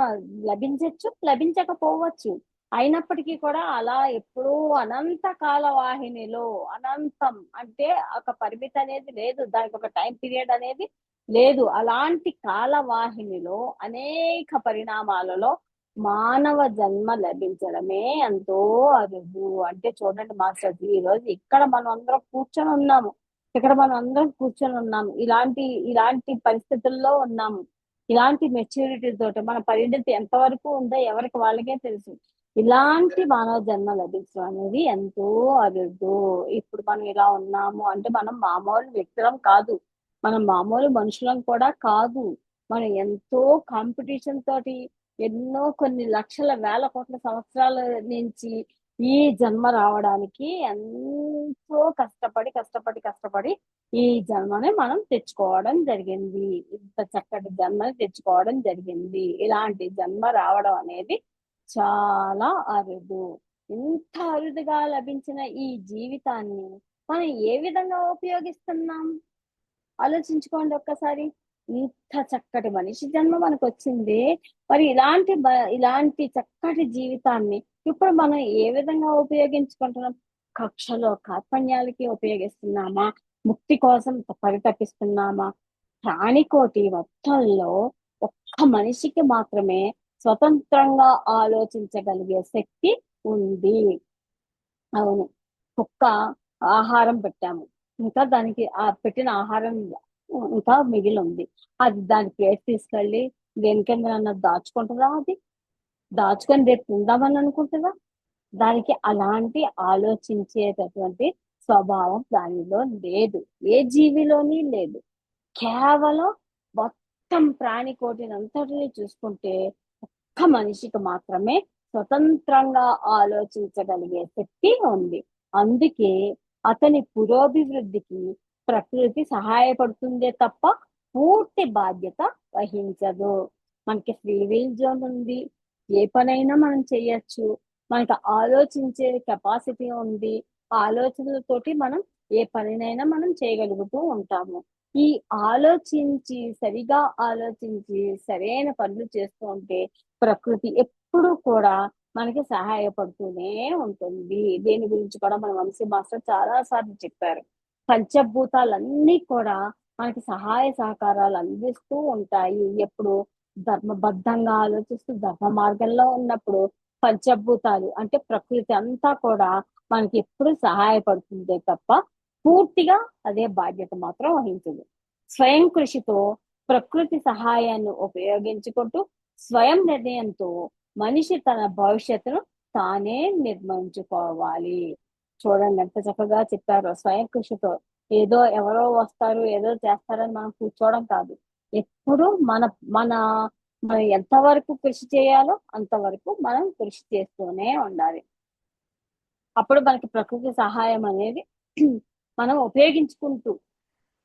లభించవచ్చు, లభించకపోవచ్చు. అయినప్పటికీ కూడా అలా ఎప్పుడూ అనంత కాలవాహినిలో, అనంతం అంటే ఒక పరిమితి అనేది లేదు, దానికి ఒక టైం పీరియడ్ అనేది లేదు. అలాంటి కాలవాహినిలో అనేక పరిణామాలలో మానవ జన్మ లభించడమే ఎంతో అరుదు. అంటే చూడండి మాస్టర్, ఈ రోజు ఇక్కడ మనం అందరం కూర్చొని ఉన్నాము. ఇలాంటి ఇలాంటి పరిస్థితుల్లో ఉన్నాము. ఇలాంటి మెచ్యూరిటీ తోటి మన పరిణతి ఎంతవరకు ఉందో ఎవరికి వాళ్ళకే తెలుసు. ఇలాంటి మానవ జన్మ లభించడం అనేది ఎంతో అరుదు. ఇప్పుడు మనం ఇలా ఉన్నాము అంటే మనం మామూలు వ్యక్తులం కాదు, మనం మామూలు మనుషులం కూడా కాదు. మనం ఎంతో కాంపిటీషన్ తోటి ఎన్నో కొన్ని లక్షల వేల కోట్ల సంవత్సరాల నుంచి ఈ జన్మ రావడానికి ఎంతో కష్టపడి ఈ జన్మని మనం తెచ్చుకోవడం జరిగింది. ఇంత చక్కటి జన్మని తెచ్చుకోవడం జరిగింది. ఇలాంటి జన్మ రావడం అనేది చాలా అరుదు. ఇంత అరుదుగా లభించిన ఈ జీవితాన్ని మనం ఏ విధంగా ఉపయోగిస్తున్నాం ఆలోచించుకోండి ఒక్కసారి. ఇంత చక్కటి మనిషి జన్మ మనకు వచ్చింది, మరి ఇలాంటి చక్కటి జీవితాన్ని ఇప్పుడు మనం ఏ విధంగా ఉపయోగించుకుంటున్నాం? కక్షలో కార్పణ్యాలకి ఉపయోగిస్తున్నామా? ముక్తి కోసం పరితపిస్తున్నామా? ప్రాణికోటి మొత్తంలో ఒక్క మనిషికి మాత్రమే స్వతంత్రంగా ఆలోచించగలిగే శక్తి ఉంది. అవును, కుక్క ఆహారం పెట్టాము, ఇంకా దానికి ఆ పెట్టిన ఆహారం ఇంకా మిగిలి ఉంది. అది దాని ప్లేట్ తీసుకెళ్ళి దేనికైనా దాచుకుంటుందా? అది దాచుకొని రేపు తిందామని అనుకుంటుందా? దానికి అలాంటి ఆలోచించేటటువంటి స్వభావం దానిలో లేదు, ఏ జీవిలోని లేదు. కేవలం మొత్తం ప్రాణికోటిని అంతటిని చూసుకుంటే ఒక్క మనిషికి మాత్రమే స్వతంత్రంగా ఆలోచించగలిగే శక్తి ఉంది. అందుకే అతని పురోభివృద్ధికి ప్రకృతి సహాయపడుతుందే తప్ప పూర్తి బాధ్యత వహించదు. మనకి ఫ్రీ విల్ జోన్ ఉంది, ఏ పనైనా మనం చేయొచ్చు. మనకి ఆలోచించే కెపాసిటీ ఉంది, ఆలోచనలతోటి మనం ఏ పనినైనా మనం చేయగలుగుతూ ఉంటాము. ఈ సరిగా ఆలోచించి సరైన పనులు చేస్తూ ఉంటే ప్రకృతి ఎప్పుడు కూడా మనకి సహాయపడుతూనే ఉంటుంది. దీని గురించి కూడా మన వంశీ మాస్టర్ చాలా సార్లు చెప్పారు. పంచభూతాలన్నీ కూడా మనకి సహాయ సహకారాలు అందిస్తూ ఉంటాయి. ఎప్పుడు ధర్మబద్ధంగా ఆలోచిస్తూ ధర్మ మార్గంలో ఉన్నప్పుడు పంచభూతాలు అంటే ప్రకృతి అంతా కూడా మనకి ఎప్పుడు సహాయపడుతుందే తప్ప పూర్తిగా అదే బాధ్యత మాత్రం వహించదు. స్వయం కృషితో ప్రకృతి సహాయాన్ని ఉపయోగించుకుంటూ స్వయం నిర్ణయంతో మనిషి తన భవిష్యత్తును తానే నిర్మించుకోవాలి. చూడండి ఎంత చక్కగా చెప్పారో. స్వయం కృషితో ఏదో ఎవరో వస్తారు ఏదో చేస్తారని మనం కూర్చోవడం కాదు. ఎప్పుడు మన మన మనం ఎంతవరకు కృషి చేయాలో అంతవరకు మనం కృషి చేస్తూనే ఉండాలి. అప్పుడు మనకి ప్రకృతి సహాయం అనేది మనం ఉపయోగించుకుంటూ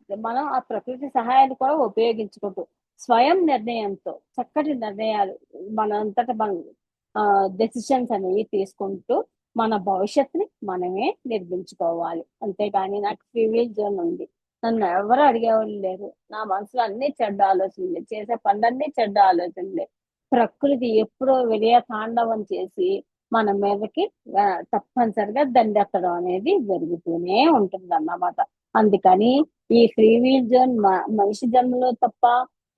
మనం ఆ ప్రకృతి సహాయాన్ని కూడా ఉపయోగించుకుంటూ స్వయం నిర్ణయంతో చక్కటి నిర్ణయాలు మనంతట మనం డెసిషన్స్ అనేవి తీసుకుంటూ మన భవిష్యత్తుని మనమే నిర్మించుకోవాలి. అంతేగాని నాకు ఫ్రీ విల్ జోన్ ఉంది, నన్ను ఎవరు అడిగేవాళ్ళు లేరు, నా మనసులో అన్ని చెడ్డ ఆలోచనలే, చేసే పనులన్నీ చెడ్డ ఆలోచనలే, ప్రకృతి ఎప్పుడో విలయ తాండవం చేసి మన మీదకి తప్పనిసరిగా దండెత్తడం అనేది జరుగుతూనే ఉంటుంది అన్నమాట. అందుకని ఈ ఫ్రీ విల్ జోన్ మనిషి జన్మలో తప్ప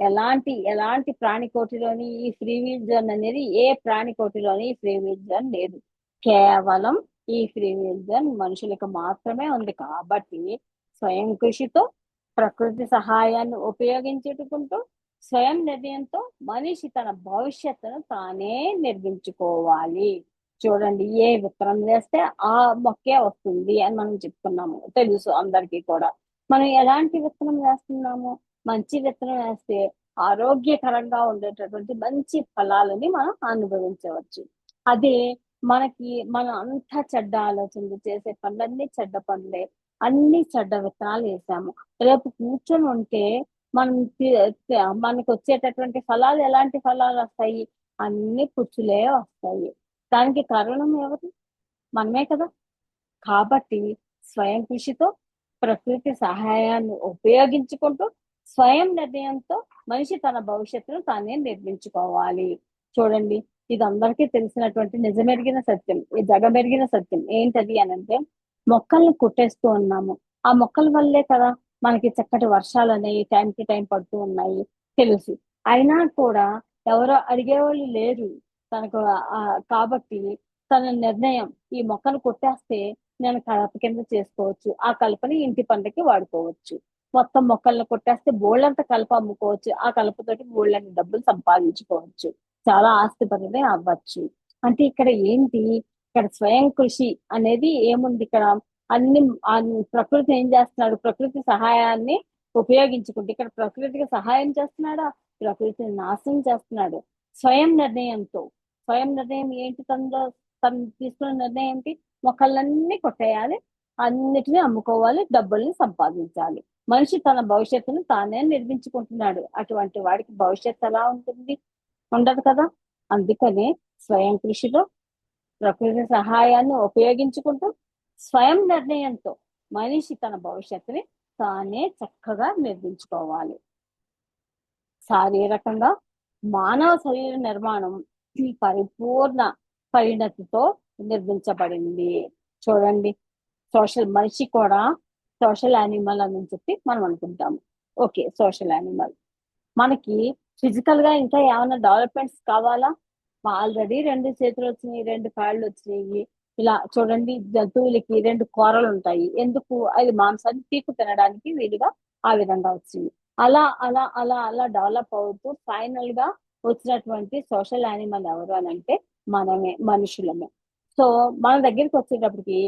ఎలాంటి ప్రాణికోటిలోని ఈ ఫ్రీ విల్ జోన్ అనేది ఏ ప్రాణికోటిలోని ఈ ఫ్రీ విల్ జోన్ లేదు. కేవలం ఈ ఫ్రీ విల్ జోన్ మనుషులకు మాత్రమే ఉంది. కాబట్టి స్వయం కృషితో ప్రకృతి సహాయాన్ని ఉపయోగించుకుంటూ స్వయం నిర్ణయంతో మనిషి తన భవిష్యత్తును తానే నిర్మించుకోవాలి. చూడండి, ఏ విత్తనం వేస్తే ఆ మొక్కే వస్తుంది అని మనం చెప్పుకున్నాము, తెలుసు అందరికీ కూడా. మనం ఎలాంటి విత్తనం వేస్తున్నాము? మంచి విత్తనం వేస్తే ఆరోగ్యకరంగా ఉండేటటువంటి మంచి ఫలాలని మనం అనుభవించవచ్చు. అదే మనం అంతా చెడ్డ ఆలోచనలు, చేసే పనులన్నీ చెడ్డ పనులే, అన్ని చెడ్డ విత్తనాలు వేసాము, రేపు కూర్చొని ఉంటే మనం మనకు వచ్చేటటువంటి ఫలాలు ఎలాంటి ఫలాలు వస్తాయి? అన్ని పుచ్చులే వస్తాయి. దానికి కారణం ఎవరు? మనమే కదా. కాబట్టి స్వయం కృషితో ప్రకృతి సహాయాన్ని ఉపయోగించుకుంటూ స్వయం నిర్ణయంతో మనిషి తన భవిష్యత్తును తానే నిర్మించుకోవాలి. చూడండి, ఇది అందరికీ తెలిసినటువంటి నిజమెరిగిన సత్యం, ఈ జగమెరిగిన సత్యం ఏంటది అనంటే, మొక్కల్ని కుట్టేస్తూ ఉన్నాము. ఆ మొక్కల వల్లే కదా మనకి చక్కటి వర్షాలు అనేవి టైం టు టైం పడుతూ ఉన్నాయి తెలుసు. అయినా కూడా ఎవరో అడిగేవాళ్ళు లేరు. తనకు కాబట్టి తన నిర్ణయం ఈ మొక్కను కొట్టేస్తే నేను కలప కింద చేసుకోవచ్చు, ఆ కలపని ఇంటి పంటకి వాడుకోవచ్చు. మొత్తం మొక్కలను కొట్టేస్తే బోళ్ళంత కలప అమ్ముకోవచ్చు, ఆ కలపతోటి బోళ్ళని డబ్బులు సంపాదించుకోవచ్చు, చాలా ఆస్తిపరులే అవ్వచ్చు. అంటే ఇక్కడ ఏంటి, ఇక్కడ స్వయం కృషి అనేది ఏముంది ఇక్కడ, అన్ని ప్రకృతి ఏం చేస్తున్నాడు, ప్రకృతి సహాయాన్ని ఉపయోగించుకుంటే ఇక్కడ ప్రకృతికి సహాయం చేస్తున్నాడా, ప్రకృతిని నాశనం చేస్తున్నాడు స్వయం నిర్ణయంతో. స్వయం నిర్ణయం ఏంటి, తను తీసుకున్న నిర్ణయం ఏంటి, మొక్కలన్నీ కొట్టేయాలి, అన్నిటినీ అమ్ముకోవాలి, డబ్బుల్ని సంపాదించాలి. మనిషి తన భవిష్యత్తును తానే నిర్మించుకుంటున్నాడు. అటువంటి వాడికి భవిష్యత్తు ఎలా ఉంటుంది, ఉండదు కదా. అందుకనే స్వయం కృషిలో ప్రకృతి సహాయాన్ని ఉపయోగించుకుంటూ స్వయం నిర్ణయంతో మనిషి తన భవిష్యత్తుని తానే చక్కగా నిర్మించుకోవాలి. శారీరకంగా మానవ శరీర నిర్మాణం పరిపూర్ణ పరిణతితో నిర్మించబడింది. చూడండి, మనిషి కూడా సోషల్ యానిమల్ అని చెప్పి మనం అనుకుంటాము. Okay, social animal. మనకి ఫిజికల్ గా ఇంకా ఏమైనా డెవలప్మెంట్స్ కావాలా, ఆల్రెడీ 2 చేతులు వచ్చినాయి, 2 కాళ్ళు వచ్చినాయి. ఇలా చూడండి, జంతువులకి 2 కూరలు ఉంటాయి, ఎందుకు, అది మాంసాన్ని పీకు తినడానికి వీలుగా ఆ విధంగా వచ్చింది. అలా అలా అలా అలా డెవలప్ అవుతూ ఫైనల్ గా వచ్చినటువంటి సోషల్ యానిమల్ ఎవరు అని అంటే మనమే, మనుషులమే. సో మన దగ్గరికి వచ్చేటప్పటికి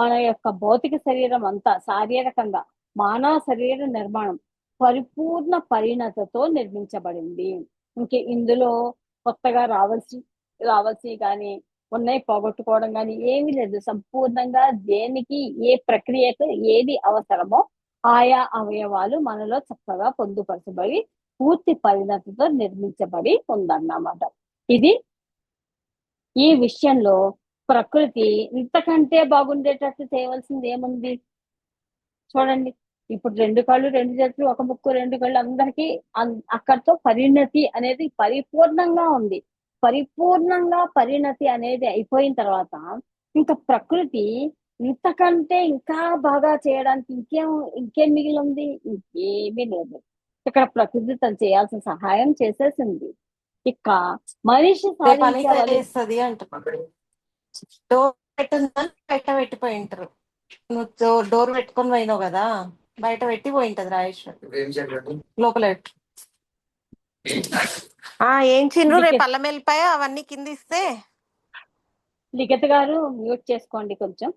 మన యొక్క భౌతిక శరీరం అంతా శారీరకంగా మానవ శరీర నిర్మాణం పరిపూర్ణ పరిణతతో నిర్మించబడింది. ఇంకే ఇందులో కొత్తగా రావాల్సి కానీ ఉన్నాయి పోగొట్టుకోవడం కానీ ఏమీ లేదు. సంపూర్ణంగా దేనికి ఏ ప్రక్రియకు ఏది అవసరమో ఆయా అవయవాలు మనలో చక్కగా పొందుపరచబడి పూర్తి పరిణతితో నిర్మించబడి ఉందన్నమాట. ఇది ఈ విషయంలో ప్రకృతి ఇంతకంటే బాగుండేటట్టు చేయవలసింది ఏముంది చూడండి. ఇప్పుడు 2 కాళ్ళు 2 చేతులు 1 ముక్కు 2 కళ్ళు అందరికీ అక్కడితో పరిణతి అనేది పరిపూర్ణంగా ఉంది. పరిపూర్ణంగా పరిణతి అనేది అయిపోయిన తర్వాత ఇంకా ప్రకృతి ఇంతకంటే ఇంకా బాగా చేయడానికి ఇంకేం మిగిలి ఉంది, ఇంకేమీ లేదు. ఇక్కడ ప్రకృతి తను చేయాల్సిన సహాయం చేసేసింది. ఇక మనిషి సాధించేది అంటున్నాడు. డోర్ పెట్టిందని బయట పెట్టిపోయి ఉంటారు. నువ్వు డోర్ పెట్టుకొని పోయినావు కదా, బయట పెట్టి పోయింటది రాయేష్ లోపల. ఏం చిండ్రు రేపు అల్లం వెల్లిపాయ అవన్నీ కింద ఇస్తే. లిఖిత గారు మ్యూట్ చేసుకోండి కొంచెం.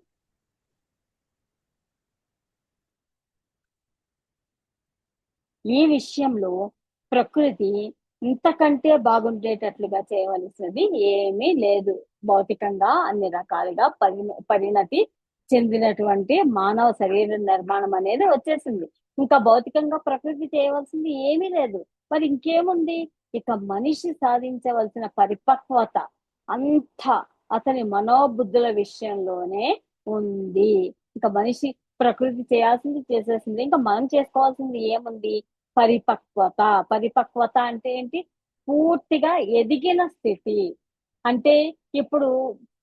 ఈ విషయంలో ప్రకృతి ఇంతకంటే బాగుండేటట్లుగా చేయవలసినది ఏమీ లేదు. భౌతికంగా అన్ని రకాలుగా పరిణతి చెందినటువంటి మానవ శరీర నిర్మాణం అనేది వచ్చేసింది. ఇంకా భౌతికంగా ప్రకృతి చేయవలసింది ఏమీ లేదు. మరి ఇంకేముంది, ఇక మనిషి సాధించవలసిన పరిపక్వత అంతా అతని మనోబుద్ధుల విషయంలోనే ఉంది. ఇంకా మనిషి ప్రకృతి చేయాల్సింది చేసేసింది, ఇంకా మనం చేసుకోవాల్సింది ఏముంది, పరిపక్వత అంటే ఏంటి, పూర్తిగా ఎదిగిన స్థితి. అంటే ఇప్పుడు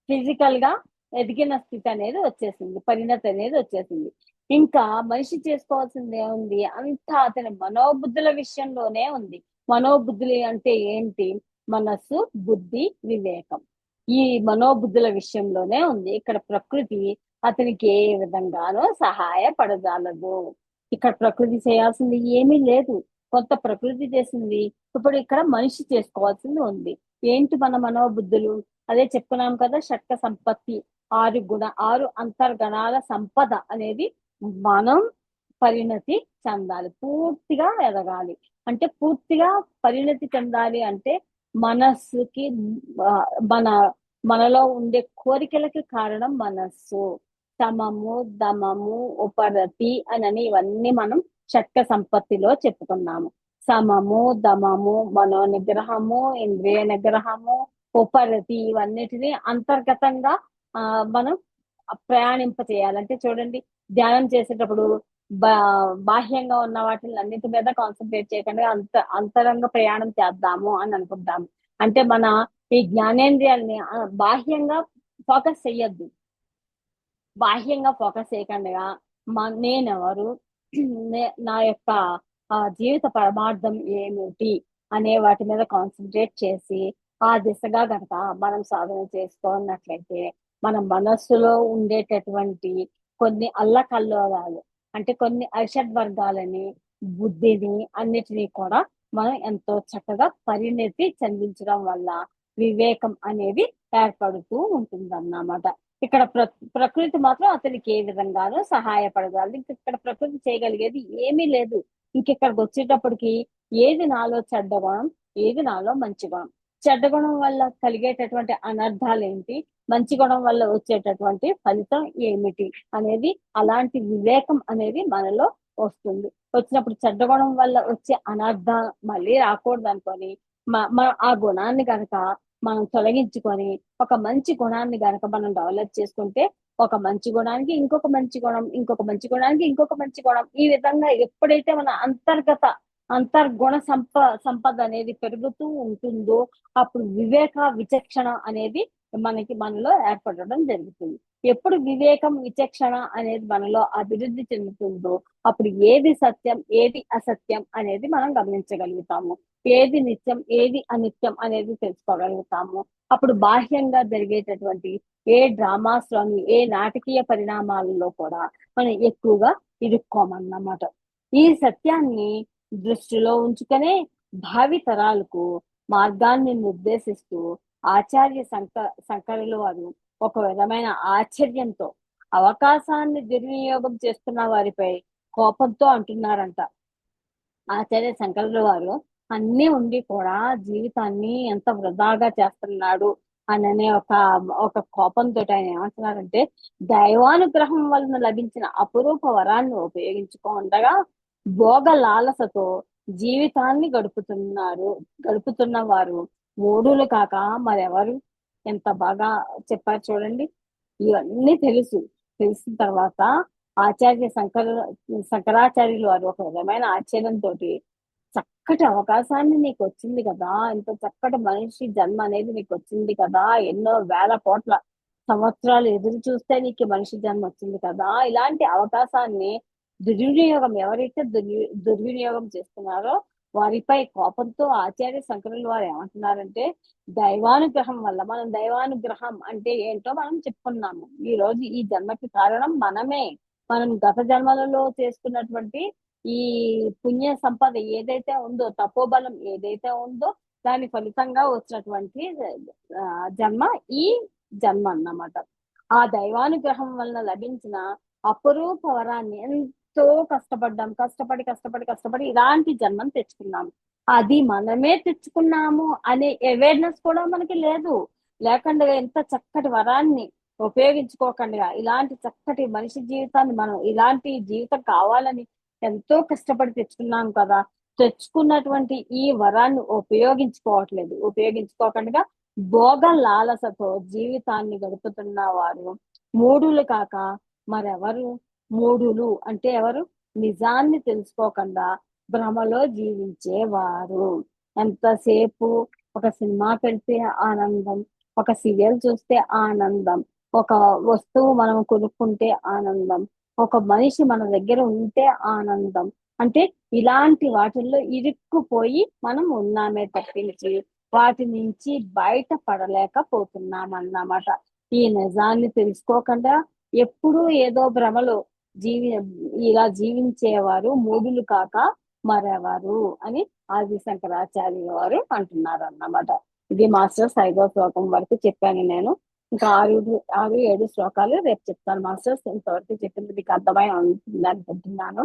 ఫిజికల్ గా ఎదిగిన స్థితి అనేది వచ్చేసింది, పరిణతి అనేది వచ్చేసింది. ఇంకా మనిషి చేసుకోవాల్సింది ఏముంది, అంతా అతని మనోబుద్ధుల విషయంలోనే ఉంది. మనోబుద్ధులు అంటే ఏంటి, మనస్సు, బుద్ధి, వివేకం. ఈ మనోబుద్ధుల విషయంలోనే ఉంది. ఇక్కడ ప్రకృతి అతనికి ఏ విధంగానూ సహాయపడజాలదు. ఇక్కడ ప్రకృతి చేయాల్సింది ఏమీ లేదు, కొంత ప్రకృతి చేసింది. ఇప్పుడు ఇక్కడ మనిషి చేసుకోవాల్సింది ఉంది. ఏంటి మన మనోబుద్ధులు, అదే చెప్పుకున్నాం కదా, షట్క సంపత్తి, 6 అంతర్గణాల సంపద అనేది మనం పరిణతి చెందాలి, పూర్తిగా ఎదగాలి. అంటే పూర్తిగా పరిణతి చెందాలి అంటే మనస్సుకి మనలో ఉండే కోరికలకి కారణం మనస్సు. సమము, దమము, ఉపరతి అని ఇవన్నీ మనం షట్క సంపత్తిలో చెప్పుకున్నాము. సమము, దమము, మనో నిగ్రహము, ఇంద్రియ నిగ్రహము, ఉపరతి, ఇవన్నిటిని అంతర్గతంగా మనం ప్రయాణింప చేయాలంటే చూడండి, ధ్యానం చేసేటప్పుడు బాహ్యంగా ఉన్న వాటిని అన్నిటి మీద కాన్సన్ట్రేట్ చేయకుండా అంతరంగ ప్రయాణం చేద్దాము అని అనుకుంటాము. అంటే మన ఈ జ్ఞానేంద్రియాలని బాహ్యంగా ఫోకస్ చెయ్యొద్దు. బాహ్యంగా ఫోకస్ చేయకుండా నేనెవరు, నా యొక్క జీవిత పరమార్థం ఏమిటి అనే వాటి మీద కాన్సన్ట్రేట్ చేసి ఆ దిశగా గనక మనం సాధన చేసుకున్నట్లయితే మన మనస్సులో ఉండేటటువంటి కొన్ని అల్లకల్లోలాలు, అంటే కొన్ని అరిషడ్ వర్గాలని, బుద్ధిని అన్నిటినీ కూడా మనం ఎంతో చక్కగా పరిణతి చెందించడం వల్ల వివేకం అనేది ఏర్పడుతూ ఉంటుందన్నమాట. ఇక్కడ ప్రకృతి మాత్రం అతనికి ఏ విధంగానూ సహాయపడగలదు. ఇక్కడ ప్రకృతి చేయగలిగేది ఏమీ లేదు. ఇక్కడికి వచ్చేటప్పటికి ఏది నాలో చెడ్డ గుణం, ఏది నాలో మంచి గుణం, చెడ్డ గుణం వల్ల కలిగేటటువంటి అనర్థాలు ఏంటి, మంచి గుణం వల్ల వచ్చేటటువంటి ఫలితం ఏమిటి అనేది, అలాంటి వివేకం అనేది మనలో వస్తుంది. వచ్చినప్పుడు చెడ్డ గుణం వల్ల వచ్చే అనర్థం మళ్ళీ రాకూడదు అనుకొని మనం ఆ గుణాన్ని గనక మనం తొలగించుకొని ఒక మంచి గుణాన్ని గనక మనం డెవలప్ చేసుకుంటే, ఒక మంచి గుణానికి ఇంకొక మంచి గుణం, ఇంకొక మంచి గుణానికి ఇంకొక మంచి గుణం, ఈ విధంగా ఎప్పుడైతే మన అంతర్గుణ సంపద అనేది పెరుగుతూ ఉంటుందో అప్పుడు వివేక విచక్షణ అనేది మనలో ఏర్పడడం జరుగుతుంది. ఎప్పుడు వివేకం విచక్షణ అనేది మనలో అభివృద్ధి చెందుతుందో అప్పుడు ఏది సత్యం, ఏది అసత్యం అనేది మనం గమనించగలుగుతాము. ఏది నిత్యం, ఏది అనిత్యం అనేది తెలుసుకోగలుగుతాము. అప్పుడు బాహ్యంగా జరిగేటటువంటి ఏ డ్రామాస్ లోని, ఏ నాటకీయ పరిణామాలలో కూడా మనం ఎక్కువగా ఇరుక్కోమన్నమాట. ఈ సత్యాన్ని దృష్టిలో ఉంచుకునే భావి తరాలకు మార్గాన్ని నిర్దేశిస్తూ ఆచార్య శంకరులు వారు ఒక విధమైన ఆశ్చర్యంతో అవకాశాన్ని దుర్వినియోగం చేస్తున్న వారిపై కోపంతో అంటున్నారంట. ఆచార్య శంకరులు వారు అన్ని ఉండి కూడా జీవితాన్ని ఎంత వృధాగా చేస్తున్నాడు అనే ఒక కోపంతో ఆయన ఏమంటున్నారంటే, దైవానుగ్రహం వలన లభించిన అపురూప వరాన్ని ఉపయోగించుకోండగా భోగ లాలసతో జీవితాన్ని గడుపుతున్న వారు మూఢులు కాక మరెవరు. ఎంత బాగా చెప్పారు చూడండి. ఇవన్నీ తెలిసిన తర్వాత ఆచార్య శంకరాచార్యులు వారు ఒక విధమైన ఆశ్చర్యంతో, చక్కటి అవకాశాన్ని నీకు వచ్చింది కదా, ఇంత చక్కటి మనిషి జన్మ అనేది నీకు వచ్చింది కదా, ఎన్నో వేల కోట్ల సంవత్సరాలు ఎదురు చూస్తే నీకు మనిషి జన్మ వచ్చింది కదా, ఇలాంటి అవకాశాన్ని దుర్వినియోగం ఎవరైతే దుర్వినియోగం చేస్తున్నారో వారిపై కోపంతో ఆచార్య శంకరులు వారు ఏమంటున్నారంటే, దైవానుగ్రహం వల్ల, మనం దైవానుగ్రహం అంటే ఏంటో మనం చెప్పుకున్నాము. ఈ రోజు ఈ జన్మకి కారణం మనమే. మనం గత జన్మలలో చేసుకున్నటువంటి ఈ పుణ్య సంపద ఏదైతే ఉందో, తపోబలం ఏదైతే ఉందో దాని ఫలితంగా వచ్చినటువంటి జన్మ ఈ జన్మ అన్నమాట. ఆ దైవానుగ్రహం వలన లభించిన అపురూప వరాన్ని ఎంతో కష్టపడి ఇలాంటి జన్మను తెచ్చుకున్నాము. అది మనమే తెచ్చుకున్నాము అనే అవేర్నెస్ కూడా మనకి లేదు. లేకుండా ఎంత చక్కటి వరాన్ని ఉపయోగించుకోకుండా ఇలాంటి చక్కటి మనిషి జీవితాన్ని, మనం ఇలాంటి జీవితం కావాలని ఎంతో కష్టపడి తెచ్చుకున్నాం కదా, తెచ్చుకున్నటువంటి ఈ వరాన్ని ఉపయోగించుకోకుండా భోగ లాలసతో జీవితాన్ని గడుపుతున్న వారు మూఢులు కాక మరెవరు. మూఢులు అంటే ఎవరు? నిజాన్ని తెలుసుకోకుండా భ్రమలో జీవించేవారు. ఎంతసేపు ఒక సినిమా పెడితే ఆనందం, ఒక సీరియల్ చూస్తే ఆనందం, ఒక వస్తువు మనం కొనుక్కుంటే ఆనందం, ఒక మనిషి మన దగ్గర ఉంటే ఆనందం, అంటే ఇలాంటి వాటిల్లో ఇరుక్కుపోయి మనం ఉన్నామే తప్పించి వాటి నుంచి బయట పడలేకపోతున్నాం అన్నమాట. ఈ నిజాన్ని తెలుసుకోకుండా ఎప్పుడూ ఏదో భ్రమలో ఇలా జీవించేవారు మూఢులు కాక మరెవరు అని ఆది శంకరాచార్య వారు అంటున్నారు అన్నమాట. ఇది మాస్టర్స్ 5వ శ్లోకం వరకు చెప్పాను నేను. ఇంకా 6-7 శ్లోకాలు రేపు చెప్తాను మాస్టర్స్. ఇంతవరకు చెప్పింది మీకు అర్థమై ఉంటుంది అనుకుంటున్నాను.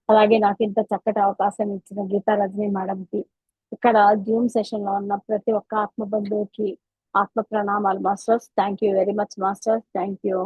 అలాగే నాకు ఇంత చక్కటి అవకాశం ఇచ్చిన గీతా రజనీ మేడంకి, ఇక్కడ జూమ్ సెషన్ లో ఉన్న ప్రతి ఒక్క ఆత్మబంధువుకి ఆత్మ ప్రణామాలు masters. Thank you very much masters. Thank you.